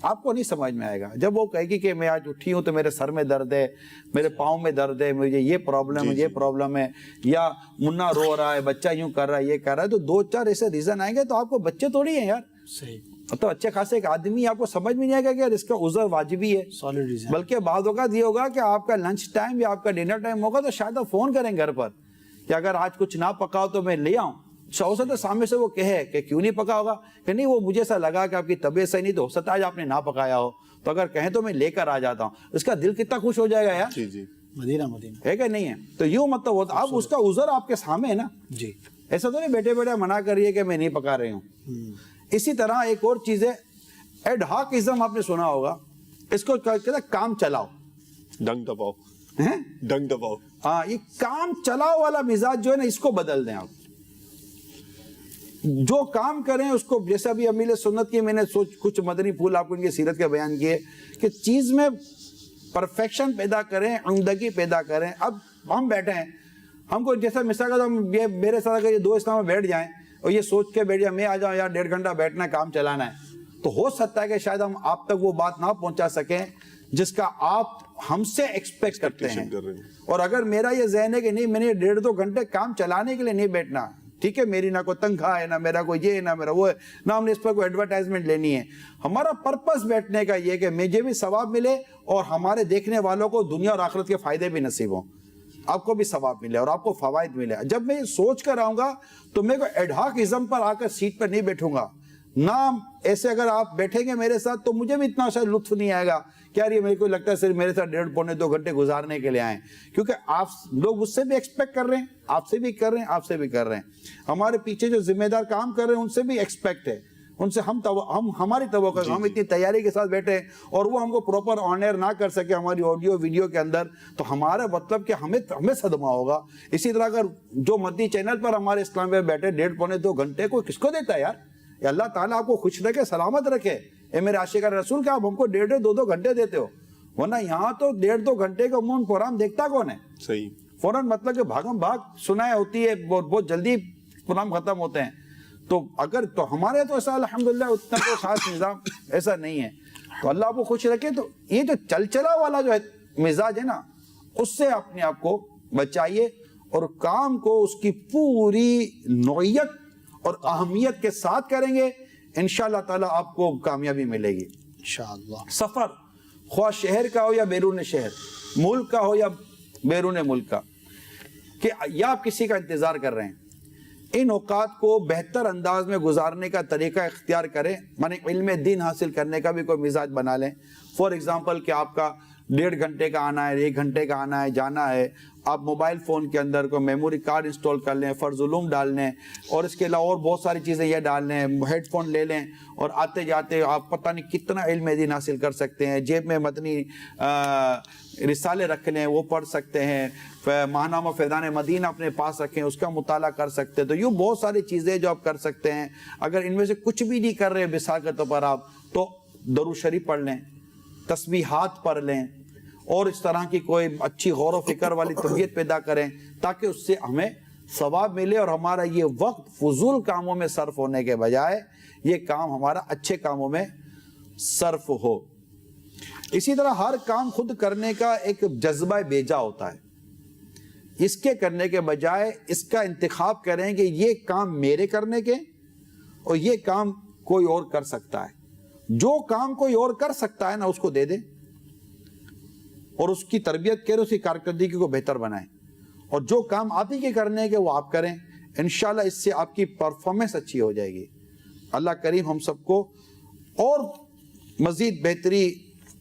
آپ کو نہیں سمجھ میں آئے گا. جب وہ کہے گی کہ میں آج اٹھی ہوں تو میرے سر میں درد ہے, میرے پاؤں میں درد ہے, مجھے یہ پرابلم ہے, یہ پرابلم ہے, یا منا رو رہا ہے, بچہ یوں کر رہا ہے, یہ کر رہا ہے, تو دو چار ایسے ریزن آئیں گے. تو آپ کو بچے تھوڑی ہیں یار, صحیح تو اچھے خاصے ایک آدمی, آپ کو سمجھ میں نہیں آئے گا کہ یار اس کا عذر واجبی ہے, سالڈ ریزن. بلکہ بعض اوقات یہ ہوگا کہ آپ کا لنچ ٹائم یا آپ کا ڈنر ٹائم ہوگا تو شاید آپ فون کریں گھر پر کہ اگر آج کچھ نہ پکاؤ تو میں لے آؤں. ہو سکتا ہے سامنے سے وہ کہے کہ کیوں نہیں پکا ہوگا, کہ نہیں وہ مجھے ایسا لگا کہ آپ کی طبیعت صحیح نہیں, تو ہو سکتا ہے آج آپ نے نہ پکایا ہو, تو اگر کہیں تو میں لے کر آ جاتا ہوں. اس کا دل کتنا خوش ہو جائے گا یار, مدینہ ہے کہ نہیں ہے. تو یوں مطلب ہوتا, اب اس کا عذر آپ کے سامنے ہے نا جی, ایسا تو نہیں بیٹھے بیٹھے منع کریے کہ میں نہیں پکا رہی ہوں. اسی طرح ایک اور چیز ہے, ایڈ ہاکزم, آپ نے سنا ہوگا, اس کو کہتے ہیں کام چلاؤ, ڈنگ دباؤ, ڈنگ دباؤ. ہاں, یہ کام چلاؤ والا مزاج جو ہے نا, اس کو بدل دیں آپ. جو کام کریں اس کو, جیسے ابھی امیل سنت کی میں نے کچھ مدنی پھول آپ کو ان کی سیرت کے بیان کیے کہ چیز میں پرفیکشن پیدا کریں, عمدگی پیدا کریں. اب ہم بیٹھے ہیں, ہم کو جیسا مثال کا میرے ساتھ اگر یہ دو اسلام میں بیٹھ جائیں اور یہ سوچ کے بیٹھ جائیں میں آ جاؤں یار 1.5 گھنٹہ بیٹھنا ہے, کام چلانا ہے, تو ہو سکتا ہے کہ شاید ہم آپ تک وہ بات نہ پہنچا سکیں جس کا آپ ہم سے ایکسپیکٹ کرتے ہیں. اور اگر میرا یہ ذہن ہے کہ نہیں میں نے 1.5-2 گھنٹے کام چلانے کے لیے نہیں بیٹھنا, ٹھیک ہے, میری نہ کوئی تنخواہ ہے, نہ میرا کوئی یہ, نہ میرا وہ ہے, نہ ہم نے اس پر کوئی ایڈورٹائزمنٹ لینی ہے. ہمارا پرپس بیٹھنے کا یہ کہ مجھے بھی ثواب ملے اور ہمارے دیکھنے والوں کو دنیا اور آخرت کے فائدے بھی نصیب ہوں, آپ کو بھی ثواب ملے اور آپ کو فوائد ملے. جب میں یہ سوچ کر آؤں گا تو میں کوئی ایڈہاکزم پر آ کر سیٹ پر نہیں بیٹھوں گا, نہ ایسے اگر آپ بیٹھیں گے میرے ساتھ تو مجھے بھی اتنا شاید لطف نہیں آئے گا کہ یار یہ میرے کو لگتا ہے صرف میرے ساتھ 1.5-2 گھنٹے گزارنے کے لیے آئیں, کیونکہ آپ لوگ اس سے بھی ایکسپیکٹ کر رہے ہیں, آپ سے بھی کر رہے ہیں, آپ سے بھی کر رہے ہیں. ہمارے پیچھے جو ذمہ دار کام کر رہے ہیں ان سے بھی ایکسپیکٹ ہے, ان سے ہم ہماری توقع, ہم اتنی تیاری کے ساتھ بیٹھے ہیں اور وہ ہم کو پراپر آن ایئر نہ کر سکے ہماری آڈیو ویڈیو کے اندر, تو ہمارا مطلب کہ ہمیں صدمہ ہوگا. اسی طرح اگر جو مدنی چینل پر ہمارے اسلام میں بیٹھے 1.5-2 گھنٹے کو کس کو دیتا ہے یار, اللہ تعالیٰ آپ کو خوش رکھے, سلامت رکھے. اے میرے عاشقان رسول کا آپ ہم کو 1.5-2 گھنٹے دیتے ہو, ورنہ یہاں تو 1.5-2 گھنٹے کا عموماً پروگرام دیکھتا کون ہے, صحیح فوراً مطلب کہ بھاگم بھاگ سنائے ہوتی ہے, بہت جلدی پروگرام ختم ہوتے ہیں. تو اگر تو ہمارے تو ایسا الحمدللہ اتنا کوئی خاص نظام ایسا نہیں ہے, تو اللہ آپ کو خوش رکھے. تو یہ جو چلچلا والا جو ہے مزاج ہے نا, اس سے اپنے آپ کو بچائیے اور کام کو اس کی پوری نوعیت اور اہمیت کے ساتھ کریں گے, انشاءاللہ تعالیٰ آپ کو کامیابی ملے گی انشاءاللہ. سفر خواہ شہر کا ہو یا بیرون شہر, ملک کا ہو یا بیرون ملک کا, کہ یا آپ کسی کا انتظار کر رہے ہیں, ان اوقات کو بہتر انداز میں گزارنے کا طریقہ اختیار کریں. مانے علم دین حاصل کرنے کا بھی کوئی مزاج بنا لیں. فار ایگزامپل کہ آپ کا 1.5 گھنٹے کا آنا ہے, 1 گھنٹے کا آنا ہے, جانا ہے, آپ موبائل فون کے اندر کوئی میموری کارڈ انسٹال کر لیں, فرض علوم ڈال لیں, اور اس کے علاوہ اور بہت ساری چیزیں یہ ڈال لیں, ہیڈ فون لے لیں, اور آتے جاتے آپ پتہ نہیں کتنا علم دین حاصل کر سکتے ہیں. جیب میں مدنی رسالے رکھ لیں, وہ پڑھ سکتے ہیں. ماہنامہ فیضان مدینہ اپنے پاس رکھیں, اس کا مطالعہ کر سکتے ہیں. تو یوں بہت ساری چیزیں جو آپ کر سکتے ہیں. اگر ان میں سے کچھ بھی نہیں کر رہے مثال کے طور پر آپ, تو درود شریف پڑھ لیں, تسبیحات پڑھ لیں اور اس طرح کی کوئی اچھی غور و فکر والی طبیعت پیدا کریں تاکہ اس سے ہمیں ثواب ملے اور ہمارا یہ وقت فضول کاموں میں صرف ہونے کے بجائے یہ کام ہمارا اچھے کاموں میں صرف ہو. اسی طرح ہر کام خود کرنے کا ایک جذبہ بیجا ہوتا ہے. اس کے کرنے کے بجائے اس کا انتخاب کریں کہ یہ کام میرے کرنے کے اور یہ کام کوئی اور کر سکتا ہے. جو کام کوئی اور کر سکتا ہے نا اس کو دے دیں اور اس کی تربیت کریں, اس کی کارکردگی کو بہتر بنائیں. اور جو کام آپ ہی کے کرنے کے وہ آپ کریں, انشاءاللہ اس سے آپ کی پرفارمنس اچھی ہو جائے گی. اللہ کریم ہم سب کو اور مزید بہتری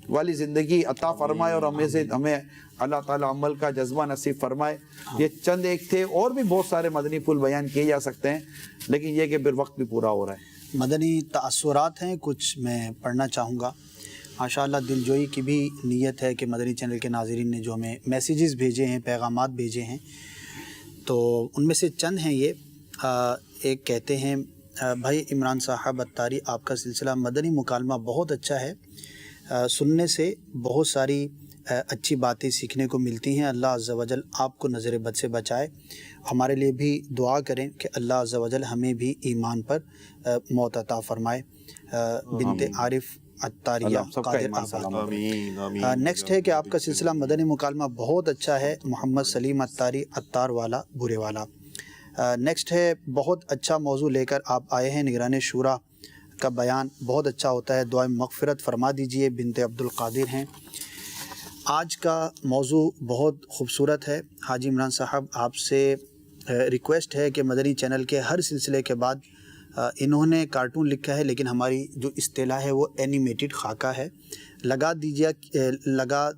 والی زندگی عطا فرمائے اور ہمیں اللہ تعالیٰ عمل کا جذبہ نصیب فرمائے. یہ چند ایک تھے, اور بھی بہت سارے مدنی پھول بیان کیے جا سکتے ہیں لیکن یہ کہ پھر وقت بھی پورا ہو رہا ہے. مدنی تاثرات ہیں کچھ میں پڑھنا چاہوں گا. ماشاءاللہ دل جوئی کی بھی نیت ہے کہ مدنی چینل کے ناظرین نے جو ہمیں میسیجز بھیجے ہیں, پیغامات بھیجے ہیں, تو ان میں سے چند ہیں یہ. ایک کہتے ہیں بھائی عمران صاحب اتاری, آپ کا سلسلہ مدنی مکالمہ بہت اچھا ہے, سننے سے بہت ساری اچھی باتیں سیکھنے کو ملتی ہیں. اللہ عز و جل آپ کو نظر بد سے بچائے. ہمارے لیے بھی دعا کریں کہ اللہ عز و جل ہمیں بھی ایمان پر موت عطا فرمائے. بنت عارف اتاریہ قادر آباد. نیکسٹ ہے کہ آپ کا سلسلہ مدنی مکالمہ بہت اچھا ہے, محمد سلیم اتاری اتار والا بورے والا. نیکسٹ ہے بہت اچھا موضوع لے کر آپ آئے ہیں, نگران شورا کا بیان بہت اچھا ہوتا ہے, دعائیں مغفرت فرما دیجئے. بنت عبد القادر ہیں. آج کا موضوع بہت خوبصورت ہے. حاجی عمران صاحب آپ سے ریکویسٹ ہے کہ مدنی چینل کے ہر سلسلے کے بعد انہوں نے کارٹون لکھا ہے لیکن ہماری جو اصطلاح ہے وہ اینیمیٹڈ خاکہ ہے, لگا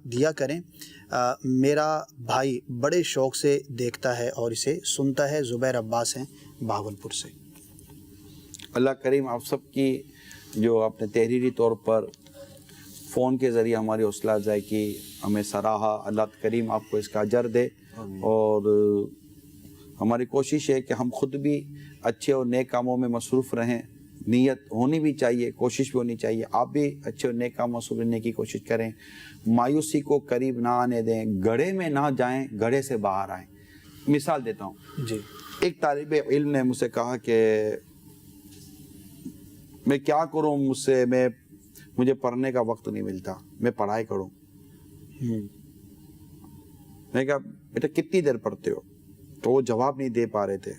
دیا کریں. میرا بھائی بڑے شوق سے دیکھتا ہے اور اسے سنتا ہے. زبیر عباس ہیں بہاولپور سے. اللہ کریم آپ سب کی جو آپ نے تحریری طور پر فون کے ذریعے ہماری حوصلہ افزائی کی, ہمیں سراہا, اللہ کریم آپ کو اس کا اجر دے. اور ہماری کوشش ہے کہ ہم خود بھی اچھے اور نیک کاموں میں مصروف رہیں. نیت ہونی بھی چاہیے, کوشش بھی ہونی چاہیے. آپ بھی اچھے اور نیک کام مصروف رہنے کی کوشش کریں. مایوسی کو قریب نہ آنے دیں, گڑھے میں نہ جائیں, گڑھے سے باہر آئیں. مثال دیتا ہوں جی. ایک طالب علم نے مجھ سے کہا کہ میں کیا کروں, مجھے پڑھنے کا وقت نہیں ملتا, میں پڑھائی کروں. میں کہا بیٹا کتنی دیر پڑھتے ہو؟ تو وہ جواب نہیں دے پا رہے تھے.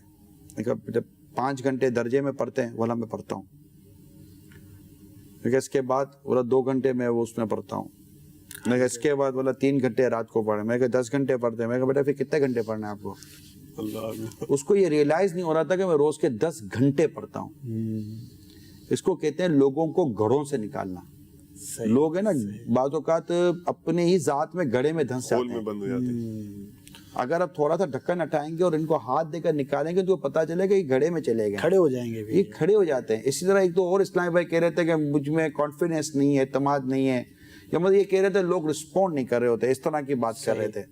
میں کہا بیٹا 5 گھنٹے درجے میں پڑھتے ہیں. بولا میں پڑھتا ہوں. میں کہا اس کے بعد بولا 2 گھنٹے میں وہ اس میں پڑھتا ہوں. میں کہا اس کے بعد بولا 3 گھنٹے رات کو پڑھے. میں کہا 10 گھنٹے پڑھتے ہیں. میں کہا بیٹا پھر کتنے گھنٹے پڑھنا ہے آپ کو؟ اس کو یہ ریئلائز نہیں ہو رہا تھا کہ میں روز کے 10 گھنٹے پڑھتا ہوں. اس کو کہتے ہیں لوگوں کو گھڑوں سے نکالنا. لوگ ہیں نا بعض اوقات اپنے ہی ذات میں گڑھے میں دھنس جاتے ہیں. اگر آپ تھوڑا سا ڈھکن ہٹائیں گے اور ان کو ہاتھ دے کر نکالیں گے تو پتا چلے گا یہ گھڑے میں چلے گئے, کھڑے ہو جائیں گے. یہ کھڑے ہو جاتے ہیں. اسی طرح ایک تو اور اسلامی بھائی کہہ رہے تھے کہ مجھ میں کانفیڈنس نہیں ہے, اعتماد نہیں ہے, یا مطلب یہ کہہ رہے تھے لوگ رسپونڈ نہیں کر رہے ہوتے, اس طرح کی بات کر رہے تھے.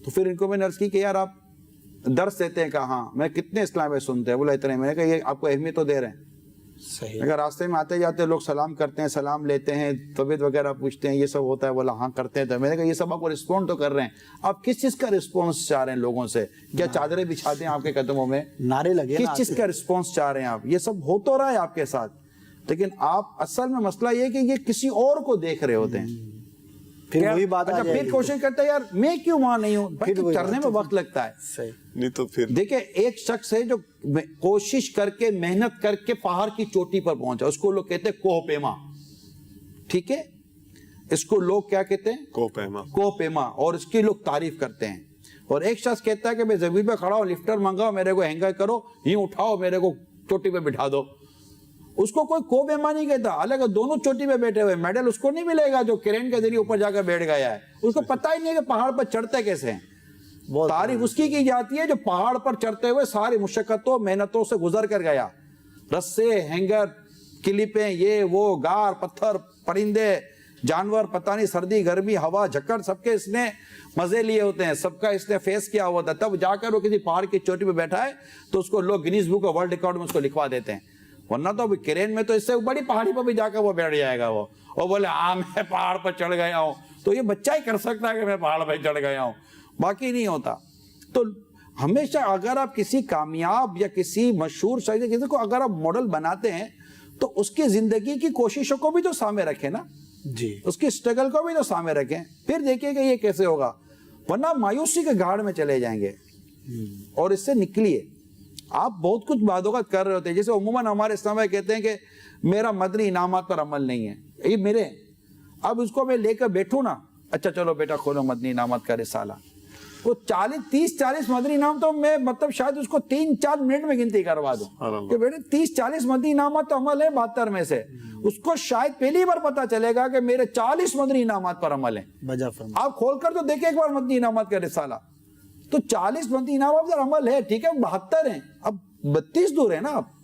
تو پھر ان کو میں نے عرض کی کہ یار آپ درس دیتے ہیں. کہاں میں کتنے اسلامی بھائی سنتے ہیں؟ بولا اتنے. میں نے کہا یہ آپ کو اہمیت تو دے رہے ہیں. اگر راستے میں آتے جاتے لوگ سلام کرتے ہیں, سلام لیتے ہیں, طبیعت وغیرہ پوچھتے ہیں, یہ سب ہوتا ہے. بولا ہاں کرتے ہیں. تو میں نے کہا یہ سب آپ کو رسپونڈ تو کر رہے ہیں, آپ کس چیز کا رسپونس چاہ رہے ہیں لوگوں سے؟ کیا چادریں بچھاتے ہیں آپ کے قدموں میں؟ نعرے لگے. کس چیز کا رسپونس چاہ رہے ہیں آپ؟ یہ سب ہو تو رہا ہے آپ کے ساتھ, لیکن آپ اصل میں مسئلہ یہ کہ یہ کسی اور کو دیکھ رہے ہوتے ہیں. پھر وہی بات آ جائے گی. پھر کوشش کرتا ہے یار میں کیوں وہاں نہیں ہوں, چڑھنے میں وقت لگتا ہے. نہیں تو پھر دیکھیں ایک شخص ہے جو کوشش کر کے محنت کر کے پہاڑ کی چوٹی پر پہنچا, اس کو لوگ کہتے ہیں کوہ پیما. ٹھیک ہے, اس کو لوگ کیا کہتے ہیں؟ کوہ پیما. اور اس کی لوگ تعریف کرتے ہیں. اور ایک شخص کہتا ہے کہ میں زمین پہ کھڑا ہوں, لفٹر منگاؤ, میرے کو ہینگر کرو, یوں اٹھاؤ, میرے کو چوٹی پہ بٹھا دو. اس کو کوئی کوہ پیما نہیں کہتا. حالانکہ دونوں چوٹی پہ بیٹھے ہوئے, میڈل اس کو نہیں ملے گا جو کرین کے ذریعے اوپر جا کر بیٹھ گیا ہے. اس کو پتہ ہی نہیں ہے کہ پہاڑ پر چڑھتے کیسے ہیں. تعریف اس کی جاتی ہے جو پہاڑ پر چڑھتے ہوئے ساری مشقتوں محنتوں سے گزر کر گیا. رسے, ہینگر, کلپیں, یہ وہ, گار, پتھر, پرندے, جانور, پتہ نہیں سردی, گرمی, ہوا, جھکڑ, سب کے اس نے مزے لیے ہوتے ہیں, سب کا اس نے فیس کیا ہوا تھا. تب جا کر وہ کسی پہاڑ کی چوٹی پہ بیٹھا ہے تو اس کو لوگ Guinness book of world record میں اس کو لکھوا دیتے ہیں. ورنہ تو کرین میں تو اس سے بڑی پہاڑی پر بھی جا کر وہ بیٹھ جائے گا وہ، اور بولے ہاں میں پہاڑ پر چڑھ گیا ہوں، تو یہ بچہ ہی کر سکتا ہے کہ میں پہاڑ پہ چڑھ گیا ہوں، باقی نہیں ہوتا۔ تو ہمیشہ اگر آپ کسی کامیاب یا کسی مشہور شخص کسی کو اگر آپ ماڈل بناتے ہیں تو اس کی زندگی کی کوششوں کو بھی تو سامنے رکھیں نا جی، اس کی اسٹرگل کو بھی تو سامنے رکھیں، پھر دیکھیں کہ یہ کیسے ہوگا، ورنہ مایوسی کے گاڑ میں چلے جائیں گے۔ اور اس سے نکلیے۔ آپ بہت کچھ باتوں کا کر رہے ہوتے ہیں، جیسے عموماً ہمارے اسلام میں کہتے ہیں کہ میرا مدنی انعامات پر عمل نہیں ہے، یہ میرے، اب اس کو میں لے کر بیٹھوں نا، اچھا چلو بیٹا کھولو مدنی انعامات کا رسالہ، وہ 30-40 مدنی انعام تو میں مطلب شاید اس کو 3-4 منٹ میں گنتی کروا دوں کہ بیٹے 30-40 مدنی انعامات تو عمل ہے 72 میں سے، اس کو شاید پہلی بار پتا چلے گا کہ میرے 40 مدنی انعامات پر عمل ہے۔ آپ کھول کر تو دیکھیں ایک بار مدنی انعامات کا رسالہ، تو 40 مدنی انعامات پر عمل ہے، ٹھیک ہے 72 ہیں، اب 32 دور ہیں نا، آپ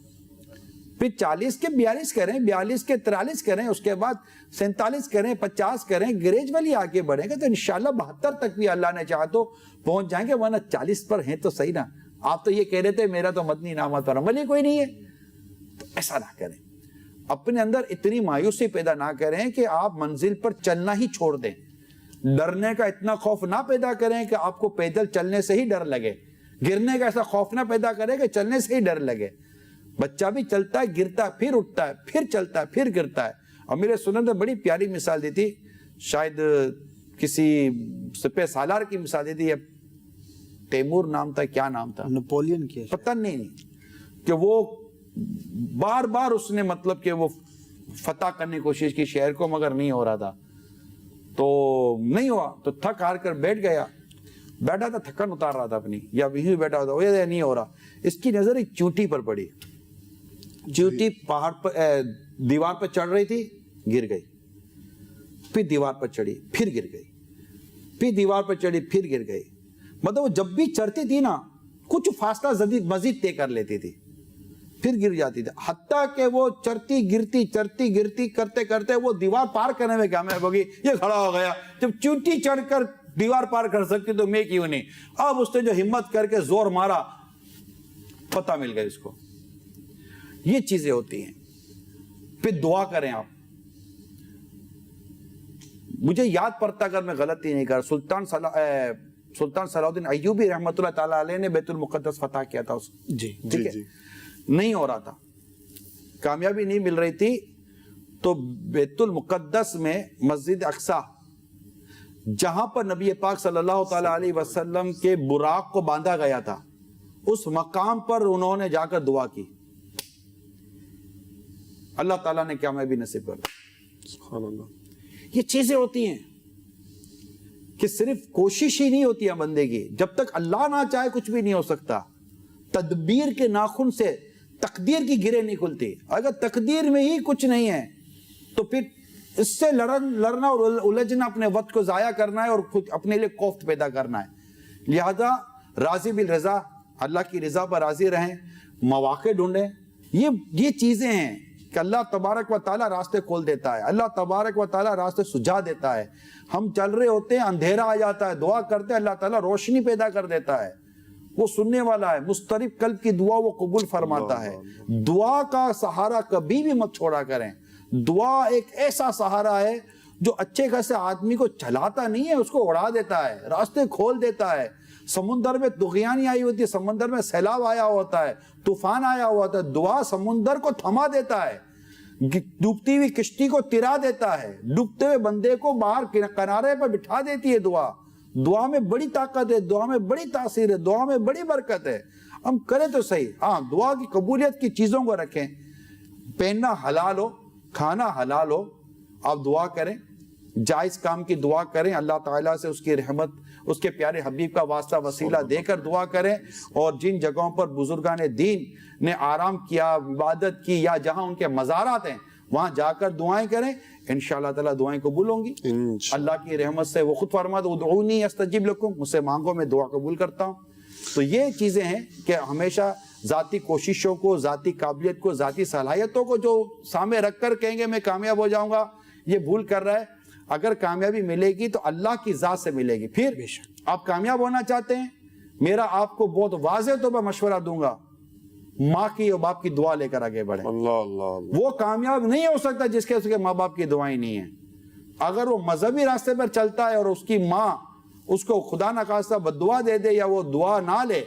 پھر 40 کے 42 کریں، 42 کے 43 کریں، اس کے بعد 47 کریں، 50 کریں، گریجولی آگے بڑھیں گے تو انشاءاللہ 72 تک بھی اللہ نے چاہا تو پہنچ جائیں گے، ورنہ 40 پر ہیں تو صحیح نا۔ آپ تو یہ کہہ رہے تھے میرا تو مدنی انعامات پر عمل ہی کوئی نہیں ہے، تو ایسا نہ کریں، اپنے اندر اتنی مایوسی پیدا نہ کریں کہ آپ منزل پر چلنا ہی چھوڑ دیں، ڈرنے کا اتنا خوف نہ پیدا کریں کہ آپ کو پیدل چلنے سے ہی ڈر لگے، گرنے کا ایسا خوف نہ پیدا کریں کہ چلنے سے ہی ڈر لگے۔ بچہ بھی چلتا ہے، گرتا ہے، پھر اٹھتا ہے، پھر چلتا ہے، پھر گرتا ہے۔ امیر سنت نے بڑی پیاری مثال دی تھی، شاید کسی سپہ سالار کی مثال دی تھی، تیمور نام تھا، کیا نام تھا، نپولین کی، پتہ نہیں کہ وہ بار بار اس نے مطلب کہ وہ فتح کرنے کی کوشش کی شہر کو، مگر نہیں ہو رہا تھا، تو نہیں ہوا تو تھک ہار کر بیٹھ گیا، بیٹھا تھا تھکن اتار رہا تھا اپنی، یا وہیں بیٹھا تھا، وہ نہیں ہو رہا، اس کی نظر ایک چونٹی پر پڑی، چونٹی پہاڑ پر دیوار پر چڑھ رہی تھی، گر گئی، پھر دیوار پر چڑھی، پھر گر گئی، پھر دیوار پر چڑھی، پھر گر گئی، مطلب وہ جب بھی چڑھتی تھی نا کچھ فاصلہ مزید طے کر لیتی تھی، پھر گر جاتی تھی، حتیٰ کہ وہ چڑھتی گرتی کرتے کرتے وہ دیوار پار کرنے میں کامیاب ہوگی، یہ کھڑا ہو گیا، جب چونٹی چڑھ کر دیوار پار کر سکتی تو میں کیوں نہیں، اب اس نے جو ہمت کر کے زور مارا، پتہ مل گئی اس کو۔ یہ چیزیں ہوتی ہیں۔ پھر دعا کریں آپ، مجھے یاد پڑتا اگر میں غلطی نہیں کر، سلطان صلاح الدین ایوبی رحمۃ اللہ تعالیٰ علیہ نے بیت المقدس فتح کیا تھا، ٹھیک ہے، نہیں ہو رہا تھا، کامیابی نہیں مل رہی تھی، تو بیت المقدس میں مسجد اقصی جہاں پر نبی پاک صلی اللہ تعالیٰ علیہ وسلم کے براق کو باندھا گیا تھا، اس مقام پر انہوں نے جا کر دعا کی، اللہ تعالیٰ نے کامیابی نصیب کر دی۔ سبحان اللہ۔ یہ چیزیں ہوتی ہیں کہ صرف کوشش ہی نہیں ہوتی ہے بندے کی، جب تک اللہ نہ چاہے کچھ بھی نہیں ہو سکتا۔ تدبیر کے ناخن سے تقدیر کی گرے نہیں کھلتی، اگر تقدیر میں ہی کچھ نہیں ہے تو پھر اس سے لڑنا اور الجھنا، اپنے وقت کو ضائع کرنا ہے اور خود اپنے لیے کوفت پیدا کرنا ہے۔ لہذا راضی بالرضا، اللہ کی رضا پر راضی رہیں، مواقع ڈھونڈیں، یہ چیزیں ہیں کہ اللہ تبارک و تعالیٰ راستے کھول دیتا ہے، اللہ تبارک و تعالیٰ راستے سجھا دیتا ہے۔ ہم چل رہے ہوتے ہیں، اندھیرا آ جاتا ہے، دعا کرتے ہیں، اللہ تعالیٰ روشنی پیدا کر دیتا ہے، وہ سننے والا ہے، مضطرب قلب کی دعا وہ قبول فرماتا ہے۔ دعا کا سہارا کبھی بھی مت چھوڑا کریں، دعا ایک ایسا سہارا ہے جو اچھے خاصے آدمی کو چلاتا نہیں ہے، اس کو اڑا دیتا ہے، راستے کھول دیتا ہے۔ سمندر میں طغیانی آئی ہوتی ہے، سمندر میں سیلاب آیا ہوتا ہے، طوفان آیا ہوتا ہے، دعا سمندر کو تھما دیتا ہے، ڈوبتی ہوئی کشتی کو ترا دیتا ہے، ڈوبتے ہوئے بندے کو باہر کنارے پر بٹھا دیتی ہے۔ دعا میں بڑی طاقت ہے، دعا میں بڑی تاثیر ہے، دعا میں بڑی برکت ہے۔ ہم کریں تو صحیح، ہاں دعا کی قبولیت کی چیزوں کو رکھیں، پہننا حلال ہو، کھانا حلال ہو، آپ دعا کریں، جائز کام کی دعا کریں، اللہ تعالیٰ سے اس کی رحمت، اس کے پیارے حبیب کا واسطہ وسیلہ دے کر دعا کریں، اور جن جگہوں پر بزرگان دین نے آرام کیا، عبادت کی، یا جہاں ان کے مزارات ہیں وہاں جا کر دعائیں کریں، انشاءاللہ تعالیٰ دعائیں قبول ہوں گی۔ اللہ کی رحمت سے وہ خود فرماتا ہے ادعونی استجب لکم، مجھ سے مانگو میں دعا قبول کرتا ہوں۔ تو یہ چیزیں ہیں کہ ہمیشہ ذاتی کوششوں کو، ذاتی قابلیت کو، ذاتی صلاحیتوں کو جو سامنے رکھ کر کہیں گے میں کامیاب ہو جاؤں گا، یہ بھول کر رہا ہے۔ اگر کامیابی ملے گی تو اللہ کی ذات سے ملے گی۔ پھر آپ کامیاب ہونا چاہتے ہیں، میرا آپ کو بہت واضح طور پر مشورہ دوں گا ماں کی اور باپ کی دعا لے کر آگے بڑھیں. وہ کامیاب نہیں ہو سکتا جس کے اس کے ماں باپ کی دعائیں نہیں ہیں. اگر وہ مذہبی راستے پر چلتا ہے اور اس کی ماں اس کو خدا نخواستہ بد دعا دے دے یا وہ دعا نہ لے،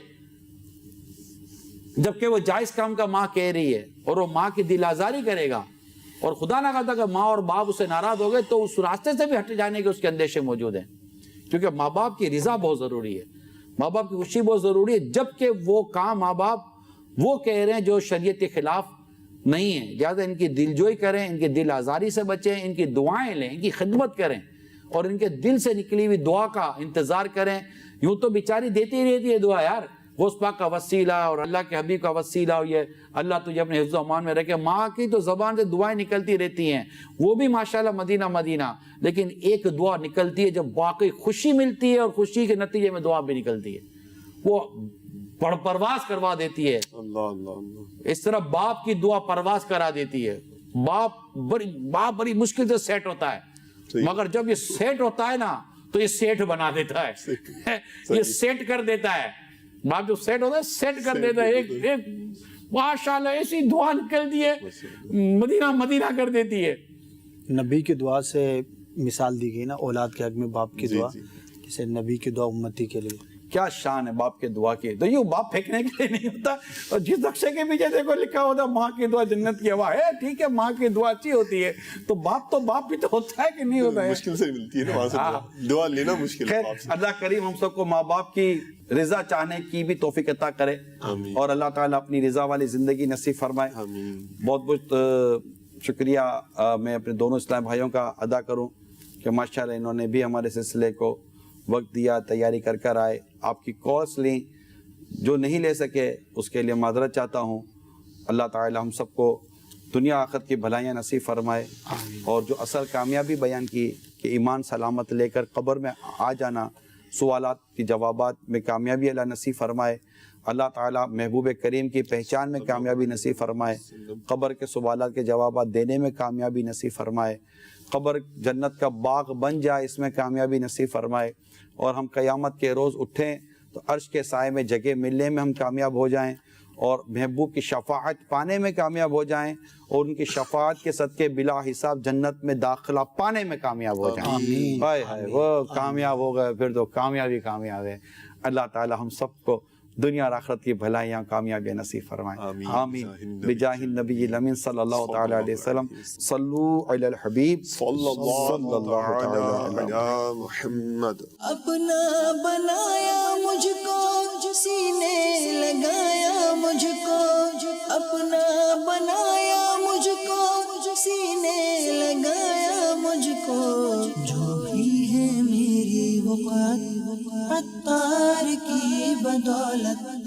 جبکہ وہ جائز کام کا ماں کہہ رہی ہے، اور وہ ماں کی دل آزاری کرے گا، اور خدا نہ خواستہ کہ ماں اور باپ اسے ناراض ہو گئے، تو اس راستے سے بھی ہٹ جانے کے اس کے اندیشے موجود ہیں. کیونکہ ماں باپ کی رضا بہت ضروری ہے، ماں باپ کی خوشی بہت ضروری ہے، جبکہ وہ کام ماں باپ وہ کہہ رہے ہیں جو شریعت کے خلاف نہیں ہے. لہٰذا ان کی دل جوئی کریں، ان کی دل آزاری سے بچیں، ان کی دعائیں لیں، ان کی خدمت کریں، اور ان کے دل سے نکلی ہوئی دعا کا انتظار کریں. یوں تو بیچاری دیتی ہی رہتی ہے دعا، یار غوث پاک کا وسیلہ اور اللہ کے حبیب کا وسیلہ، اور یہ اللہ تجھے اپنے حفظ و امان میں رکھے. ماں کی تو زبان سے دعائیں نکلتی رہتی ہیں، وہ بھی ماشاءاللہ مدینہ مدینہ، لیکن ایک دعا نکلتی ہے جب واقعی خوشی ملتی ہے، اور خوشی کے نتیجے میں دعا بھی نکلتی ہے، وہ پرواز کروا دیتی ہے. اس طرح باپ کی دعا پرواز کرا دیتی ہے. باپ بڑی مشکل سے سیٹ ہوتا ہے، مگر جب یہ سیٹ ہوتا ہے نا تو یہ سیٹ بنا دیتا ہے، یہ سیٹ کر دیتا ہے. باپ جو سیٹ ہوتا ہے سیٹ کر دیتا ہے. ایک ماشاءاللہ ایسی دعا نکلتی ہے، مدینہ مدینہ کر دیتی ہے. نبی کی دعا سے مثال دی گئی نا اولاد کے حق میں باپ کی دعا، جیسے نبی کی دعا امتی کے لیے. کیا شان ہے باپ کے دعا کی. تو یوں باپ پھینکنے کے لیے نہیں ہوتا. اور جس نقشے کے پیچھے دیکھو لکھا ہوتا ماں کی دعا جنت کی ہوا ہے، ٹھیک ہے ماں کی دعا اچھی ہوتی ہے، تو باپ بھی تو ہوتا ہے کہ نہیں ہوتا ہے. مشکل سے ملتی ہے نا وہاں سے دعا لینا مشکل ہے. اللہ کریم ہم سب کو ماں باپ کی رضا چاہنے کی بھی توفیق عطا کرے، اور اللہ تعالیٰ اپنی رضا والی زندگی نصیب فرمائے. بہت بہت شکریہ میں اپنے دونوں اسلام بھائیوں کا ادا کروں کہ ماشاءاللہ انہوں نے بھی ہمارے سلسلے کو وقت دیا، تیاری کر آئے، آپ کی کورس لیں. جو نہیں لے سکے اس کے لیے معذرت چاہتا ہوں. اللہ تعالی ہم سب کو دنیا آخرت کی بھلائیاں نصیب فرمائے، اور جو اصل کامیابی بیان کی کہ ایمان سلامت لے کر قبر میں آ جانا، سوالات کی جوابات میں کامیابی اللہ نصیب فرمائے. اللہ تعالیٰ محبوب کریم کی پہچان میں کامیابی نصیب فرمائے، قبر کے سوالات کے جوابات دینے میں کامیابی نصیب فرمائے، قبر جنت کا باغ بن جائے اس میں کامیابی نصیب فرمائے، اور ہم قیامت کے روز اٹھیں تو عرش کے سائے میں جگہ ملنے میں ہم کامیاب ہو جائیں، اور محبوب کی شفاعت پانے میں کامیاب ہو جائیں، اور ان کی شفاعت کے صدقے بلا حساب جنت میں داخلہ پانے میں کامیاب ہو جائیں. ہائے ہائے وہ کامیاب ہو گئے پھر تو کامیابی کامیاب ہے. اللہ تعالی ہم سب کو دنیا اور آخرت کی بھلائیاں کامیابی نصیب فرمائیں. آمین بجاہ النبی الامین صلی اللہ تعالی علیہ وسلم. صلو علی الحبیب صلی اللہ تعالی علی محمد. اپنا بنایا مجھ کو، سینے لگایا مجھ کو، اپنا بنایا مجھ کو، سینے لگایا مجھ کو. جو بھی ہے میری وفات عطار کی بدولت،